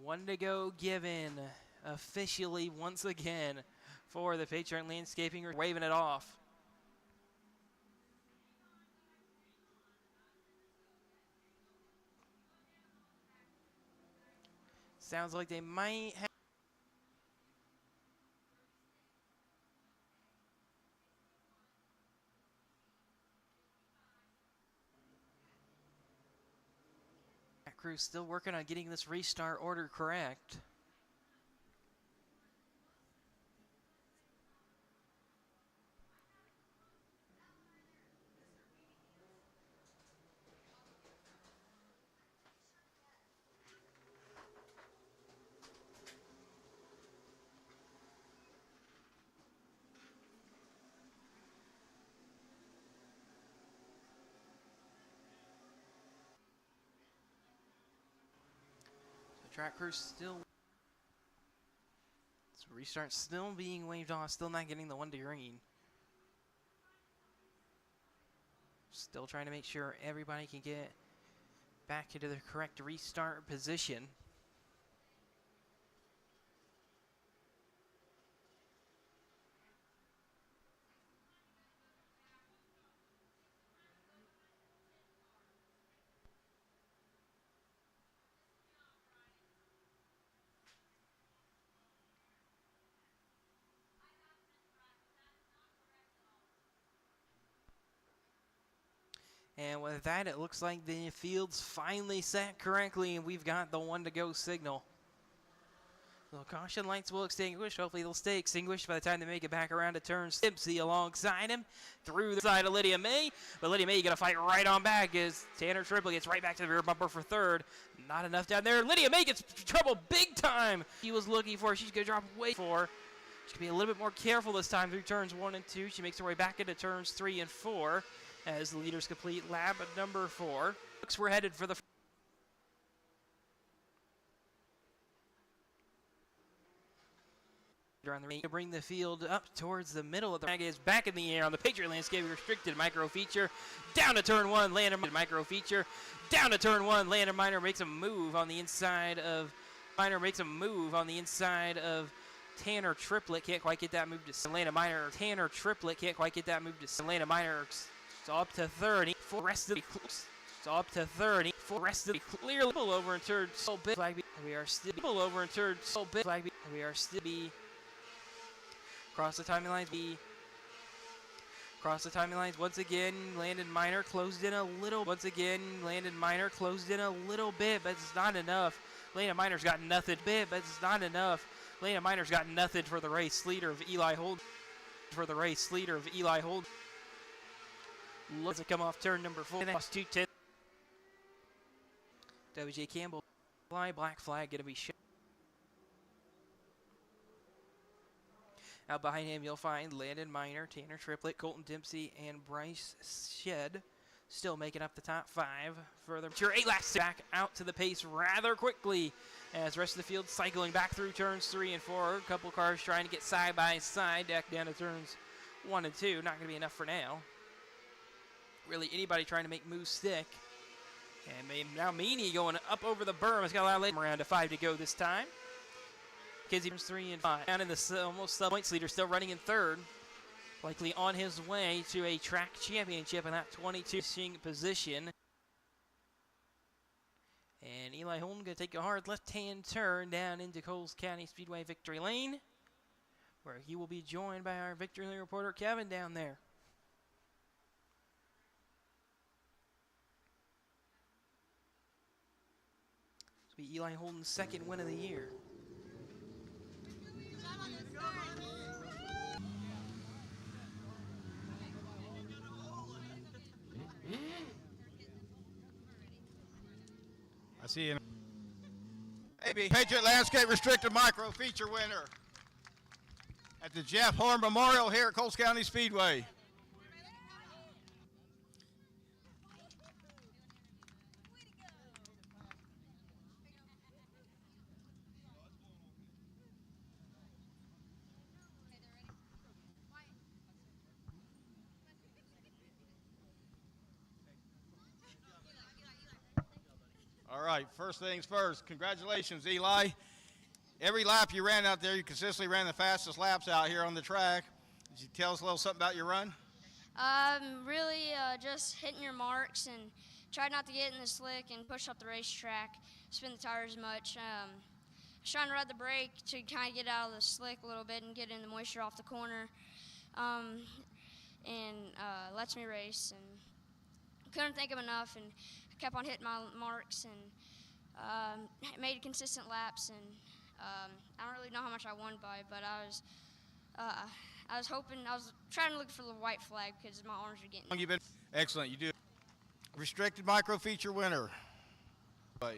One to go given officially once again for the Patriot Landscaping. We're waving it off. Sounds like they might have. Crew's still working on getting this restart order correct. Track crew still. So restart still being waved off, still not getting the 1 to green. Still trying to make sure everybody can get back into the correct restart position. And with that, it looks like the field's finally set correctly, and we've got the 1 to go signal. Little caution lights will extinguish. Hopefully they'll stay extinguished by the time they make it back around to turn. Dempsey alongside him through the side of Lydia May. But Lydia May going to fight right on back as Tanner Triplett gets right back to the rear bumper for third. Not enough down there. Lydia May gets trouble big time. She was looking for. She's going to drop way for. She's going to be a little bit more careful this time through turns 1 and 2. She makes her way back into turns 3 and 4 as the leaders complete lap number 4. Looks we're headed for the on the ring to bring the field up towards the middle of the flag is back in the air on the Patriot Landscaping restricted micro feature. Down to turn 1, Landon micro feature. Down to turn 1, Landon Miner makes a move on the inside of Tanner Triplett. Can't quite get that move to Landon Miner. Tanner Triplett can't quite get that move to Landon Miner. It's up to 30. For rest of the close. It's up to 30. For rest of the clearly over and turn so big flag. We are still over and turn so big flag. We are still be. Cross the timing lines. Cross the timing lines once again. Landon Miner closed in a little. Once again, Landon Miner closed in a little bit, but it's not enough. Landon Miner's got nothing. But it's not enough. Landon Miner's got nothing for the race. Leader of Eli Holden. For the race. Leader of Eli Holden. Looks to come off turn number 4. Lost 210. W.J. Campbell. Black flag going to be shown. Out behind him, you'll find Landon Miner, Tanner Triplett, Colton Dempsey, and Bryce Shed still making up the top 5. Further, 8 laps back out to the pace rather quickly as the rest of the field cycling back through turns 3 and 4. A couple cars trying to get side by side back down to turns 1 and 2. Not going to be enough for now. Really, anybody trying to make moves stick. And now Meany going up over the berm. It's got a lot of late around to 5 to go this time. Kinsey 3 and 5. Down in the almost sub-points leader, still running in third. Likely on his way to a track championship in that 22 position. And Eli Holden going to take a hard left-hand turn down into Coles County Speedway Victory Lane, where he will be joined by our Victory Lane reporter, Kevin, down there. This will be Eli Holden's second win of the year. I see him. Maybe Patriot Landscape Restricted Micro Feature winner at the Jeff Horn Memorial here at Coles County Speedway. All right, first things first, congratulations, Eli. Every lap you ran out there, you consistently ran the fastest laps out here on the track. Did you tell us a little something about your run? Really just hitting your marks and try not to get in the slick and push up the racetrack, spin the tires much. Just trying to ride the brake to kind of get out of the slick a little bit and get in the moisture off the corner. Lets me race, and couldn't think of enough, and kept on hitting my marks and made consistent laps, and I don't really know how much I won by, but I was trying to look for the white flag because my arms are getting. You've been excellent. You do restricted micro feature winner. Bye.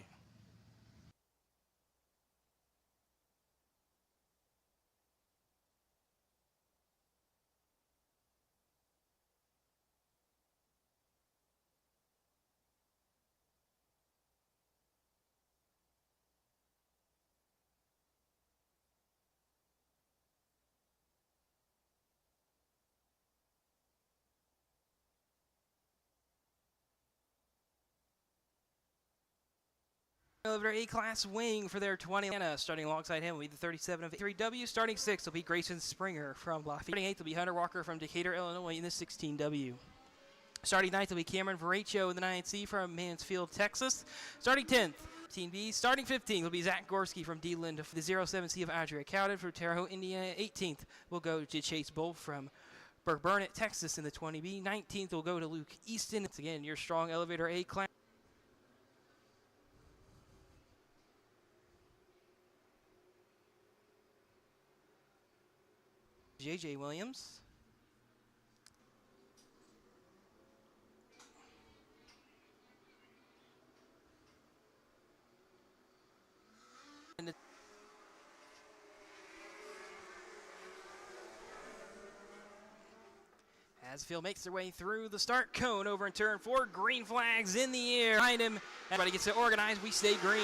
Over A-class wing for their 20. Starting alongside him will be the 37 of 3W. Starting 6th will be Grayson Springer from Lafayette. Starting 8th will be Hunter Walker from Decatur, Illinois in the 16W. Starting 9th will be Cameron Veracho in the 9C from Mansfield, Texas. Starting 10th, 15B. Starting 15th will be Zach Gorski from D-Land. The 07C of Adria Cowden from Terre Haute, Indiana. 18th will go to Chase Bull from Burke Burnett, Texas in the 20B. 19th will go to Luke Easton. Once again, your strong elevator A-class. J.J. Williams. As the field makes their way through the start cone over in turn 4, green flags in the air behind him. Everybody gets to organize. We stay green.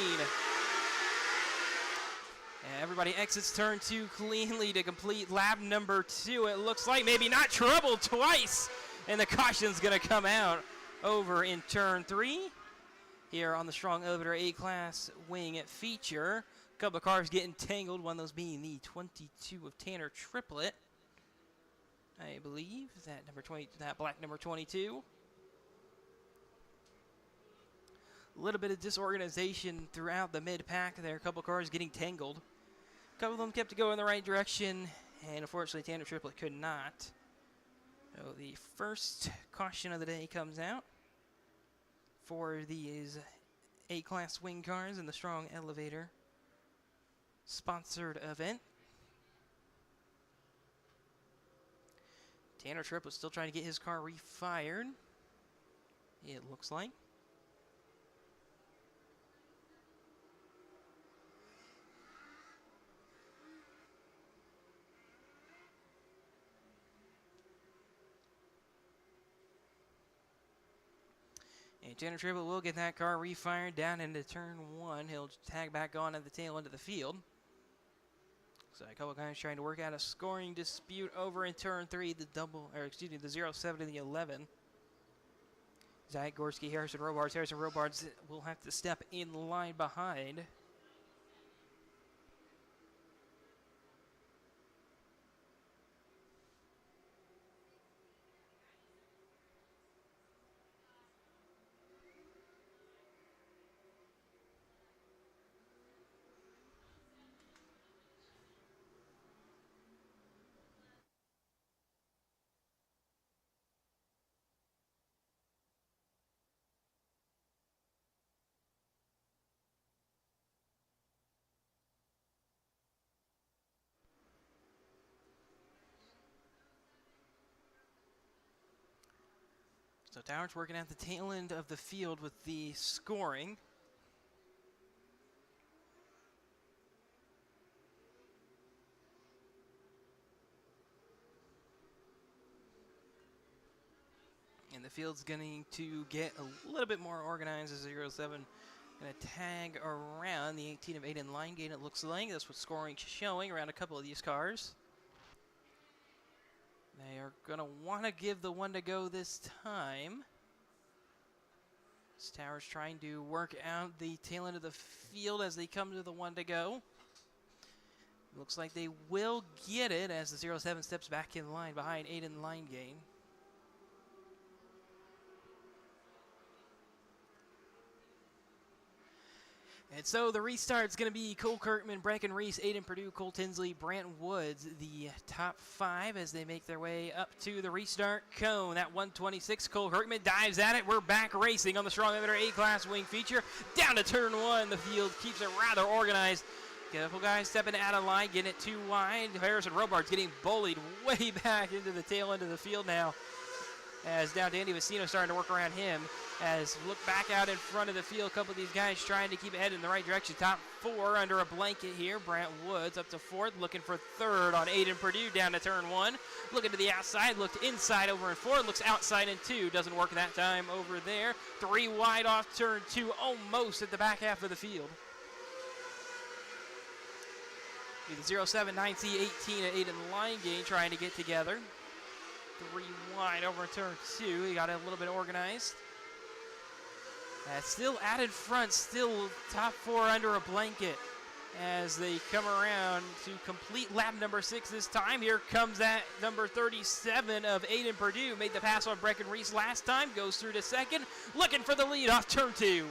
And everybody exits turn 2 cleanly to complete lap number 2. It looks like maybe not trouble twice. And the caution's going to come out over in turn 3 here on the Strong Elevator A-Class wing feature. A couple of cars getting tangled, one of those being the 22 of Tanner Triplett. I believe that number 20, that black number 22. A little bit of disorganization throughout the mid-pack there. A couple cars getting tangled. A couple of them kept to go in the right direction, and unfortunately Tanner Triplett could not. So the first caution of the day comes out for these A-Class wing cars in the Strong Elevator sponsored event. Tanner Triplett still trying to get his car refired, it looks like. And Tanner Triplett will get that car refired down into turn 1. He'll tag back on at the tail end of the field. So a couple guys trying to work out a scoring dispute over in turn 3, the 07 and the 11. Zach Gorski, Harrison Robards. Harrison Robards will have to step in line behind. So Towers working at the tail end of the field with the scoring. And the field's going to get a little bit more organized as 07 going to tag around the 18 of Aiden Linegain, it looks like. That's what scoring's showing around a couple of these cars. They are going to want to give the one to go this time. This Towers trying to work out the tail end of the field as they come to the one to go. Looks like they will get it as the 07 steps back in line behind Aiden Linegain. And so the restart's going to be Cole Kirkman, Brecken Reese, Aiden Perdue, Cole Tinsley, Brant Woods, the top 5 as they make their way up to the restart cone. That 126, Cole Kirkman dives at it. We're back racing on the Strong Elevator A-Class wing feature. Down to turn 1, the field keeps it rather organized. Couple guys stepping out of line, getting it too wide. Harrison Robards getting bullied way back into the tail end of the field now. As down to Andy Vecino starting to work around him. As look back out in front of the field, a couple of these guys trying to keep it headed in the right direction. Top 4 under a blanket here. Brant Woods up to 4th, looking for 3rd on Aiden Perdue down to turn 1. Looking to the outside, looked inside over in 4, looks outside in 2. Doesn't work that time over there. 3 wide off turn 2, almost at the back half of the field. The 07, 9C, 18 at Aiden Linegain trying to get together. 3 wide over in turn 2. He got it a little bit organized. Still out in front, still top 4 under a blanket as they come around to complete lap number 6 this time. Here comes that number 37 of Aiden Perdue. Made the pass on Brecken Reese last time. Goes through to 2nd. Looking for the lead off turn 2.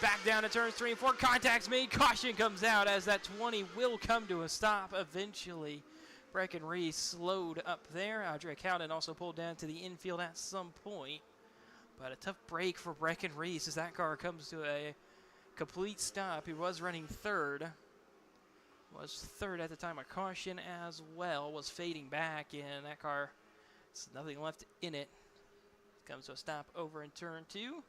Back down to turns 3 and 4. Contact's made. Caution comes out as that 20 will come to a stop eventually. Brecken Reese slowed up there. Drake Howden also pulled down to the infield at some point. But a tough break for Brecken Reese as that car comes to a complete stop. He was running 3rd. was third at the time of caution as well, was fading back, and that car, there's nothing left in it. Comes to a stop over in turn 2.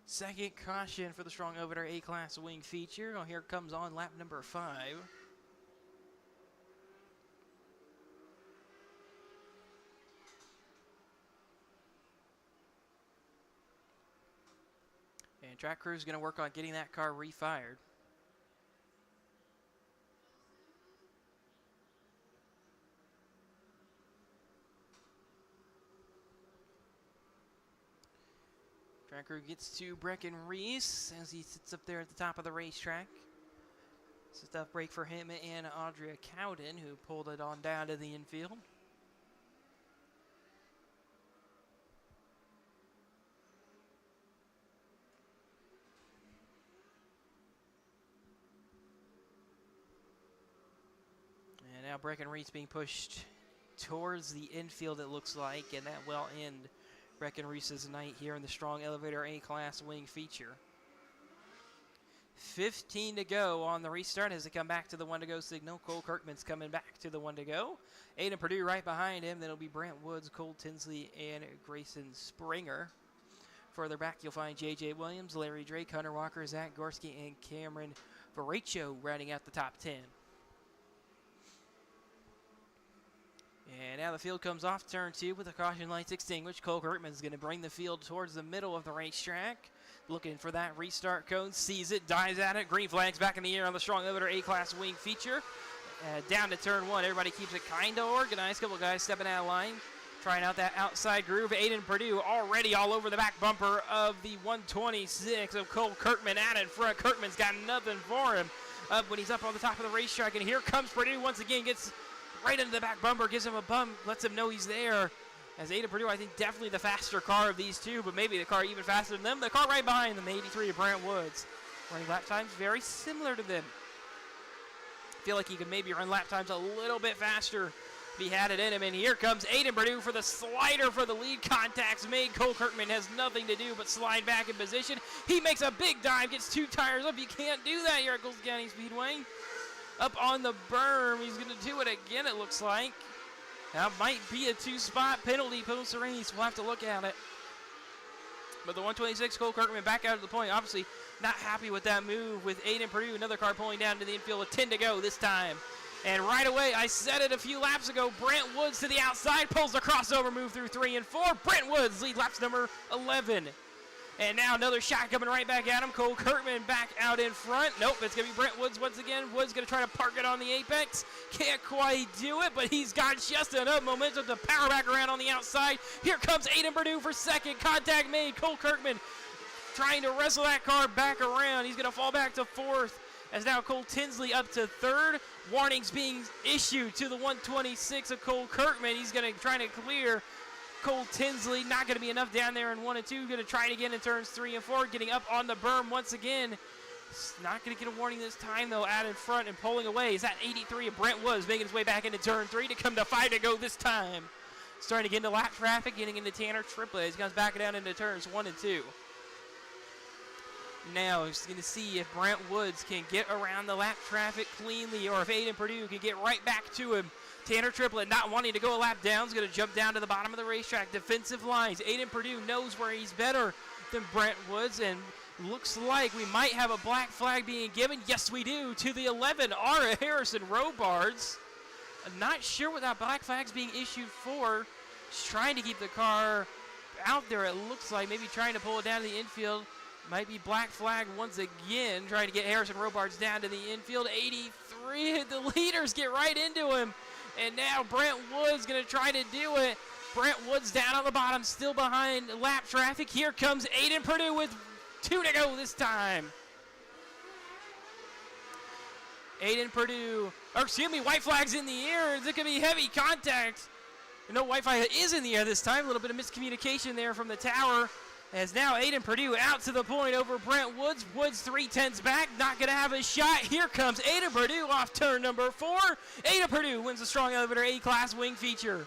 Second caution for the strong over A-class wing feature. Oh, here comes on lap number 5. And track crew is going to work on getting that car refired. Track crew gets to Breckenreese as he sits up there at the top of the racetrack. It's a tough break for him and Audrey Cowden, who pulled it on down to the infield. And now Breckenreese being pushed towards the infield, it looks like, and that will end Breckenreese's night here in the strong elevator A-class wing feature. 15 to go on the restart as they come back to the 1 to go signal. Cole Kirkman's coming back to the 1 to go. Aiden Purdue right behind him. Then it'll be Brant Woods, Cole Tinsley, and Grayson Springer. Further back, you'll find J.J. Williams, Larry Drake, Hunter Walker, Zach Gorski, and Cameron Varaccio rounding out the top 10. And now the field comes off turn 2 with the caution lights extinguished. Cole Kirkman's going to bring the field towards the middle of the racetrack. Looking for that restart cone, sees it, dives at it. Green flag's back in the air on the strong elevator A-class wing feature. Down to turn 1, everybody keeps it kind of organized. Couple guys stepping out of line, trying out that outside groove. Aiden Purdue already all over the back bumper of the 126 of Cole Kirkman out in front. Kirkman's got nothing for him up when he's up on the top of the racetrack. And here comes Purdue once again, gets right into the back bumper, gives him a bump, lets him know he's there. As Aiden Purdue, I think definitely the faster car of these two, but maybe the car even faster than them. The car right behind them, the 83 of Brant Woods. Running lap times very similar to them. I feel like he could maybe run lap times a little bit faster if he had it in him. And here comes Aiden Purdue for the slider for the lead. Contacts made. Cole Kirkman has nothing to do but slide back in position. He makes a big dive, gets 2 tires up. You can't do that here at Coles County Speedway. Up on the berm, he's going to do it again, it looks like. That might be a 2-spot penalty post-race. We'll have to look at it. But the 126, Cole Kirkman back out of the point. Obviously not happy with that move with Aiden Purdue. Another car pulling down to the infield with 10 to go this time. And right away, I said it a few laps ago, Brant Woods to the outside, pulls the crossover move through 3 and 4. Brant Woods lead laps number 11. And now another shot coming right back at him. Cole Kirkman back out in front. Nope, it's going to be Brant Woods once again. Woods going to try to park it on the apex. Can't quite do it, but he's got just enough momentum to power back around on the outside. Here comes Aiden Purdue for second. Contact made. Cole Kirkman trying to wrestle that car back around. He's going to fall back to 4th. As now Cole Tinsley up to 3rd. Warnings being issued to the 126 of Cole Kirkman. He's going to try to clear Cole Tinsley. Not going to be enough down there in 1 and 2. Going to try it again in turns 3 and 4. Getting up on the berm once again. Not going to get a warning this time, though, out in front and pulling away. Is that 83 of Brent Woods making his way back into turn 3 to come to 5 to go this time. Starting to get into lap traffic, getting into Tanner Triplett. He comes back down into turns 1 and 2. Now he's going to see if Brant Woods can get around the lap traffic cleanly or if Aiden Purdue can get right back to him. Tanner Triplett not wanting to go a lap down is going to jump down to the bottom of the racetrack. Defensive lines. Aiden Purdue knows where he's better than Brant Woods, and looks like we might have a black flag being given. Yes, we do, to the 11, Ara Harrison Robards. I'm not sure what that black flag's being issued for. Just trying to keep the car out there, it looks like. Maybe trying to pull it down to the infield. Might be black flag once again, trying to get Harrison Robards down to the infield. 83, the leaders get right into him. And now Brant Woods going to try to do it. Brant Woods down on the bottom, still behind lap traffic. Here comes Aiden Purdue with 2 to go this time. Aiden Purdue, or excuse me, white flag's in the air. Is it going to be heavy contact? No, white flag is in the air this time. A little bit of miscommunication there from the tower. As now Aiden Purdue out to the point over Brant Woods. Woods 3/10 back, not going to have a shot. Here comes Aiden Purdue off turn number 4. Aiden Purdue wins the strong elevator A-class wing feature.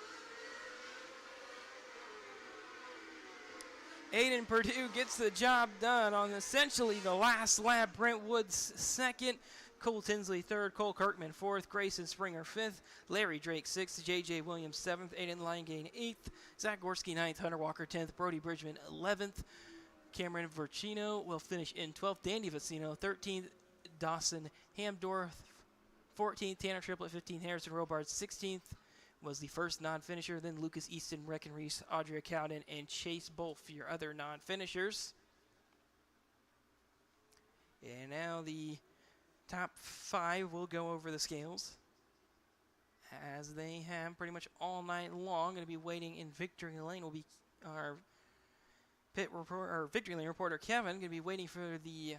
Aiden Purdue gets the job done on essentially the last lap. Brent Woods second, Cole Tinsley third, Cole Kirkman fourth, Grayson Springer fifth, Larry Drake sixth, J.J. Williams seventh, Aiden Liongane eighth, Zach Gorski ninth, Hunter Walker 10th, Brody Bridgman 11th, Cameron Vercino will finish in 12th, Dandy Vicino 13th, Dawson Hamdorf 14th, Tanner Triplett 15th, Harrison Robards 16th was the first non-finisher. Then Lucas Easton, Reckon Reese, Audrey Cowden, and Chase Bolf, your other non-finishers. And now the top 5 will go over the scales, as they have pretty much all night long. Going to be waiting in Victory Lane will be our Victory Lane reporter Kevin. Going to be waiting for the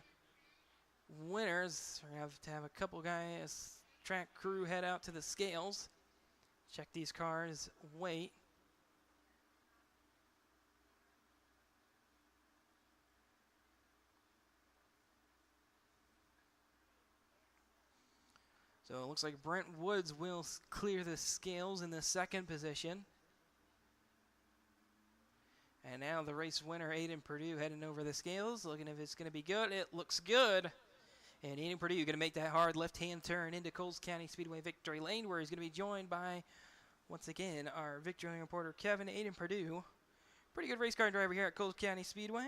winners. We have to have a couple guys, track crew, head out to the scales. Check these cars, wait. So it looks like Brent Woods will clear the scales in the second position. And now the race winner, Aiden Purdue, heading over the scales, looking if it's going to be good. It looks good. And Aiden Purdue going to make that hard left-hand turn into Coles County Speedway Victory Lane, where he's going to be joined by, once again, our Victory Lane reporter, Kevin. Aiden Purdue. Pretty good race car driver here at Coles County Speedway.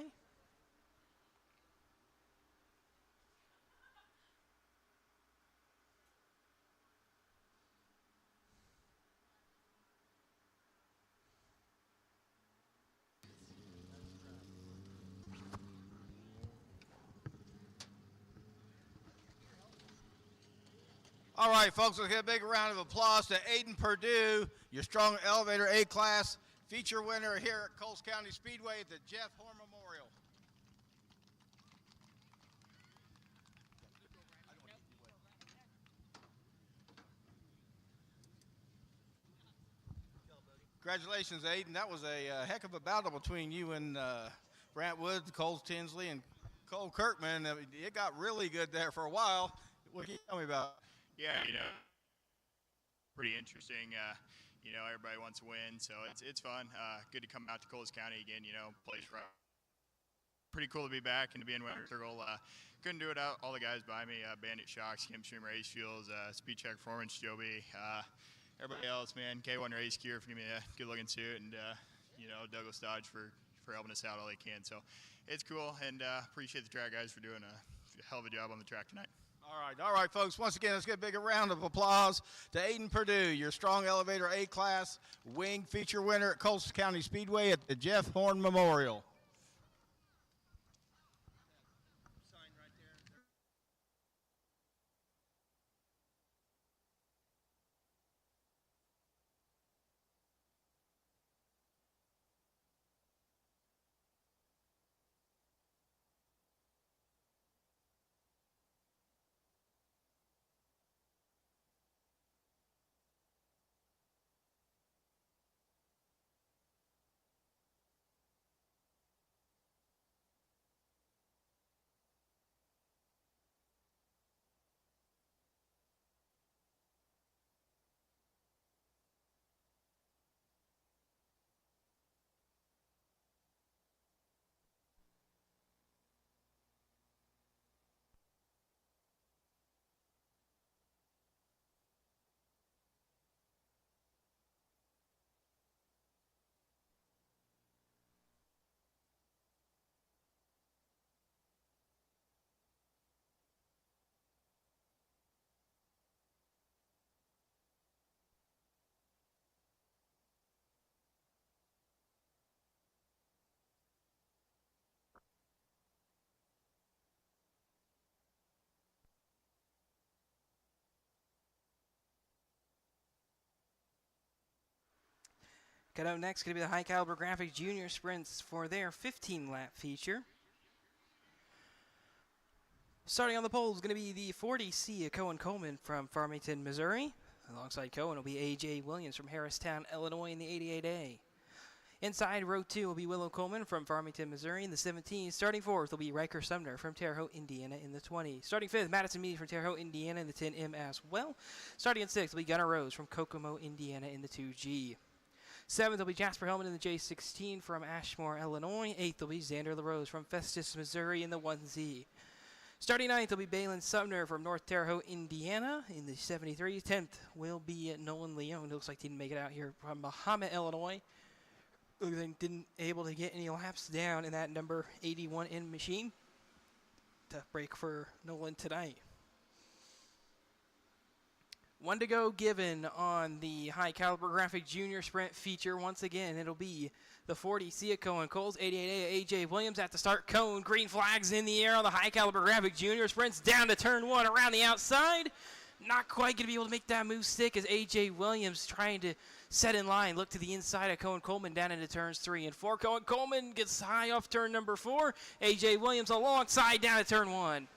All right, folks, let's get a big round of applause to Aiden Purdue, your Strong Elevator A-Class feature winner here at Coles County Speedway at the Jeff Horn Memorial. Congratulations, Aiden. That was a heck of a battle between you and Brant Woods, Cole Tinsley, and Cole Kirkman. It got really good there for a while. What can you tell me about? Yeah, pretty interesting. Everybody wants to win, so it's fun. Good to come out to Coles County again. Place right. Pretty cool to be back and to be in winter circle. Couldn't do it out. All the guys by me: Bandit Shocks, Kim Stream Race Fuels, Speed Check Performance, Joby. Everybody else, man. K1 Race Gear for giving me a good-looking suit, and Douglas Dodge for helping us out all they can. So it's cool, and appreciate the track guys for doing a hell of a job on the track tonight. All right, folks. Once again, let's get a big round of applause to Aiden Purdue, your Strong Elevator A-Class wing feature winner at Coles County Speedway at the Jeff Horn Memorial. Cut up next, going to be the High Caliber Graphics Junior Sprints for their 15-lap feature. Starting on the pole is going to be the 40C of Cohen Coleman from Farmington, Missouri. Alongside Cohen will be A.J. Williams from Harristown, Illinois in the 88A. Inside row 2 will be Willow Coleman from Farmington, Missouri in the 17. Starting 4th will be Riker Sumner from Terre Haute, Indiana in the 20. Starting 5th, Madison Meade from Terre Haute, Indiana in the 10M as well. Starting in 6th will be Gunnar Rose from Kokomo, Indiana in the 2G. 7th will be Jasper Hellman in the J16 from Ashmore, Illinois. 8th will be Xander LaRose from Festus, Missouri in the 1Z. Starting 9th will be Balin Sumner from North Terre Haute, Indiana in the 73. 10th will be Nolan Leone. It looks like he didn't make it out here from Mahomet, Illinois. Didn't able to get any laps down in that number 81 in machine. Tough break for Nolan tonight. 1 to go given on the high caliber graphic junior sprint feature. Once again, it'll be the 40 Sia Cohen Coles, 88A AJ Williams at the start. Cohen, green flags in the air on the high caliber graphic junior sprints down to turn 1 around the outside. Not quite going to be able to make that move stick as AJ Williams trying to set in line. Look to the inside of Cohen Coleman down into turns 3 and 4. Cohen Coleman gets high off turn number 4. AJ Williams alongside down to turn 1.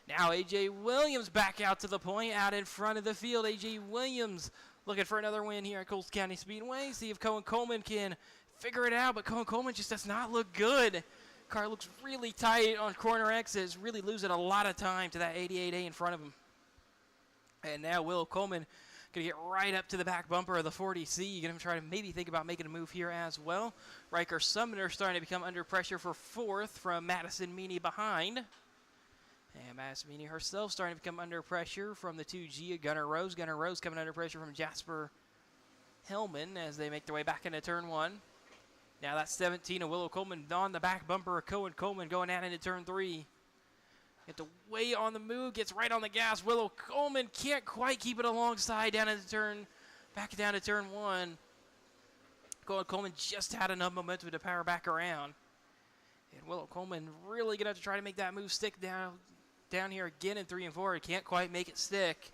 Now A.J. Williams back out to the point, out in front of the field. A.J. Williams looking for another win here at Coles County Speedway. See if Cohen Coleman can figure it out, but Cohen Coleman just does not look good. Car looks really tight on corner exits, really losing a lot of time to that 88A in front of him. And now Will Coleman going to get right up to the back bumper of the 40C. You're going to try to maybe think about making a move here as well. Riker Sumner starting to become under pressure for 4th from Madison Meany behind. And Madison Meany herself starting to become under pressure from the 2G, Gunnar Rose. Gunnar Rose coming under pressure from Jasper Hellman as they make their way back into turn 1. Now that's 17 of Willow Coleman on the back bumper of Cohen Coleman going out into turn 3. Get the way on the move, gets right on the gas. Willow Coleman can't quite keep it alongside down into turn, back down to turn 1. Cohen Coleman just had enough momentum to power back around. And Willow Coleman really going to have to try to make that move stick down here again in 3 and 4. He can't quite make it stick.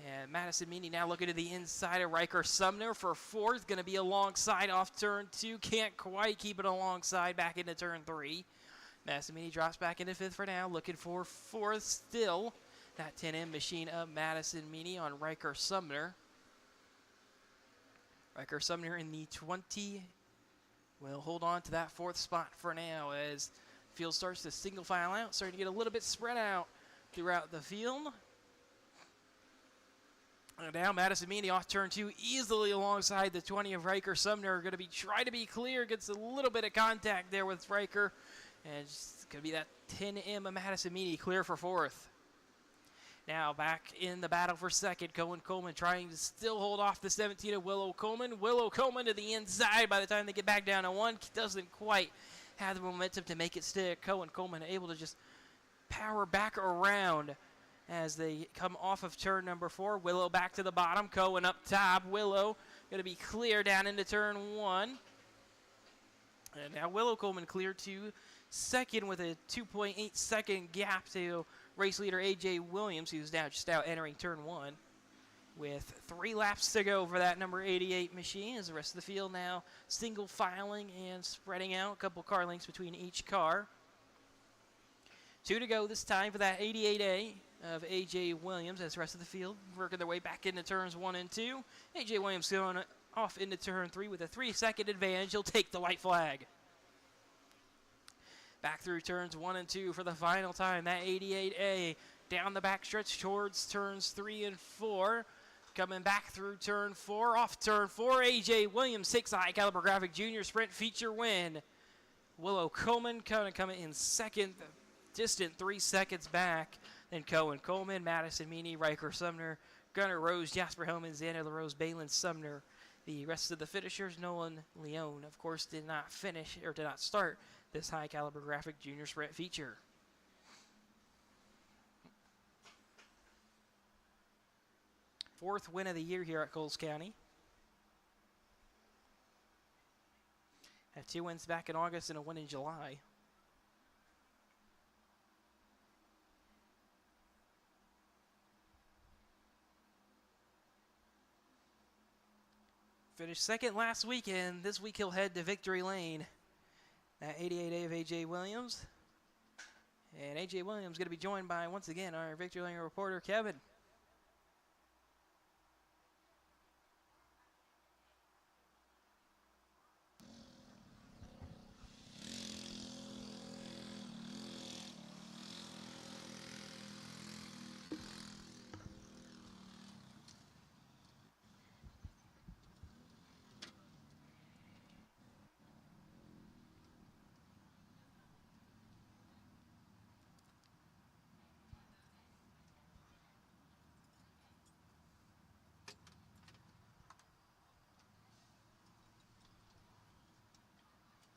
And Madison Meany now looking to the inside of Riker Sumner for 4th. Going to be alongside off turn 2. Can't quite keep it alongside back into turn 3. Madison Meany drops back into 5th for now. Looking for 4th still. That 10M machine of Madison Meany on Riker Sumner. Riker Sumner in the 20. Will hold on to that 4th spot for now as field starts to single file out, starting to get a little bit spread out throughout the field. And now Madison Meany off turn 2, easily alongside the 20 of Riker Sumner. Going to be try to be clear, gets a little bit of contact there with Riker, and it's going to be that 10M of Madison Meany clear for 4th. Now back in the battle for 2nd, Cohen Coleman trying to still hold off the 17 of Willow Coleman. Willow Coleman to the inside by the time they get back down to 1. Doesn't quite have the momentum to make it stick. Cohen Coleman able to just power back around as they come off of turn number 4. Willow back to the bottom. Cohen up top. Willow going to be clear down into turn 1. And now Willow Coleman clear to 2nd with a 2.8 second gap to race leader A.J. Williams, who's now just out entering turn 1. With 3 laps to go for that number 88 machine as the rest of the field now single filing and spreading out. A couple car lengths between each car. 2 to go this time for that 88A of A.J. Williams as the rest of the field working their way back into turns 1 and 2. A.J. Williams going off into turn 3 with a 3-second advantage. He'll take the white flag. Back through turns 1 and 2 for the final time. That 88A down the back stretch towards turns 3 and 4. Coming back through turn 4, off turn 4, A.J. Williams, 6 high caliber graphic junior sprint feature win. Willow Coleman coming in 2nd, distant 3 seconds back. Then Cohen Coleman, Madison Meany, Riker Sumner, Gunnar Rose, Jasper Hellman, Xander LaRose, Balin Sumner. The rest of the finishers, Nolan Leone, of course, did not finish or did not start this high caliber graphic junior sprint feature. Fourth win of the year here at Coles County. Had 2 wins back in August and a win in July. Finished 2nd last week, and this week he'll head to Victory Lane. That 88A of A.J. Williams. And A.J. Williams going to be joined by, once again, our Victory Lane reporter, Kevin.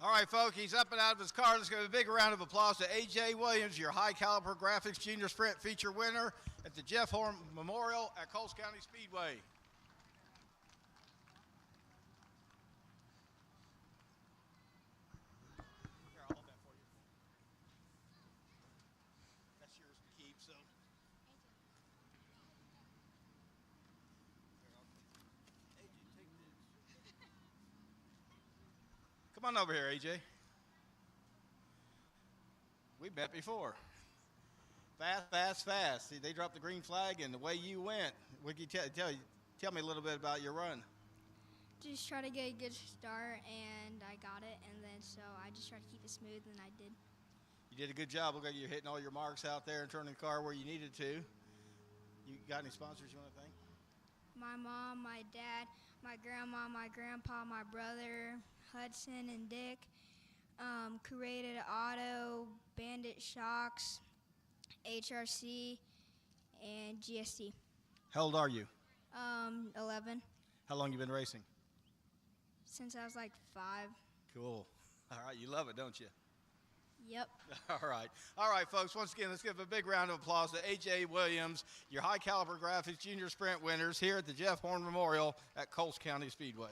All right, folks, he's up and out of his car. Let's give a big round of applause to A.J. Williams, your high caliber graphics junior sprint feature winner at the Jeff Horn Memorial at Coles County Speedway. Here, I'll hold that for you. That's yours to keep, so. Come on over here, AJ. We met before. Fast, fast, fast. See, they dropped the green flag, and the way you went, what can you tell me a little bit about your run? Just try to get a good start, and I got it, and then so I just tried to keep it smooth, and I did. You did a good job. Look like you're hitting all your marks out there and turning the car where you needed to. You got any sponsors you want to thank? My mom, my dad, my grandma, my grandpa, my brother, Hudson and Dick, Created Auto, Bandit Shocks, HRC, and GST. How old are you? 11, How long you been racing? since I was like 5. Cool. All right, you love it, don't you? Yep. All right, folks. Once again, let's give a big round of applause to A.J. Williams, your high caliber graphics junior sprint winners here at the Jeff Horn Memorial at Coles County Speedway.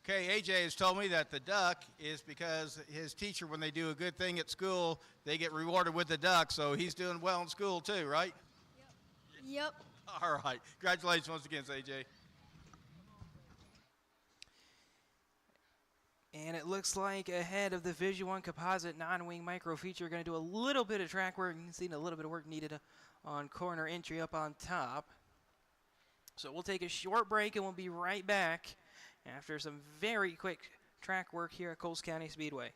Okay, AJ has told me that the duck is because his teacher, when they do a good thing at school, they get rewarded with the duck, so he's doing well in school too, right? Yep. All right. Congratulations once again, AJ. And it looks like ahead of the Vision 1 composite non-wing micro feature, going to do a little bit of track work. You can see a little bit of work needed on corner entry up on top. So we'll take a short break and we'll be right back after some very quick track work here at Coles County Speedway.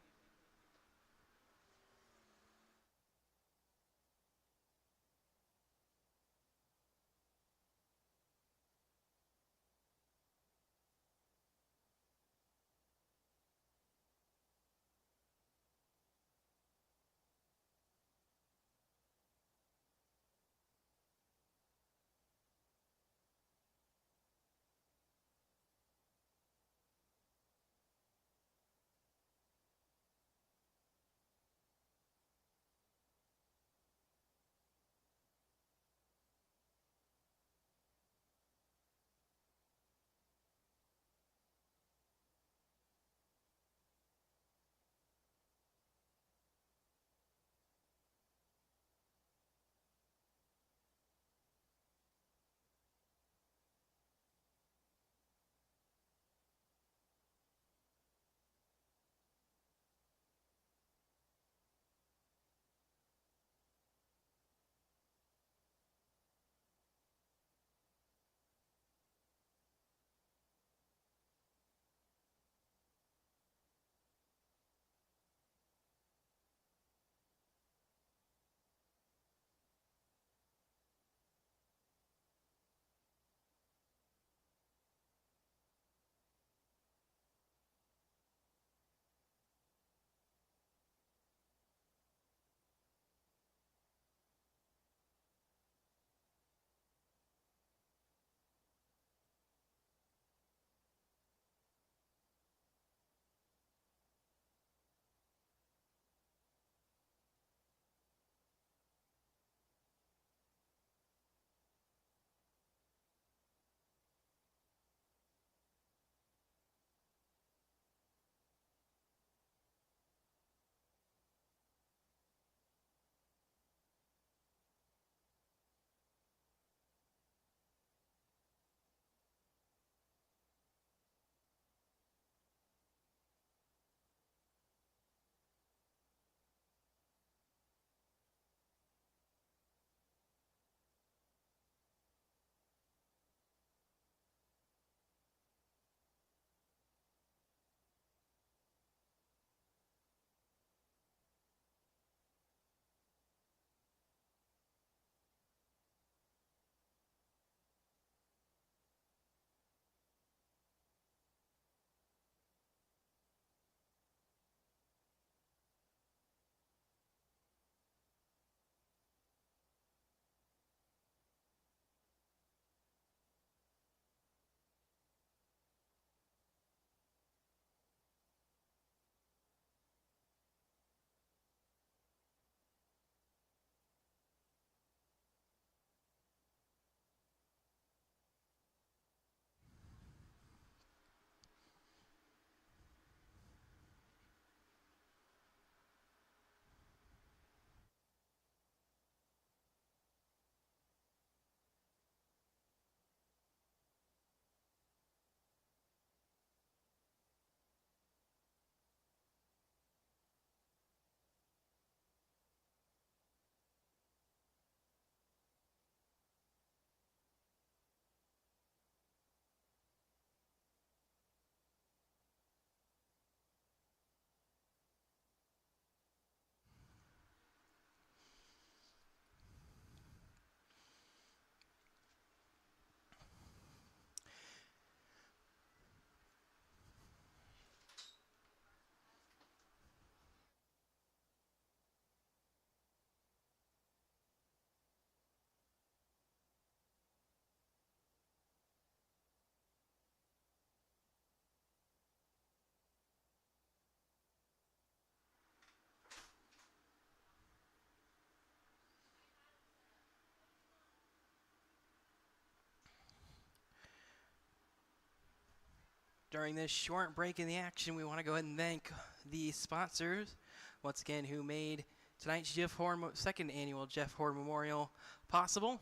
During this short break in the action, we want to go ahead and thank the sponsors, once again, who made tonight's Jeff Horn, second annual Jeff Horn Memorial possible.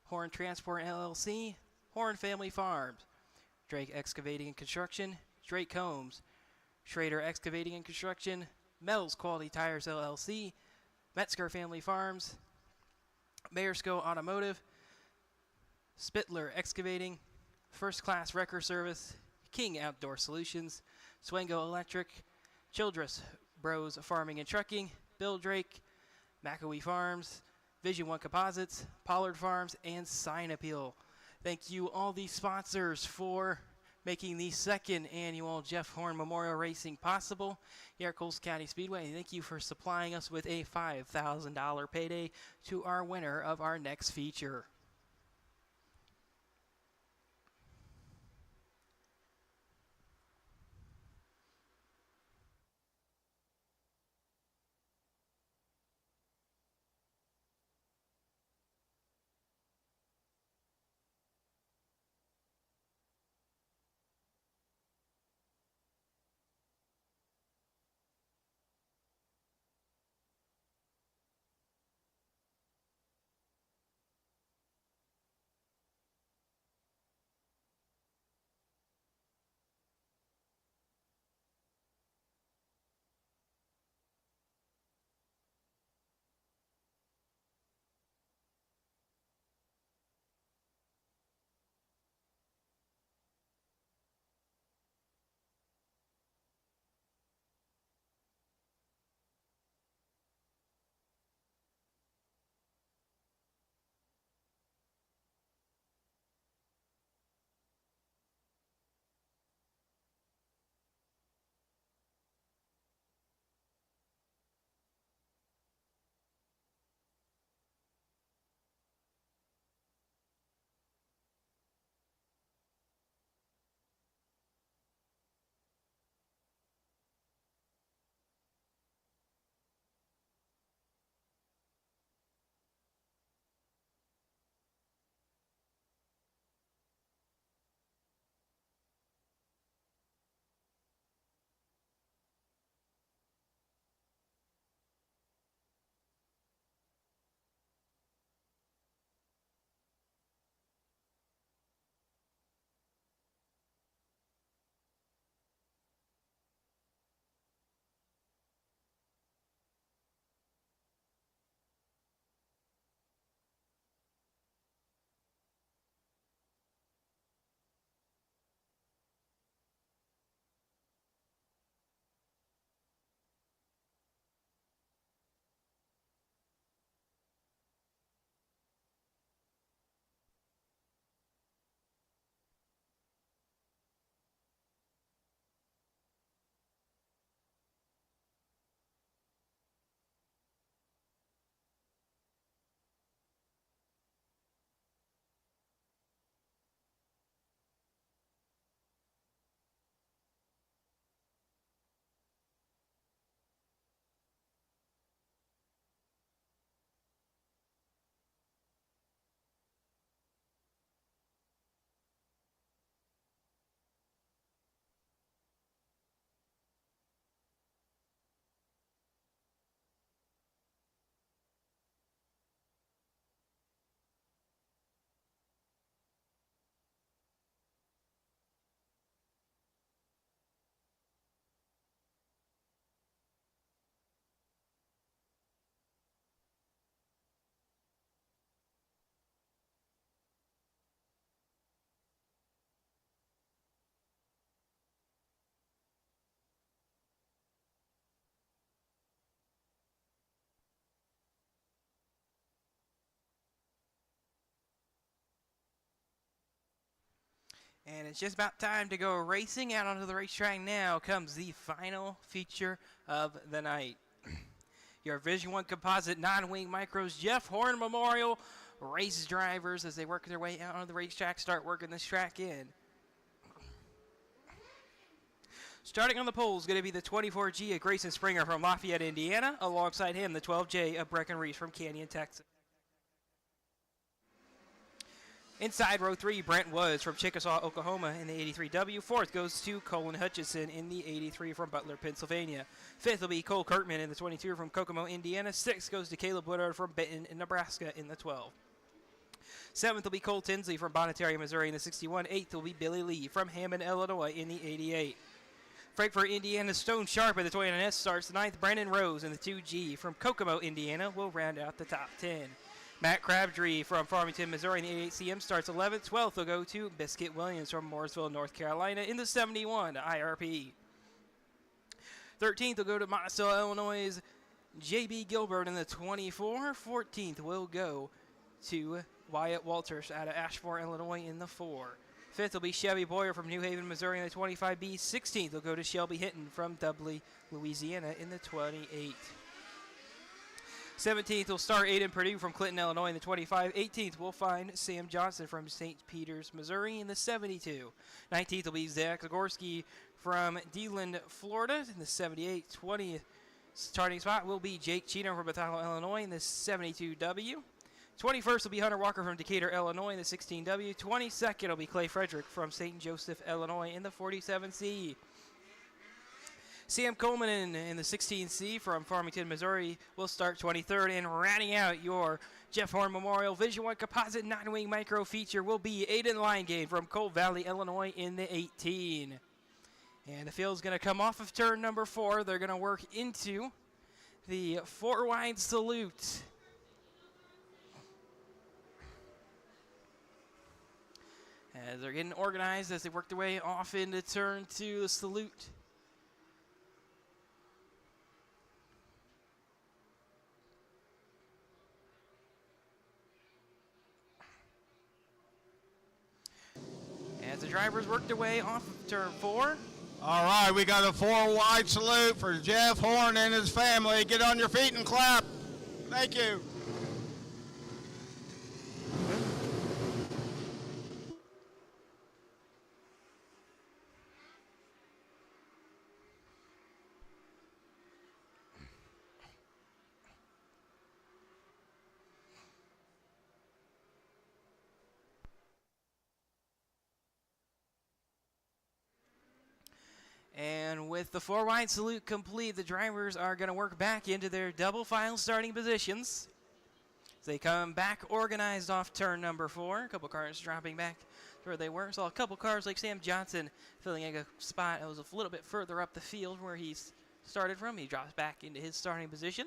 Horn Transport LLC, Horn Family Farms, Drake Excavating and Construction, Drake Combs, Schrader Excavating and Construction, Metals Quality Tires LLC, Metzger Family Farms, Mayersco Automotive, Spittler Excavating, First Class Wrecker Service, King Outdoor Solutions, Swango Electric, Childress Bros Farming and Trucking, Bill Drake, McAwee Farms, Vision One Composites, Pollard Farms, and Sign Appeal. Thank you all these sponsors for making the second annual Jeff Horn Memorial Racing possible here at Coles County Speedway. Thank you for supplying us with a $5,000 payday to our winner of our next feature. And it's just about time to go racing. Out onto the racetrack now comes the final feature of the night. Your Vision One Composite non-wing micros Jeff Horn Memorial race drivers, as they work their way out onto the racetrack, start working this track in. Starting on the pole is going to be the 24G of Grayson Springer from Lafayette, Indiana. Alongside him, the 12J of Breckenridge from Canyon, Texas. Inside row 3, Brent Woods from Chickasaw, Oklahoma in the 83W. Fourth goes to Colin Hutchison in the 83 from Butler, Pennsylvania. Fifth will be Cole Kurtman in the 22 from Kokomo, Indiana. Sixth goes to Caleb Woodard from Benton, Nebraska in the 12. Seventh will be Cole Tinsley from Bonnetary, Missouri in the 61. Eighth will be Billy Lee from Hammond, Illinois in the 88. Frankfort, Indiana, Stone Sharp in the 29S starts the 9th. Brandon Rose in the 2G from Kokomo, Indiana will round out the top 10. Matt Crabtree from Farmington, Missouri in the 88 CM starts 11th. 12th will go to Biscuit Williams from Mooresville, North Carolina in the 71 IRP. 13th will go to Monticello, Illinois' J.B. Gilbert in the 24. 14th will go to Wyatt Walters out of Ashmore, Illinois in the 4. 5th will be Chevy Boyer from New Haven, Missouri in the 25B. 16th will go to Shelby Hinton from Dudley, Louisiana in the 28. 17th will start Aiden Purdue from Clinton, Illinois in the 25. 18th will find Sam Johnson from St. Peters, Missouri in the 72. 19th will be Zach Zagorski from Deland, Florida in the 78. 20th starting spot will be Jake Cheatham from Bethel, Illinois in the 72W. 21st will be Hunter Walker from Decatur, Illinois in the 16W. 22nd will be Clay Frederick from St. Joseph, Illinois in the 47C. Sam Coleman in the 16C from Farmington, Missouri will start 23rd. And rounding out your Jeff Horn Memorial Vision 1 Composite 9-wing micro feature will be Aiden Linegain from Cold Valley, Illinois in the 18. And the field's going to come off of turn number 4. They're going to work into the 4-wide salute. As they're getting organized as they work their way off into turn 2, the salute. As the drivers work their way off of turn 4. All right, we got a 4-wide salute for Jeff Horn and his family. Get on your feet and clap. Thank you. And with the 4-wide salute complete, the drivers are going to work back into their double file starting positions. As they come back organized off turn number 4. A couple cars dropping back to where they were. Saw a couple cars like Sam Johnson filling a spot that was a little bit further up the field where he started from. He drops back into his starting position.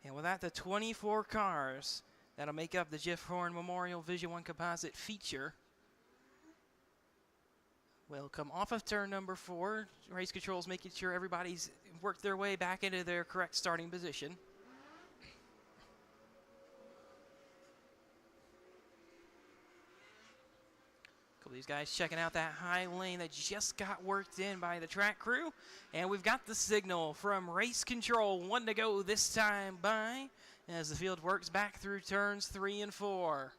And with that, the 24 cars that'll make up the Jeff Horn Memorial Vision 1 Composite feature will come off of turn number 4. Race controls making sure everybody's worked their way back into their correct starting position. A couple of these guys checking out that high lane that just got worked in by the track crew. And we've got the signal from race control. 1 to go this time by as the field works back through turns 3 and 4.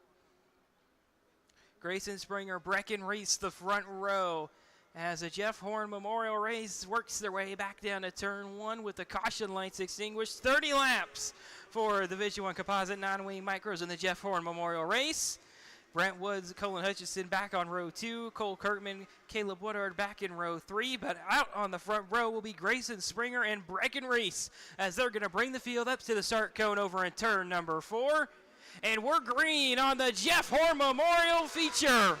Grayson Springer, Brecken Reese, the front row, as the Jeff Horn Memorial Race works their way back down to turn 1 with the caution lights extinguished. 30 laps for the Vision 1 Composite 9-wing micros in the Jeff Horn Memorial Race. Brent Woods, Colin Hutchison back on row 2. Cole Kirkman, Caleb Woodard back in row 3. But out on the front row will be Grayson Springer and Brecken Reese as they're going to bring the field up to the start cone over in turn number 4. And we're green on the Jeff Horn Memorial feature.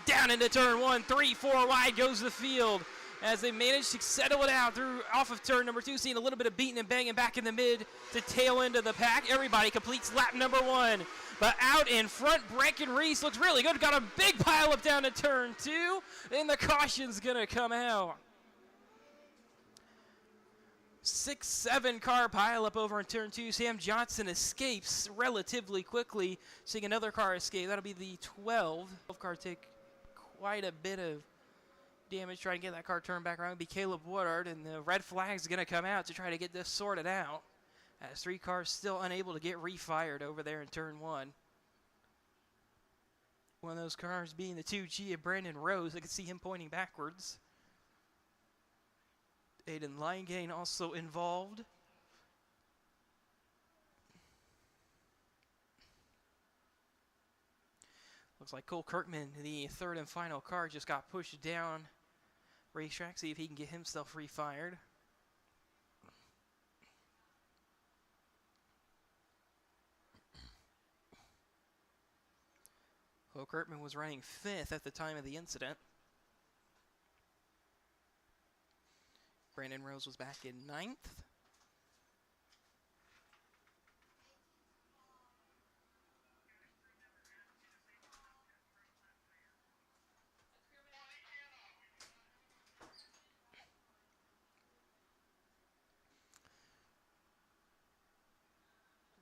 Down into turn 1, 3, 4 wide goes the field as they manage to settle it out through off of turn number 2, seeing a little bit of beating and banging back in the mid to tail end of the pack. Everybody completes lap number 1. But out in front, Brecken Reese looks really good. Got a big pile up down to turn 2, and the caution's going to come out. 6-7 car pile up over in turn 2. Sam Johnson escapes relatively quickly, seeing another car escape. That'll be the 12. 12 car take quite a bit of damage trying to get that car turned back around. It'll be Caleb Woodard, and the red flag's going to come out to try to get this sorted out, as 3 cars still unable to get refired over there in turn 1. One of those cars being the 2G of Brandon Rose. I can see him pointing backwards. Aiden Linegain also involved. Looks like Cole Kirkman, the third and final car, just got pushed down racetrack. See if he can get himself refired. Cole Kirkman was running 5th at the time of the incident. Brandon Rose was back in 9th.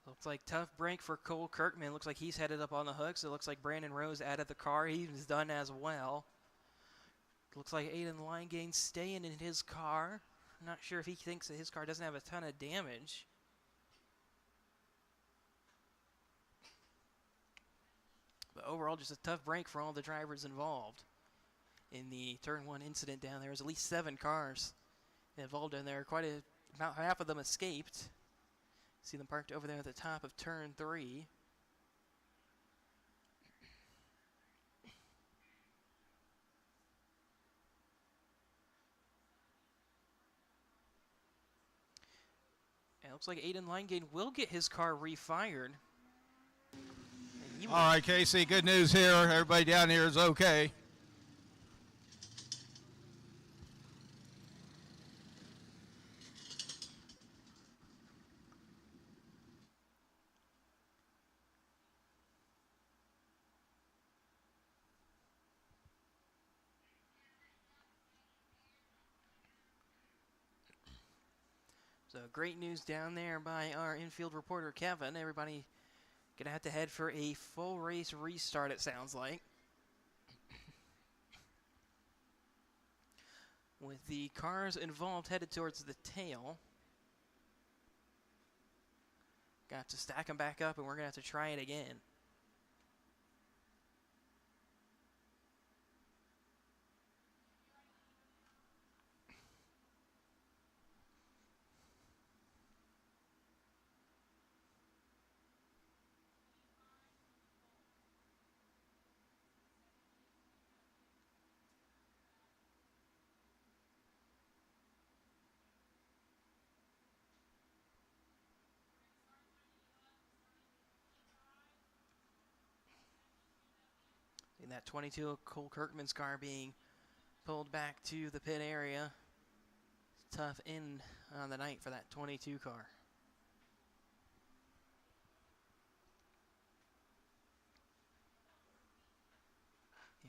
Looks like tough break for Cole Kirkman. Looks like he's headed up on the hooks. It looks like Brandon Rose out of the car. He's done as well. Looks like Aiden Linegain staying in his car. Not sure if he thinks that his car doesn't have a ton of damage. But overall, just a tough break for all the drivers involved. In the turn 1 incident down there was at least 7 cars involved in there. About half of them escaped. See them parked over there at the top of turn 3. And it looks like Aiden Linegain will get his car refired. All right, Casey, good news here. Everybody down here is okay. So great news down there by our infield reporter, Kevin. Everybody gonna have to head for a full race restart, it sounds like. With the cars involved headed towards the tail. Got to stack them back up, and we're gonna have to try it again. In that 22, Cole Kirkman's car being pulled back to the pit area. Tough end on the night for that 22 car.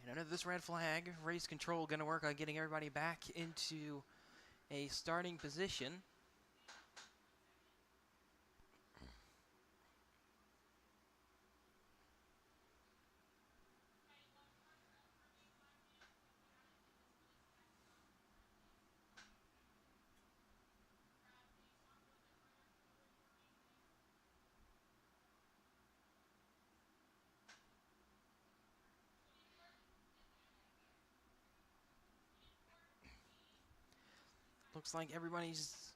And under this red flag, race control going to work on getting everybody back into a starting position. Looks like everybody's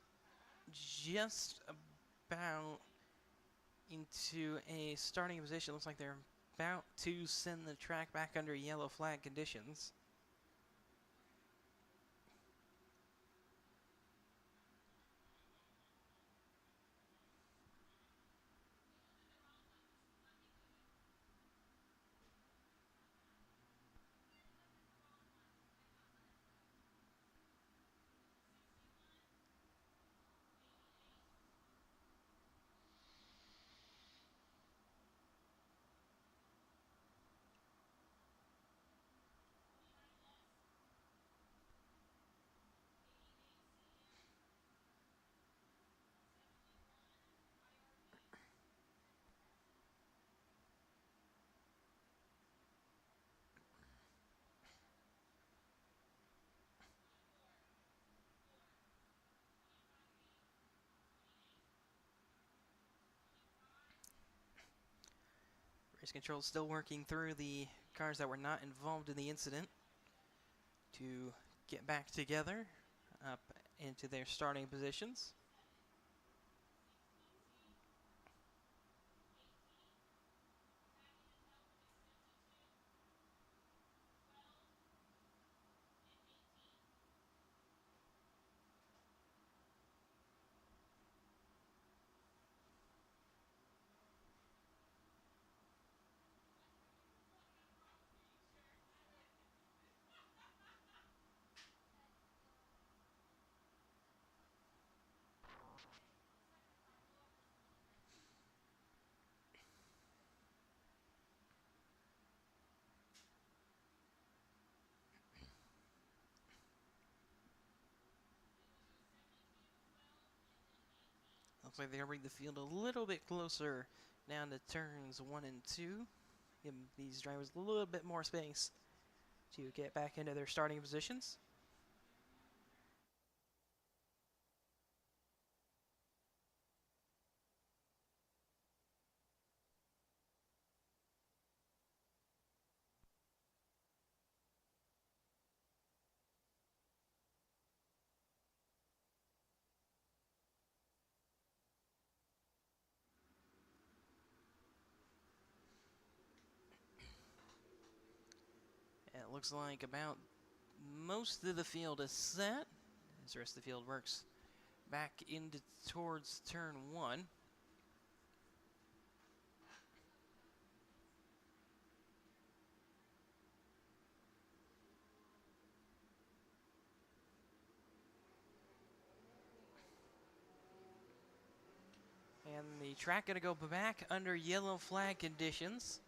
just about into a starting position. Looks like they're about to send the track back under yellow flag conditions. Race control still working through the cars that were not involved in the incident to get back together up into their starting positions. Looks like they're going to bring the field a little bit closer down to turns 1 and 2. Give these drivers a little bit more space to get back into their starting positions. It looks like about most of the field is set as the rest of the field works back into towards turn 1. And the track going to go back under yellow flag conditions.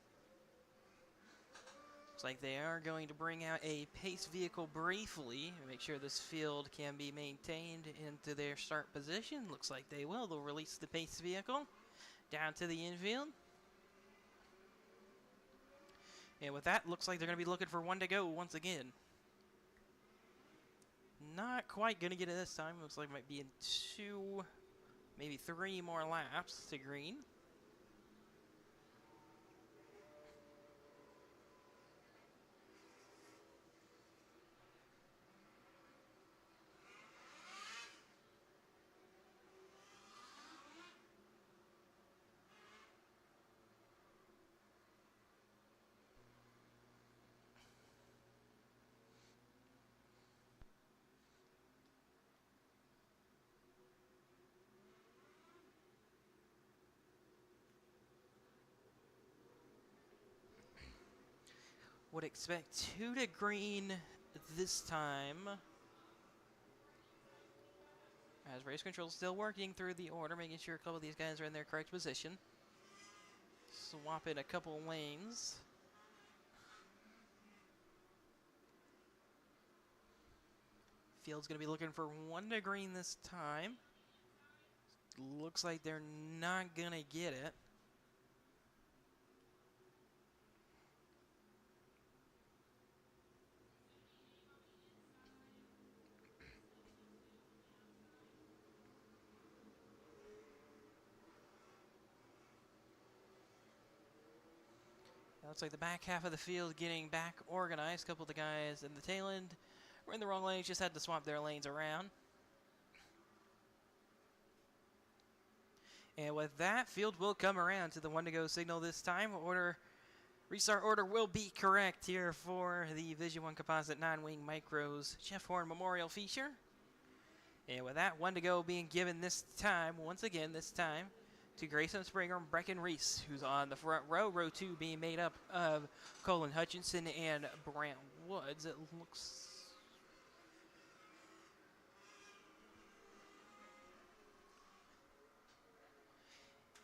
Looks like they are going to bring out a pace vehicle briefly to make sure this field can be maintained into their start position. Looks like they will. They'll release the pace vehicle down to the infield. And with that, looks like they're going to be looking for 1 to go once again. Not quite going to get it this time. Looks like it might be in 2, maybe 3 more laps to green. Would expect 2 to green this time. As race control still working through the order, making sure a couple of these guys are in their correct position. Swapping a couple lanes. Field's going to be looking for 1 to green this time. Looks like they're not going to get it. Looks like the back half of the field getting back organized. A couple of the guys in the tail end were in the wrong lanes, just had to swap their lanes around. And with that, field will come around to the 1 to go signal this time. Restart order will be correct here for the Vision 1 Composite 9-Wing Micros Jeff Horn Memorial feature. And with that, 1 to go being given this time, once again this time, to Grayson Springer and Brecken Reese, who's on the front row. Row 2 being made up of Colin Hutchinson and Brant Woods. It looks...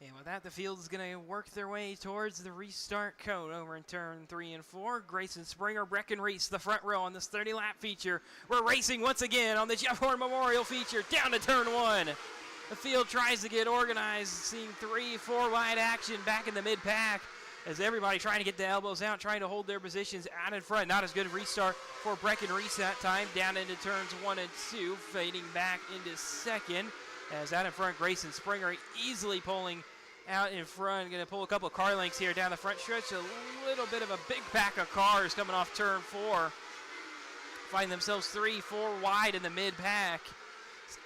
And with that, the field is going to work their way towards the restart cone over in turn 3 and 4. Grayson Springer, Brecken Reese, the front row on this 30-lap feature. We're racing once again on the Jeff Horn Memorial feature down to turn 1. The field tries to get organized, seeing 3-4 wide action back in the mid-pack as everybody trying to get the elbows out, trying to hold their positions out in front. Not as good a restart for Brecken Reese that time, down into turns 1 and 2, fading back into second. As out in front, Grayson Springer easily pulling out in front. Going to pull a couple of car lengths here down the front stretch. A little bit of a big pack of cars coming off turn 4. Find themselves 3-4 wide in the mid-pack.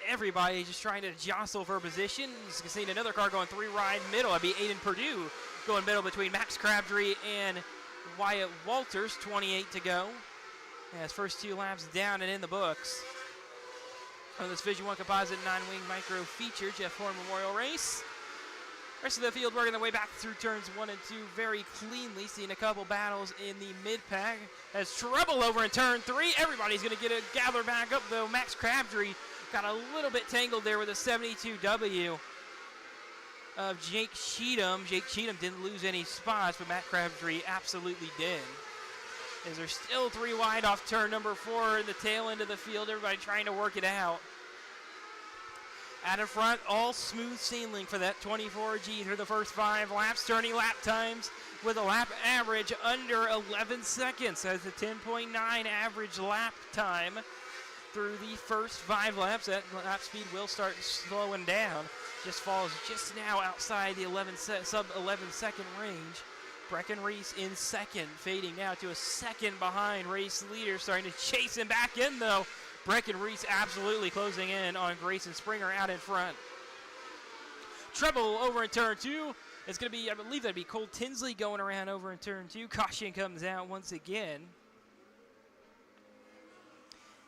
Everybody just trying to jostle for position. You can see another car going 3 wide middle. That'd be Aiden Purdue going middle between Max Crabtree and Wyatt Walters. 28 to go. As first 2 laps down and in the books on this Vision 1 Composite 9-Wing Micro feature, Jeff Horn Memorial Race. Rest of the field working their way back through turns 1 and 2 very cleanly. Seeing a couple battles in the mid-pack. Has trouble over in turn 3. Everybody's going to get a gather back up though. Max Crabtree got a little bit tangled there with a 72W of Jake Cheatham. Jake Cheatham didn't lose any spots, but Matt Crabtree absolutely did. As they're still 3 wide off turn number 4 in the tail end of the field. Everybody trying to work it out. Out in front, all smooth sailing for that 24G through the first 5 laps, turning lap times with a lap average under 11 seconds. That's a 10.9 average lap time through the first 5 laps. That lap speed will start slowing down. Just falls just now outside the sub 11 second range. Brecken Reese in second, fading now to a second behind race leader, starting to chase him back in though. Brecken Reese absolutely closing in on Grayson Springer out in front. Trouble over in turn 2. It's going to be, I believe that'd be Cole Tinsley going around over in turn 2. Caution comes out once again.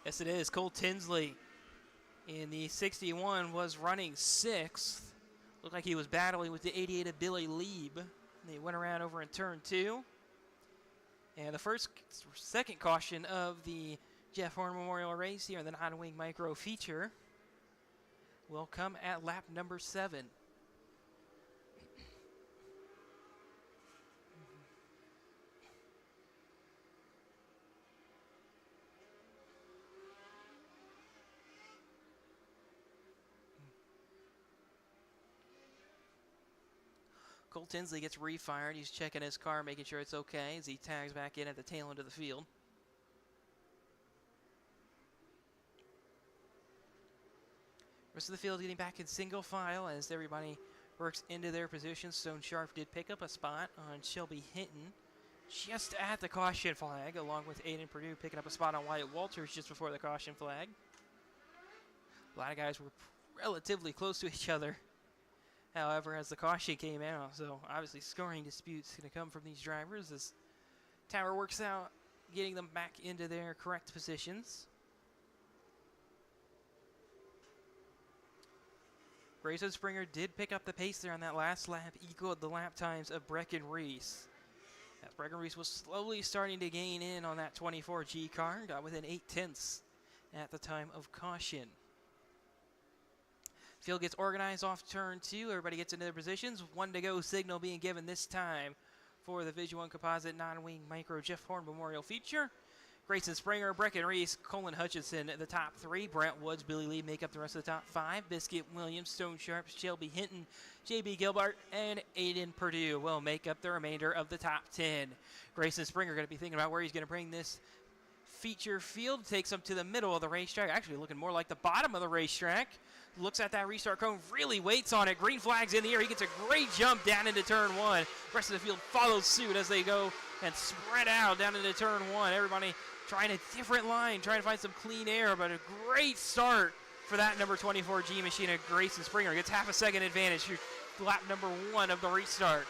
Yes, it is. Cole Tinsley in the 61 was running 6th. Looked like he was battling with the 88 of Billy Lieb. They went around over in turn 2. And the second caution of the Jeff Horn Memorial Race here in the non-wing micro feature will come at lap number 7. Cole Tinsley gets refired. He's checking his car, making sure it's okay as he tags back in at the tail end of the field. Rest of the field getting back in single file as everybody works into their positions. Stone Sharp did pick up a spot on Shelby Hinton just at the caution flag, along with Aiden Purdue picking up a spot on Wyatt Walters just before the caution flag. A lot of guys were relatively close to each other. However, as the caution came out, so obviously scoring disputes going to come from these drivers as Tower works out getting them back into their correct positions. Grayson Springer did pick up the pace there on that last lap, equaled the lap times of Brecken Reese. As Brecken Reese was slowly starting to gain in on that 24G car, got within 0.8 at the time of caution. Field gets organized off turn 2. Everybody gets into their positions. 1 to go signal being given this time for the Vision 1 Composite Non-Wing Micro Jeff Horn Memorial feature. Grayson Springer, Brecken Reese, Colin Hutchinson, the top 3. Brent Woods, Billy Lee make up the rest of the top 5. Biscuit Williams, Stone Sharp, Shelby Hinton, JB Gilbert, and Aiden Purdue will make up the remainder of the top 10. Grayson Springer going to be thinking about where he's going to bring this feature field. Takes him to the middle of the racetrack. Actually looking more like the bottom of the racetrack. Looks at that restart cone, really waits on it. Green flag's in the air. He gets a great jump down into turn 1. The rest of the field follows suit as they go and spread out down into turn 1. Everybody trying a different line, trying to find some clean air, but a great start for that number 24G machine of Grayson Springer. Gets half a second advantage through lap number 1 of the restart.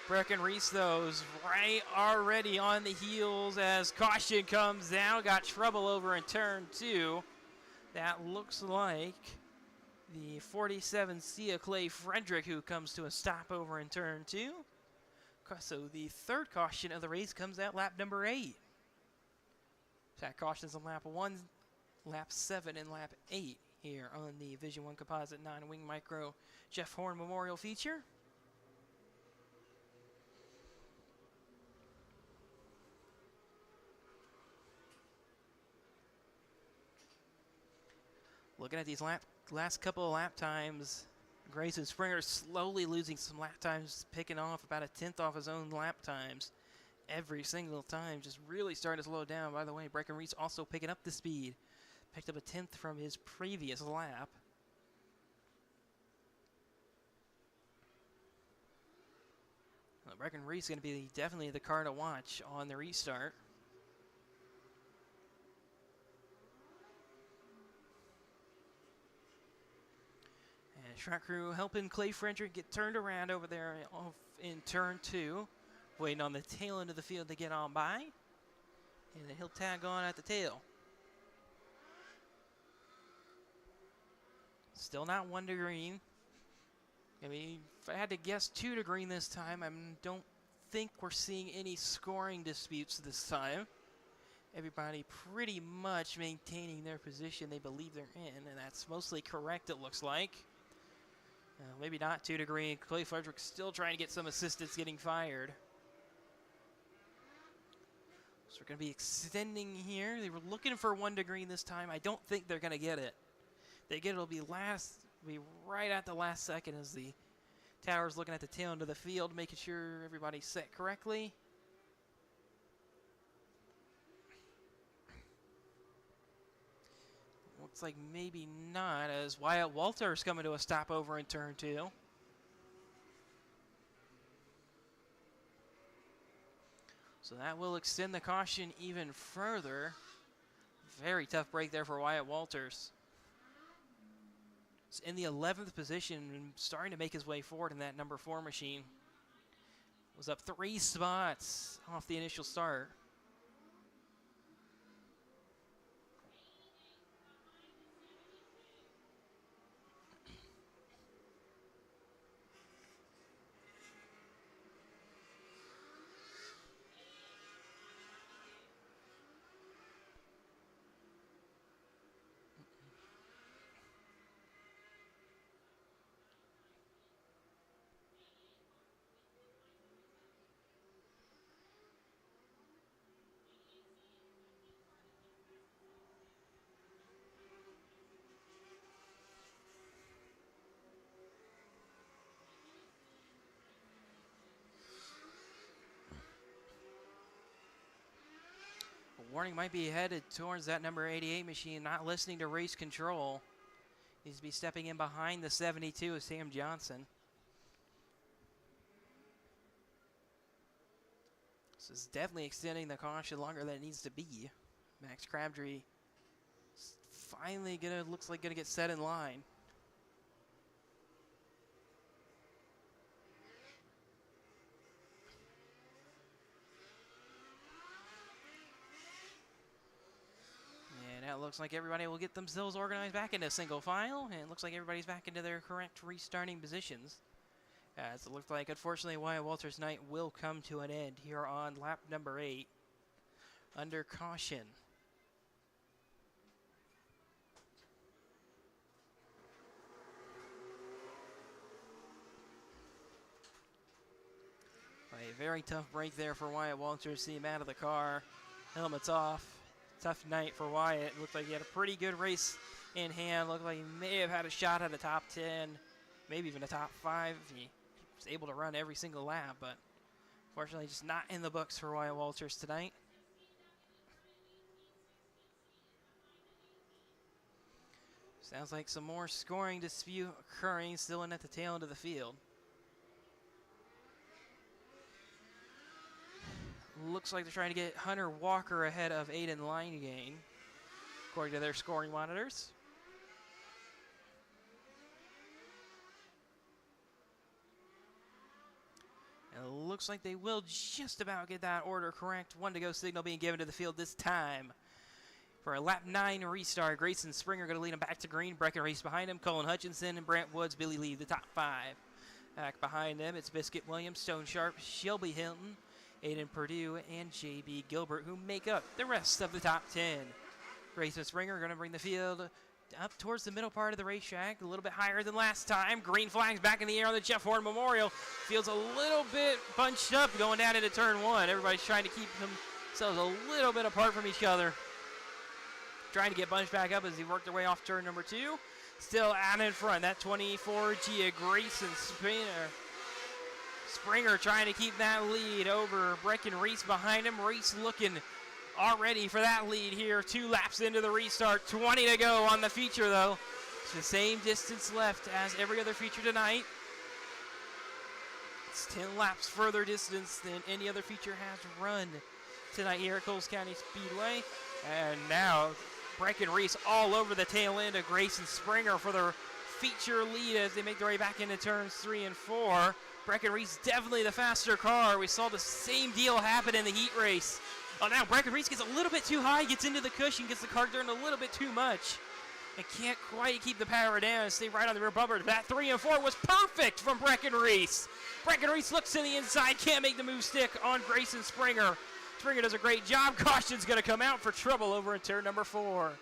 Brecken Reese, though, is right already on the heels as caution comes down. Got trouble over in turn 2. That looks like the 47 Sia Clay Frederick who comes to a stop over in turn 2. So the third caution of the race comes at lap number 8. That caution's on lap 1, lap 7, and lap 8 here on the Vision 1 Composite Non-Wing Micro Jeff Horn Memorial feature. Looking at these last couple of lap times, Grayson Springer slowly losing some lap times, picking off about a 10th off his own lap times every single time, just really starting to slow down. By the way, Brecken Reese also picking up the speed. Picked up a 10th from his previous lap. Well, Brecken Reese is going to be definitely the car to watch on the restart. Track crew helping Clay Frederick get turned around over there in turn 2. Waiting on the tail end of the field to get on by. And then he'll tag on at the tail. Still not 1 to green. I mean, if I had to guess 2 to green this time, I don't think we're seeing any scoring disputes this time. Everybody pretty much maintaining their position they believe they're in, and that's mostly correct, it looks like. Maybe not 2 to green. Clay Frederick still trying to get some assistance getting fired. So we're going to be extending here. They were looking for 1 to green this time. I don't think they're going to get it. they get it'll be right at the last second as the tower's looking at the tail end of the field, making sure everybody's set correctly. Looks like maybe not, as Wyatt Walters coming to a stopover in turn 2. So that will extend the caution even further. Very tough break there for Wyatt Walters. He's in the 11th position and starting to make his way forward in that number 4 machine. Was up 3 spots off the initial start. Warning might be headed towards that number 88 machine, not listening to race control. Needs to be stepping in behind the 72 of Sam Johnson. This is definitely extending the caution longer than it needs to be. Max Crabtree finally looks like gonna get set in line. It looks like everybody will get themselves organized back into single file, and it looks like everybody's back into their correct restarting positions. As it looks like, unfortunately, Wyatt Walters' night will come to an end here on lap number 8 under caution. A very tough break there for Wyatt Walters. See him out of the car, helmet's off. Tough night for Wyatt. Looked like he had a pretty good race in hand. Looked like he may have had a shot at a top 10, maybe even a top 5 if he was able to run every single lap, but unfortunately just not in the books for Wyatt Walters tonight. Sounds like some more scoring dispute occurring still in at the tail end of the field. Looks like they're trying to get Hunter Walker ahead of Aiden Linegain, according to their scoring monitors. And it looks like they will just about get that order correct. 1 to go signal being given to the field this time. For a lap 9 restart, Grayson Springer going to lead him back to green. Breckenreese behind him. Colin Hutchinson and Brant Woods, Billy Lee, the top 5. Back behind them, it's Biscuit Williams, Stone Sharp, Shelby Hilton, Aiden Purdue, and J.B. Gilbert, who make up the rest of the top 10. Grayson Springer going to bring the field up towards the middle part of the racetrack, a little bit higher than last time. Green flags back in the air on the Jeff Horn Memorial. Field's a little bit bunched up going down into turn 1. Everybody's trying to keep themselves a little bit apart from each other. Trying to get bunched back up as he worked their way off turn number 2. Still out in front, that 24G of Grayson Springer trying to keep that lead over Breckenreese behind him. Reese looking already for that lead here. 2 laps into the restart. 20 to go on the feature, though. It's the same distance left as every other feature tonight. It's 10 laps further distance than any other feature has run tonight here at Coles County Speedway. And now Breckenreese all over the tail end of Grayson Springer for their feature lead as they make their way back into turns 3 and 4. Breckenreese definitely the faster car. We saw the same deal happen in the heat race. Oh, now Breckenreese gets a little bit too high, gets into the cushion, gets the car turned a little bit too much, and can't quite keep the power down and stay right on the rear bumper. That 3 and 4 was perfect from Breckenreese. Breckenreese looks to the inside, can't make the move stick on Grayson Springer. Springer does a great job. Caution's going to come out for trouble over in turn number 4.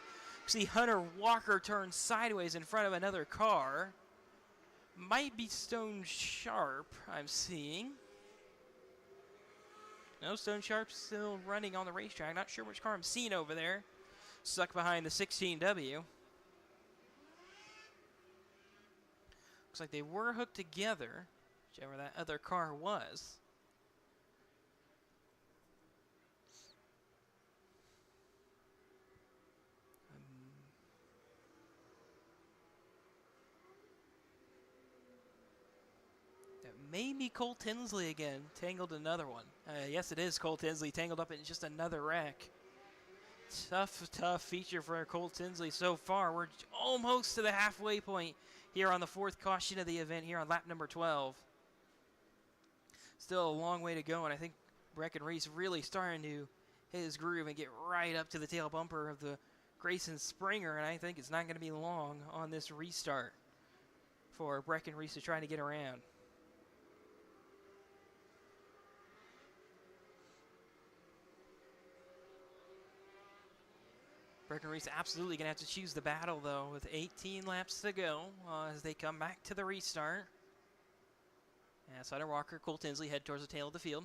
See Hunter Walker turn sideways in front of another car. Might be Stone Sharp, I'm seeing. No, Stone Sharp's still running on the racetrack. Not sure which car I'm seeing over there. Stuck behind the 16W. Looks like they were hooked together, whichever that other car was. That may be Cole Tinsley again, tangled another one. Yes, it is Cole Tinsley, tangled up in just another wreck. Tough feature for Cole Tinsley so far. We're almost to the halfway point here on the fourth caution of the event here on lap number 12. Still a long way to go, and I think Breckenridge really starting to hit his groove and get right up to the tail bumper of the Grayson Springer, and I think it's not going to be long on this restart for Breckenridge to try to get around. Breckenridge absolutely going to have to choose the battle, though, with 18 laps to go as they come back to the restart. And Sutter Walker, Cole Tinsley head towards the tail of the field.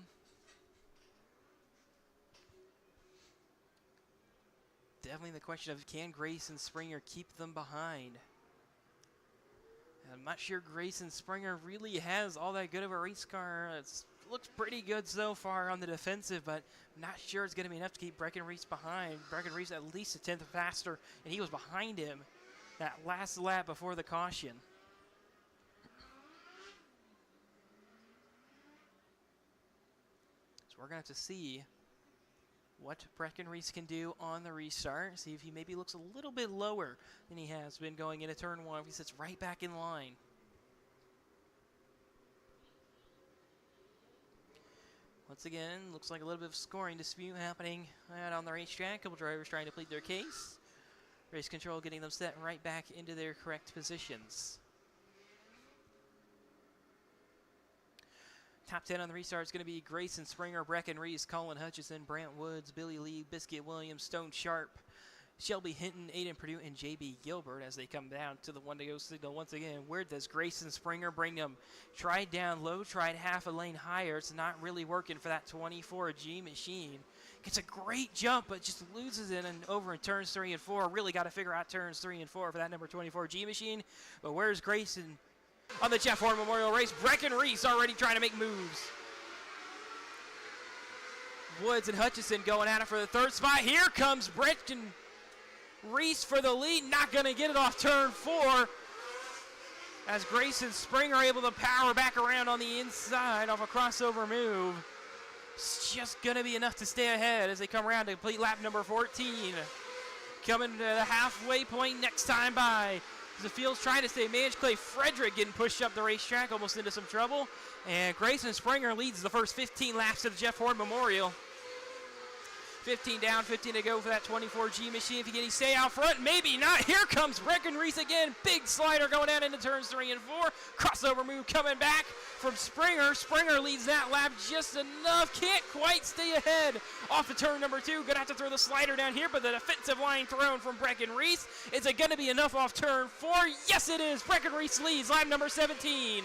Definitely the question of, can Grayson Springer keep them behind? I'm not sure Grayson Springer really has all that good of a race car. It looks pretty good so far on the defensive, but I'm not sure it's going to be enough to keep Breckenridge behind. Breckenridge at least a tenth faster, and he was behind him that last lap before the caution. So we're going to have to see what Breckenridge can do on the restart. See if he maybe looks a little bit lower than he has been going into turn one. If he sits right back in line. Once again, looks like a little bit of scoring dispute happening out on the racetrack. A couple drivers trying to plead their case. Race control getting them set right back into their correct positions. Top 10 on the restart is going to be Grayson Springer, Breckenridge, Colin Hutchison, Brant Woods, Billy Lee, Biscuit Williams, Stone Sharp, Shelby Hinton, Aiden Purdue, and J.B. Gilbert as they come down to the one-to-go signal once again. Where does Grayson Springer bring them? Tried down low, tried half a lane higher. It's not really working for that 24G machine. Gets a great jump, but just loses it and over in turns 3 and 4. Really got to figure out turns 3 and 4 for that number 24G machine. But where's Grayson on the Jeff Horn Memorial Race? Breckenridge already trying to make moves. Woods and Hutchison going at it for the third spot. Here comes Breckenridge for the lead. Not going to get it off turn 4 as Grayson Springer able to power back around on the inside off a crossover move. It's just going to be enough to stay ahead as they come around to complete lap number 14. Coming to the halfway point next time by. The field's trying to stay managed. Clay Frederick getting pushed up the racetrack, almost into some trouble. And Grayson Springer leads the first 15 laps of the Jeff Horn Memorial. 15 down, 15 to go for that 24G machine. If he can stay out front, maybe not. Here comes Breckenridge again. Big slider going down into turns 3 and 4. Crossover move coming back from Springer. Springer leads that lap just enough. Can't quite stay ahead off of turn number 2. Gonna have to throw the slider down here, but the defensive line thrown from Breckenridge. Is it gonna be enough off turn 4? Yes, it is. Breckenridge leads lap number 17.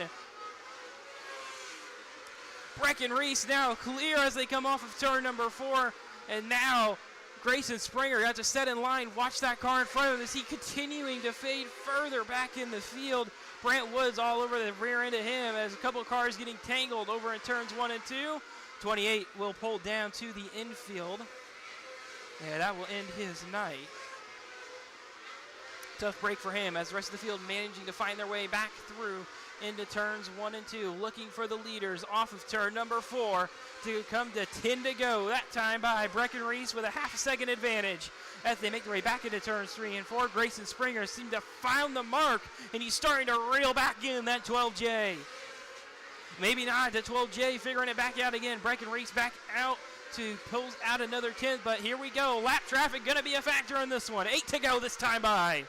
Breckenridge now clear as they come off of turn number 4. And now Grayson Springer got to set in line. Watch that car in front of him as he continuing to fade further back in the field. Brant Woods all over the rear end of him as a couple of cars getting tangled over in turns 1 and 2. 28 will pull down to the infield. And that will end his night. Tough break for him as the rest of the field managing to find their way back through into turns 1 and 2, looking for the leaders off of turn number 4 to come to 10 to go. That time by Breckenridge with a half a second advantage as they make their way back into turns 3 and 4. Grayson Springer seemed to find the mark, and he's starting to reel back in that 12J. Maybe not. The 12J figuring it back out again. Breckenridge back out to pull out another 10, but here we go. Lap traffic going to be a factor in this one. 8 to go this time by.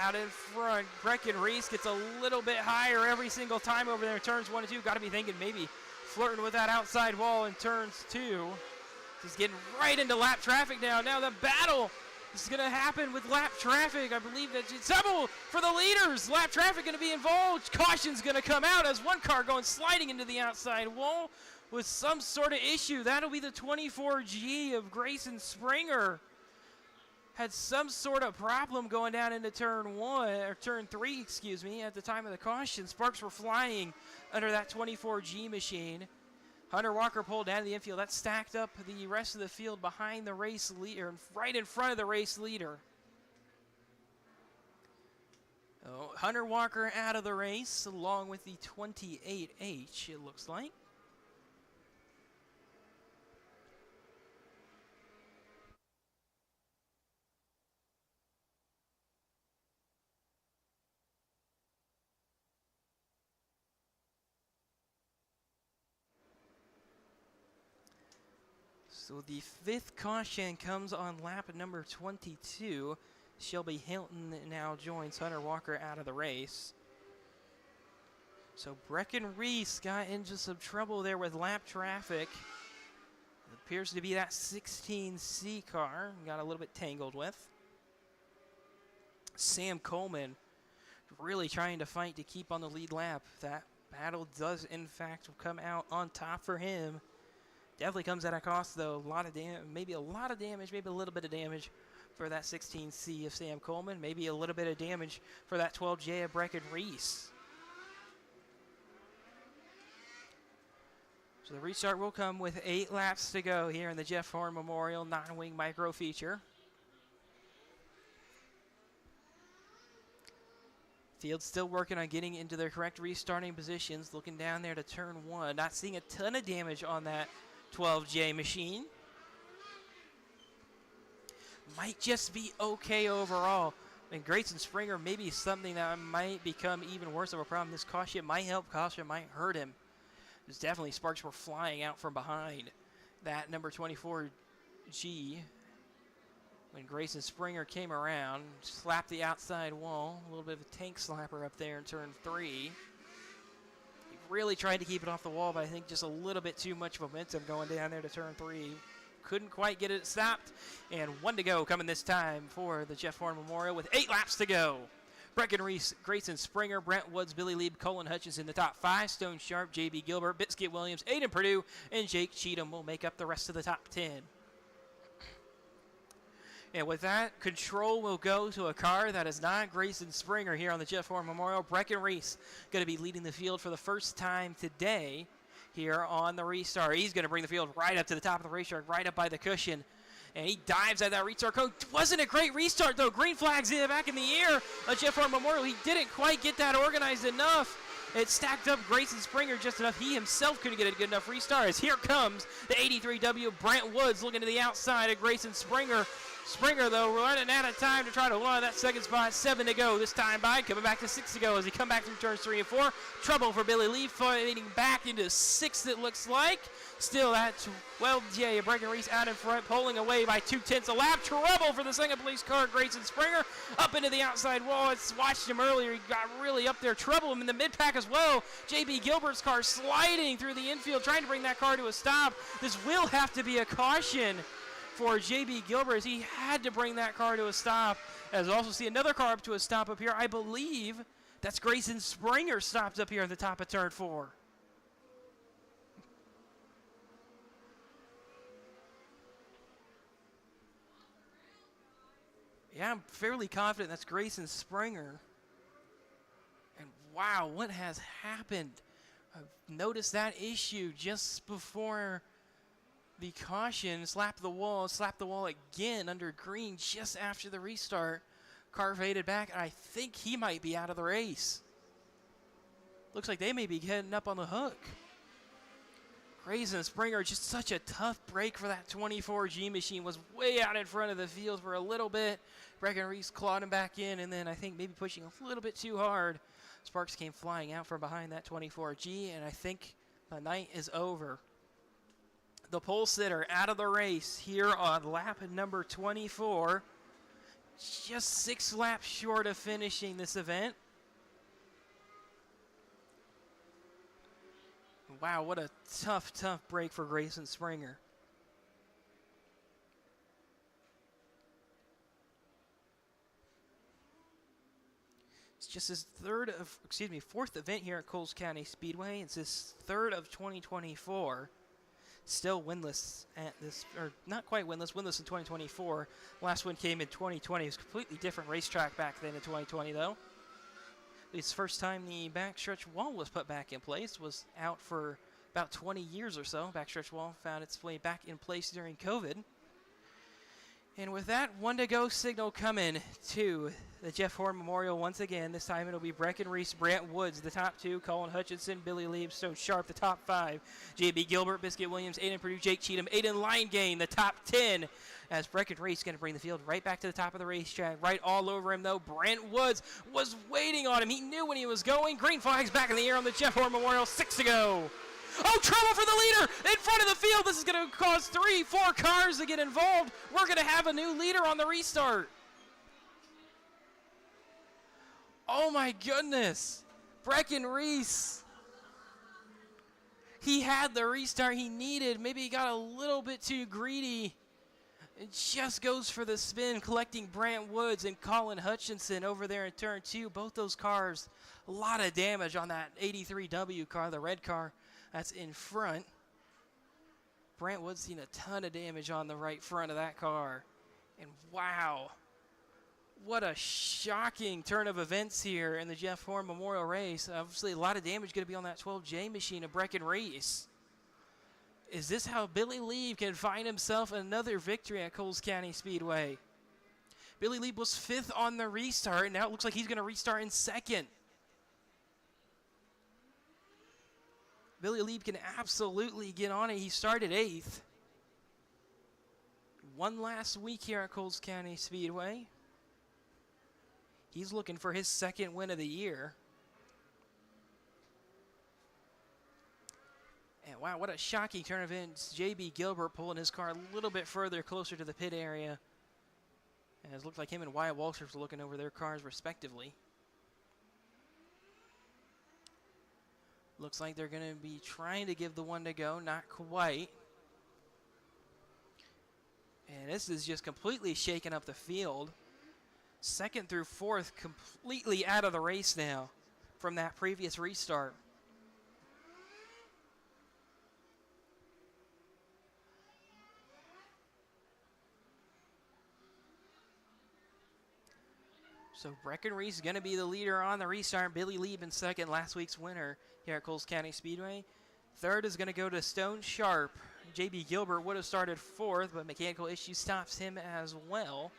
Out in front, Breckenridge gets a little bit higher every single time over there in turns 1 and 2. Got to be thinking maybe flirting with that outside wall in turns 2. Just getting right into lap traffic now. Now the battle is going to happen with lap traffic. I believe that it's trouble for the leaders. Lap traffic going to be involved. Caution's going to come out as one car going sliding into the outside wall with some sort of issue. That'll be the 24G of Grayson Springer. had some sort of problem going down into turn 1, or turn 3, excuse me, at the time of the caution. Sparks were flying under that 24G machine. Hunter Walker pulled down to the infield. That stacked up the rest of the field behind the race leader, right in front of the race leader. Oh, Hunter Walker out of the race, along with the 28H, it looks like. So the 5th caution comes on lap number 22. Shelby Hilton now joins Hunter Walker out of the race. So Brecken Reese got into some trouble there with lap traffic. It appears to be that 16C car. Got a little bit tangled with. Sam Coleman really trying to fight to keep on the lead lap. That battle does in fact come out on top for him. Definitely comes at a cost, though. A lot of damage, maybe a lot of damage, maybe a little bit of damage for that 16C of Sam Coleman. Maybe a little bit of damage for that 12J of Brecken Reese. So the restart will come with 8 laps to go here in the Jeff Horn Memorial 9-wing micro feature. Field still working on getting into their correct restarting positions. Looking down there to turn 1. Not seeing a ton of damage on that 12J machine. Might just be okay overall. And Grayson Springer may be something that might become even worse of a problem. This caution might help, caution might hurt him. There's definitely sparks were flying out from behind that number 24G. When Grayson Springer came around, slapped the outside wall. A little bit of a tank slapper up there in turn 3. Really tried to keep it off the wall, but I think just a little bit too much momentum going down there to turn 3. Couldn't quite get it stopped. And 1 to go coming this time for the Jeff Horn Memorial with 8 laps to go. Brecken Reese, Grayson Springer, Brent Woods, Billy Lieb, Colin Hutchinson in the top 5. Stone Sharp, J.B. Gilbert, Biscuit Williams, Aiden Purdue, and Jake Cheatham will make up the rest of the top 10. And with that, control will go to a car that is not Grayson Springer here on the Jeff Horn Memorial. Brecken Reese going to be leading the field for the first time today here on the restart. He's going to bring the field right up to the top of the racetrack, right up by the cushion. And he dives at that restart code. Wasn't a great restart, though. Green flag's in back in the air of Jeff Horn Memorial. He didn't quite get that organized enough. It stacked up Grayson Springer just enough. He himself couldn't get a good enough restart. As here comes the 83W Brent Woods looking to the outside of Grayson Springer. Springer, though, running out of time to try to hold on to that second spot. 7 to go this time by. Coming back to 6 to go as he come back through turns 3 and 4. Trouble for Billy Lee, fighting back into 6th, it looks like. Still at 12J. Brecken Reese out in front, pulling away by 2/10 a lap. Trouble for the second place car, Grayson Springer. Up into the outside wall. I watched him earlier. He got really up there. Trouble him in the mid-pack as well. J.B. Gilbert's car sliding through the infield, trying to bring that car to a stop. This will have to be a caution for J.B. Gilbert, as he had to bring that car to a stop. As I also see another car up to a stop up here. I believe that's Grayson Springer stopped up here at the top of turn 4. Yeah, I'm fairly confident that's Grayson Springer. And wow, what has happened? I've noticed that issue just before the caution. Slapped the wall again under green just after the restart. Car faded back, and I think he might be out of the race. Looks like they may be heading up on the hook. Grayson Springer, just such a tough break for that 24G machine. Was way out in front of the field for a little bit. Brecken Reese clawed him back in, and then I think maybe pushing a little bit too hard. Sparks came flying out from behind that 24G, and I think the night is over. The pole sitter out of the race here on lap number 24. Just 6 laps short of finishing this event. Wow, what a tough break for Grayson Springer. It's just his fourth event here at Coles County Speedway. It's his 3rd of 2024. still winless at this, or not quite winless in 2024. Last win came in 2020. It was a completely different racetrack back then in 2020, though. It's the first time the backstretch wall was put back in place. Was out for about 20 years or so. Backstretch wall found its way back in place during COVID. And with that, 1-to-go signal coming to the Jeff Horn Memorial once again. This time it'll be Brecken Reese, Brant Woods, the top 2, Colin Hutchinson, Billy Lieb, Stone Sharp, the top 5, JB Gilbert, Biscuit Williams, Aiden Purdue, Jake Cheatham, Aiden Linegain, the top 10, as Brecken Reese going to bring the field right back to the top of the racetrack. Right all over him, though, Brant Woods was waiting on him. He knew when he was going. Green flag's back in the air on the Jeff Horn Memorial, 6 to go. Oh, trouble for the leader in front of the field. This is going to cause 3-4 cars to get involved. We're going to have a new leader on the restart. Oh, my goodness. Brecken Reese. He had the restart he needed. Maybe he got a little bit too greedy. It just goes for the spin, collecting Brant Woods and Colin Hutchinson over there in turn 2. Both those cars, a lot of damage on that 83W car, the red car. That's in front. Brant Woods seen a ton of damage on the right front of that car. And wow, what a shocking turn of events here in the Jeff Horn Memorial Race. Obviously, a lot of damage going to be on that 12J machine of Brecken Reese. Is this how Billy Lieb can find himself another victory at Coles County Speedway? Billy Lieb was 5th on the restart, and now it looks like he's going to restart in 2nd. Billy Lieb can absolutely get on it. He started 8th. One last week here at Coles County Speedway. He's looking for his 2nd win of the year. And wow, what a shocking turn of events. JB Gilbert pulling his car a little bit further closer to the pit area. And it looked like him and Wyatt Walters were looking over their cars respectively. Looks like they're going to be trying to give the 1-to-go, not quite. And this is just completely shaking up the field. 2nd through 4th completely out of the race now from that previous restart. So Brecken Reese is going to be the leader on the restart. Billy Lieb in 2nd, last week's winner here at Coles County Speedway. 3rd is going to go to Stone Sharp. JB Gilbert would have started 4th, but mechanical issue stops him as well.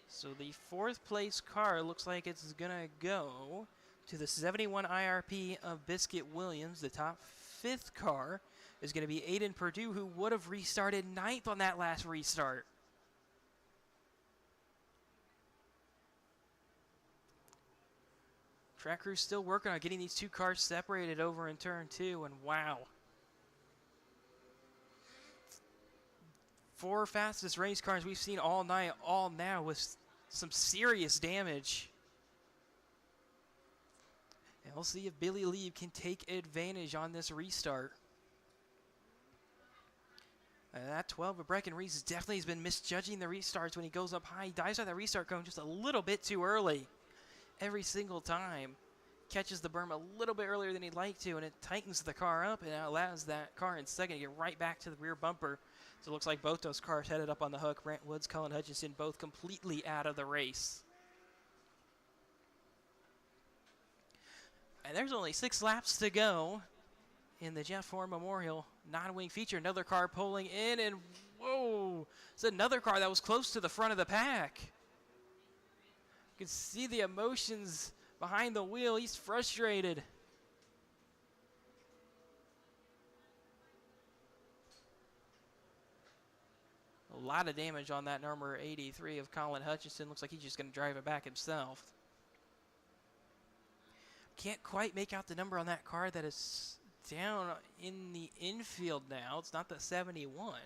So the 4th place car looks like it's going to go to the 71 IRP of Biscuit Williams. The top 5th car is going to be Aiden Purdue, who would have restarted 9th on that last restart. Track crew's still working on getting these 2 cars separated over in turn 2, and wow. 4 fastest race cars we've seen all night, all now with some serious damage. And we'll see if Billy Lieb can take advantage on this restart. And that 12 of Brecken Reese definitely has been misjudging the restarts when he goes up high. He dives out that restart cone just a little bit too early. Every single time. Catches the berm a little bit earlier than he'd like to, and it tightens the car up and allows that car in 2nd to get right back to the rear bumper. So it looks like both those cars headed up on the hook. Brant Woods, Colin Hutchinson, both completely out of the race. And there's only 6 laps to go in the Jeff Horn Memorial non-wing feature. Another car pulling in, and whoa, it's another car that was close to the front of the pack. You can see the emotions behind the wheel. He's frustrated. A lot of damage on that number 83 of Colin Hutchinson. Looks like he's just going to drive it back himself. Can't quite make out the number on that car that is down in the infield now. It's not the 71.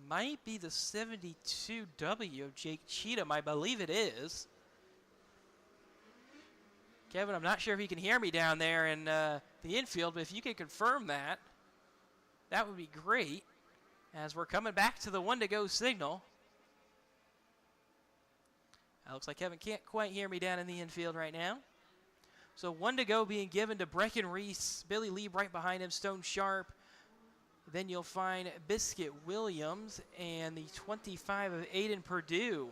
Might be the 72W of Jake Cheatham. I believe it is. Kevin, I'm not sure if you can hear me down there in the infield, but if you can confirm that, that would be great. As we're coming back to the 1-to-go signal. Looks like Kevin can't quite hear me down in the infield right now. So 1 to go being given to Brecken Reese. Billy Lieb right behind him, Stone Sharp. Then you'll find Biscuit Williams and the 25 of Aiden Purdue.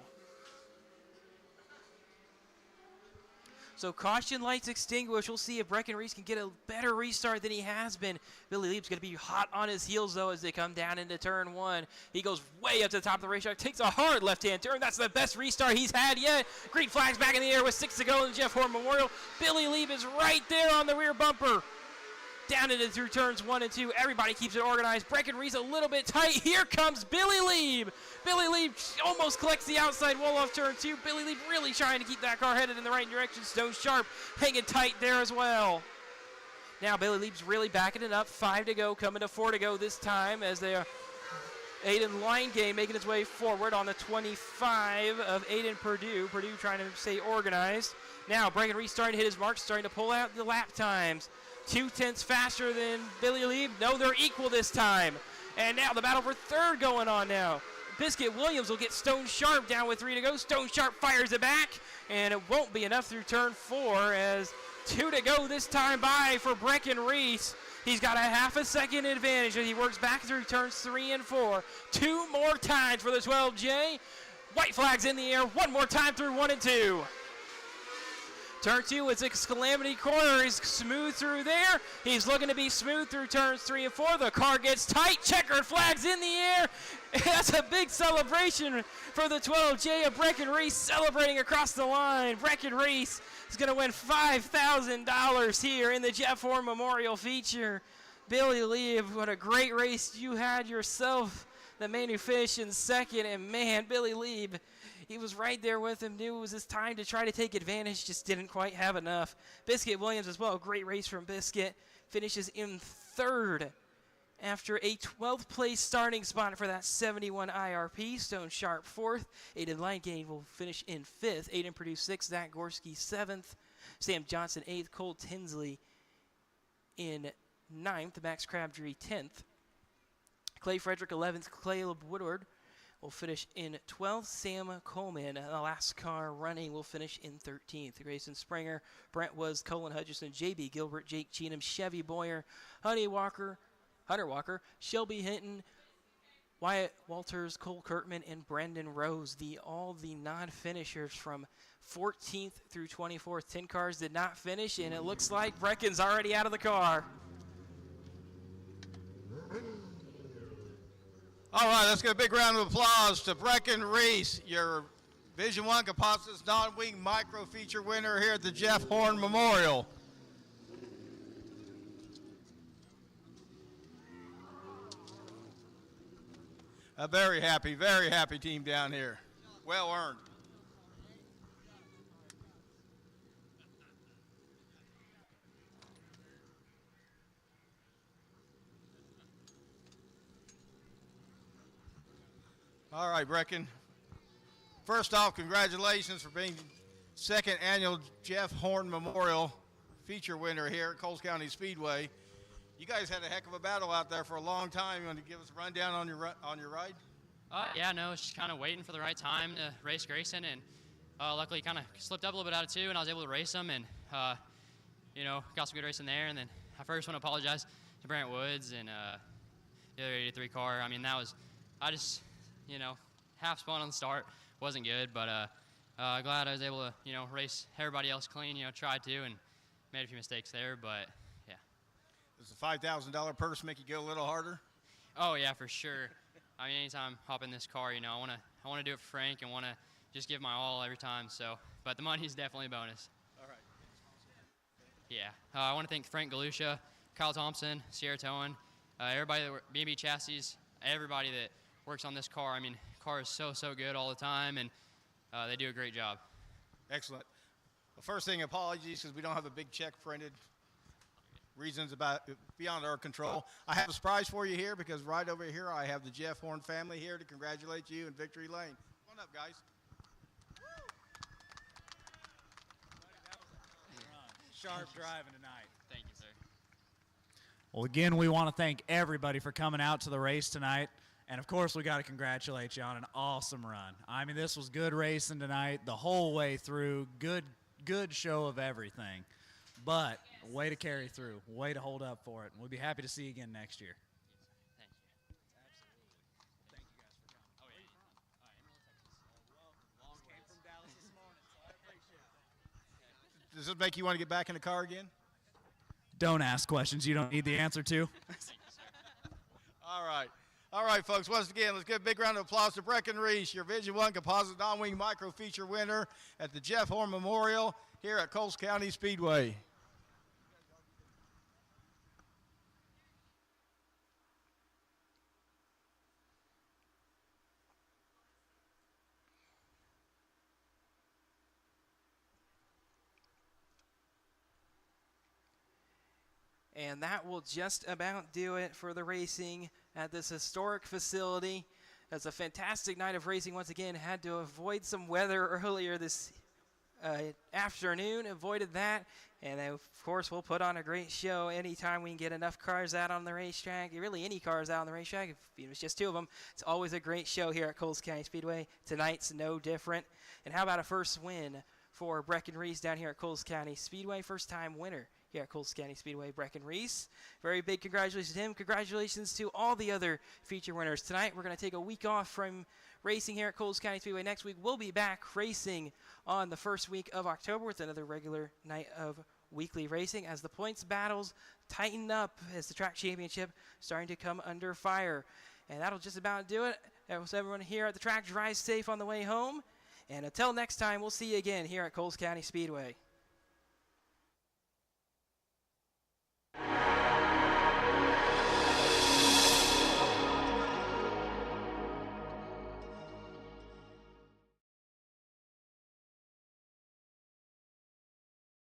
So caution lights extinguished. We'll see if Brecken Reese can get a better restart than he has been. Billy Lieb's going to be hot on his heels, though, as they come down into turn 1. He goes way up to the top of the racetrack, takes a hard left-hand turn. That's the best restart he's had yet. Green flag's back in the air with 6 to go in the Jeff Horn Memorial. Billy Lieb is right there on the rear bumper. Down into through turns 1 and 2. Everybody keeps it organized. Brecken Reese a little bit tight. Here comes Billy Lieb. Billy Lieb almost collects the outside wall off turn 2. Billy Lieb really trying to keep that car headed in the right direction. Stone Sharp hanging tight there as well. Now Billy Lieb's really backing it up. 5 to go, coming to 4 to go this time as they are Aiden Line Game making his way forward on the 25 of Aiden Purdue. Purdue trying to stay organized. Now Brecken Reese starting to hit his marks, starting to pull out the lap times. 2/10 faster than Billy Lieb. No, they're equal this time. And now the battle for third going on now. Biscuit Williams will get Stone Sharp down with 3 to go. Stone Sharp fires it back, and it won't be enough through turn 4 as 2 to go this time by for Brecken Reese. He's got a half a second advantage as he works back through turns 3 and 4. 2 more times for the 12J. White flag's in the air one more time through 1 and 2. Turn 2, it's a calamity corner. He's smooth through there. He's looking to be smooth through turns 3 and 4. The car gets tight. Checkered flag's in the air. That's a big celebration for the 12J of Brecken Reese celebrating across the line. Brecken Reese is going to win $5,000 here in the Jeff Horn Memorial feature. Billy Lieb, what a great race you had yourself. The man who finished in second, and man, Billy Lieb, he was right there with him, knew it was his time to try to take advantage, just didn't quite have enough. Biscuit Williams as well, great race from Biscuit, finishes in third after a 12th place starting spot for that 71 IRP. Stone Sharp fourth, Aiden Lightgate will finish in fifth, Aiden Purdue sixth, Zach Gorski seventh, Sam Johnson eighth, Cole Tinsley in ninth, Max Crabtree 10th, Clay Frederick 11th, Caleb Woodward will finish in 12th. Sam Coleman, the last car running, will finish in 13th. Grayson Springer, Brent Was, Colin Hutchison, J.B. Gilbert, Jake Cheatham, Chevy Boyer, Hunter Walker, Shelby Hinton, Wyatt Walters, Cole Kurtman, and Brendan Rose. All the non-finishers from 14th through 24th. 10 cars did not finish, and it looks like Brecken's already out of the car. All right, let's give a big round of applause to Brecken Reese, your Division I Composites Non-Wing Micro Feature winner here at the Jeff Horn Memorial. A very happy team down here. Well earned. All right, Brecken. First off, congratulations for being second annual Jeff Horn Memorial feature winner here at Coles County Speedway. You guys had a heck of a battle out there for a long time. You want to give us a rundown on your ride? Yeah, no, it's just kind of waiting for the right time to race Grayson, and luckily kind of slipped up a little bit out of two, and I was able to race him, and got some good racing there. And then I first want to apologize to Brant Woods and the other 83 car. I mean, I just half spun on the start, wasn't good, but glad I was able to race everybody else clean. Tried to and made a few mistakes there, but yeah. Does the $5,000 purse make you go a little harder? Oh yeah, for sure. I mean, anytime I hop in this car, I want to do it for Frank and want to just give my all every time. So, but the money is definitely a bonus. All right. Yeah, I want to thank Frank Galusha, Kyle Thompson, Sierra Towan, everybody that B&B Chassis, everybody that works on this car. I mean, car is so good all the time, and they do a great job. Excellent. Well, first thing, apologies because we don't have a big check printed. Reasons beyond our control. I have a surprise for you here because right over here I have the Jeff Horn family here to congratulate you in Victory Lane. Come on up, guys. Sharp driving tonight. Thank you, sir. Well, again, we want to thank everybody for coming out to the race tonight. And, of course, we got to congratulate you on an awesome run. I mean, this was good racing tonight the whole way through. Good show of everything. but way to carry through, way to hold up for it. We'll be happy to see you again next year. Thank you. Thank you guys for coming. Oh, yeah. Welcome. Came from Dallas this morning, so I appreciate it. Does this make you want to get back in the car again? Don't ask questions you don't need the answer to. All right. All right, folks. Once again, let's give a big round of applause to Brecken Reese, your Vision 1 Composite Non-Wing Micro Feature winner at the Jeff Horn Memorial here at Coles County Speedway. And that will just about do it for the racing at this historic facility. It's a fantastic night of racing. Once again, had to avoid some weather earlier this afternoon, avoided that. And of course, we'll put on a great show anytime we can get enough cars out on the racetrack. Really, any cars out on the racetrack. If it was just 2 of them, it's always a great show here at Coles County Speedway. Tonight's no different. And how about a first win for Brecken Reese down here at Coles County Speedway? First time winner here at Coles County Speedway, Brecken Reese. Very big congratulations to him. Congratulations to all the other feature winners. Tonight, we're going to take a week off from racing here at Coles County Speedway. Next week, we'll be back racing on the first week of October with another regular night of weekly racing as the points battles tighten up as the track championship starting to come under fire. And that'll just about do it. That was everyone here at the track. Drive safe on the way home. And until next time, we'll see you again here at Coles County Speedway.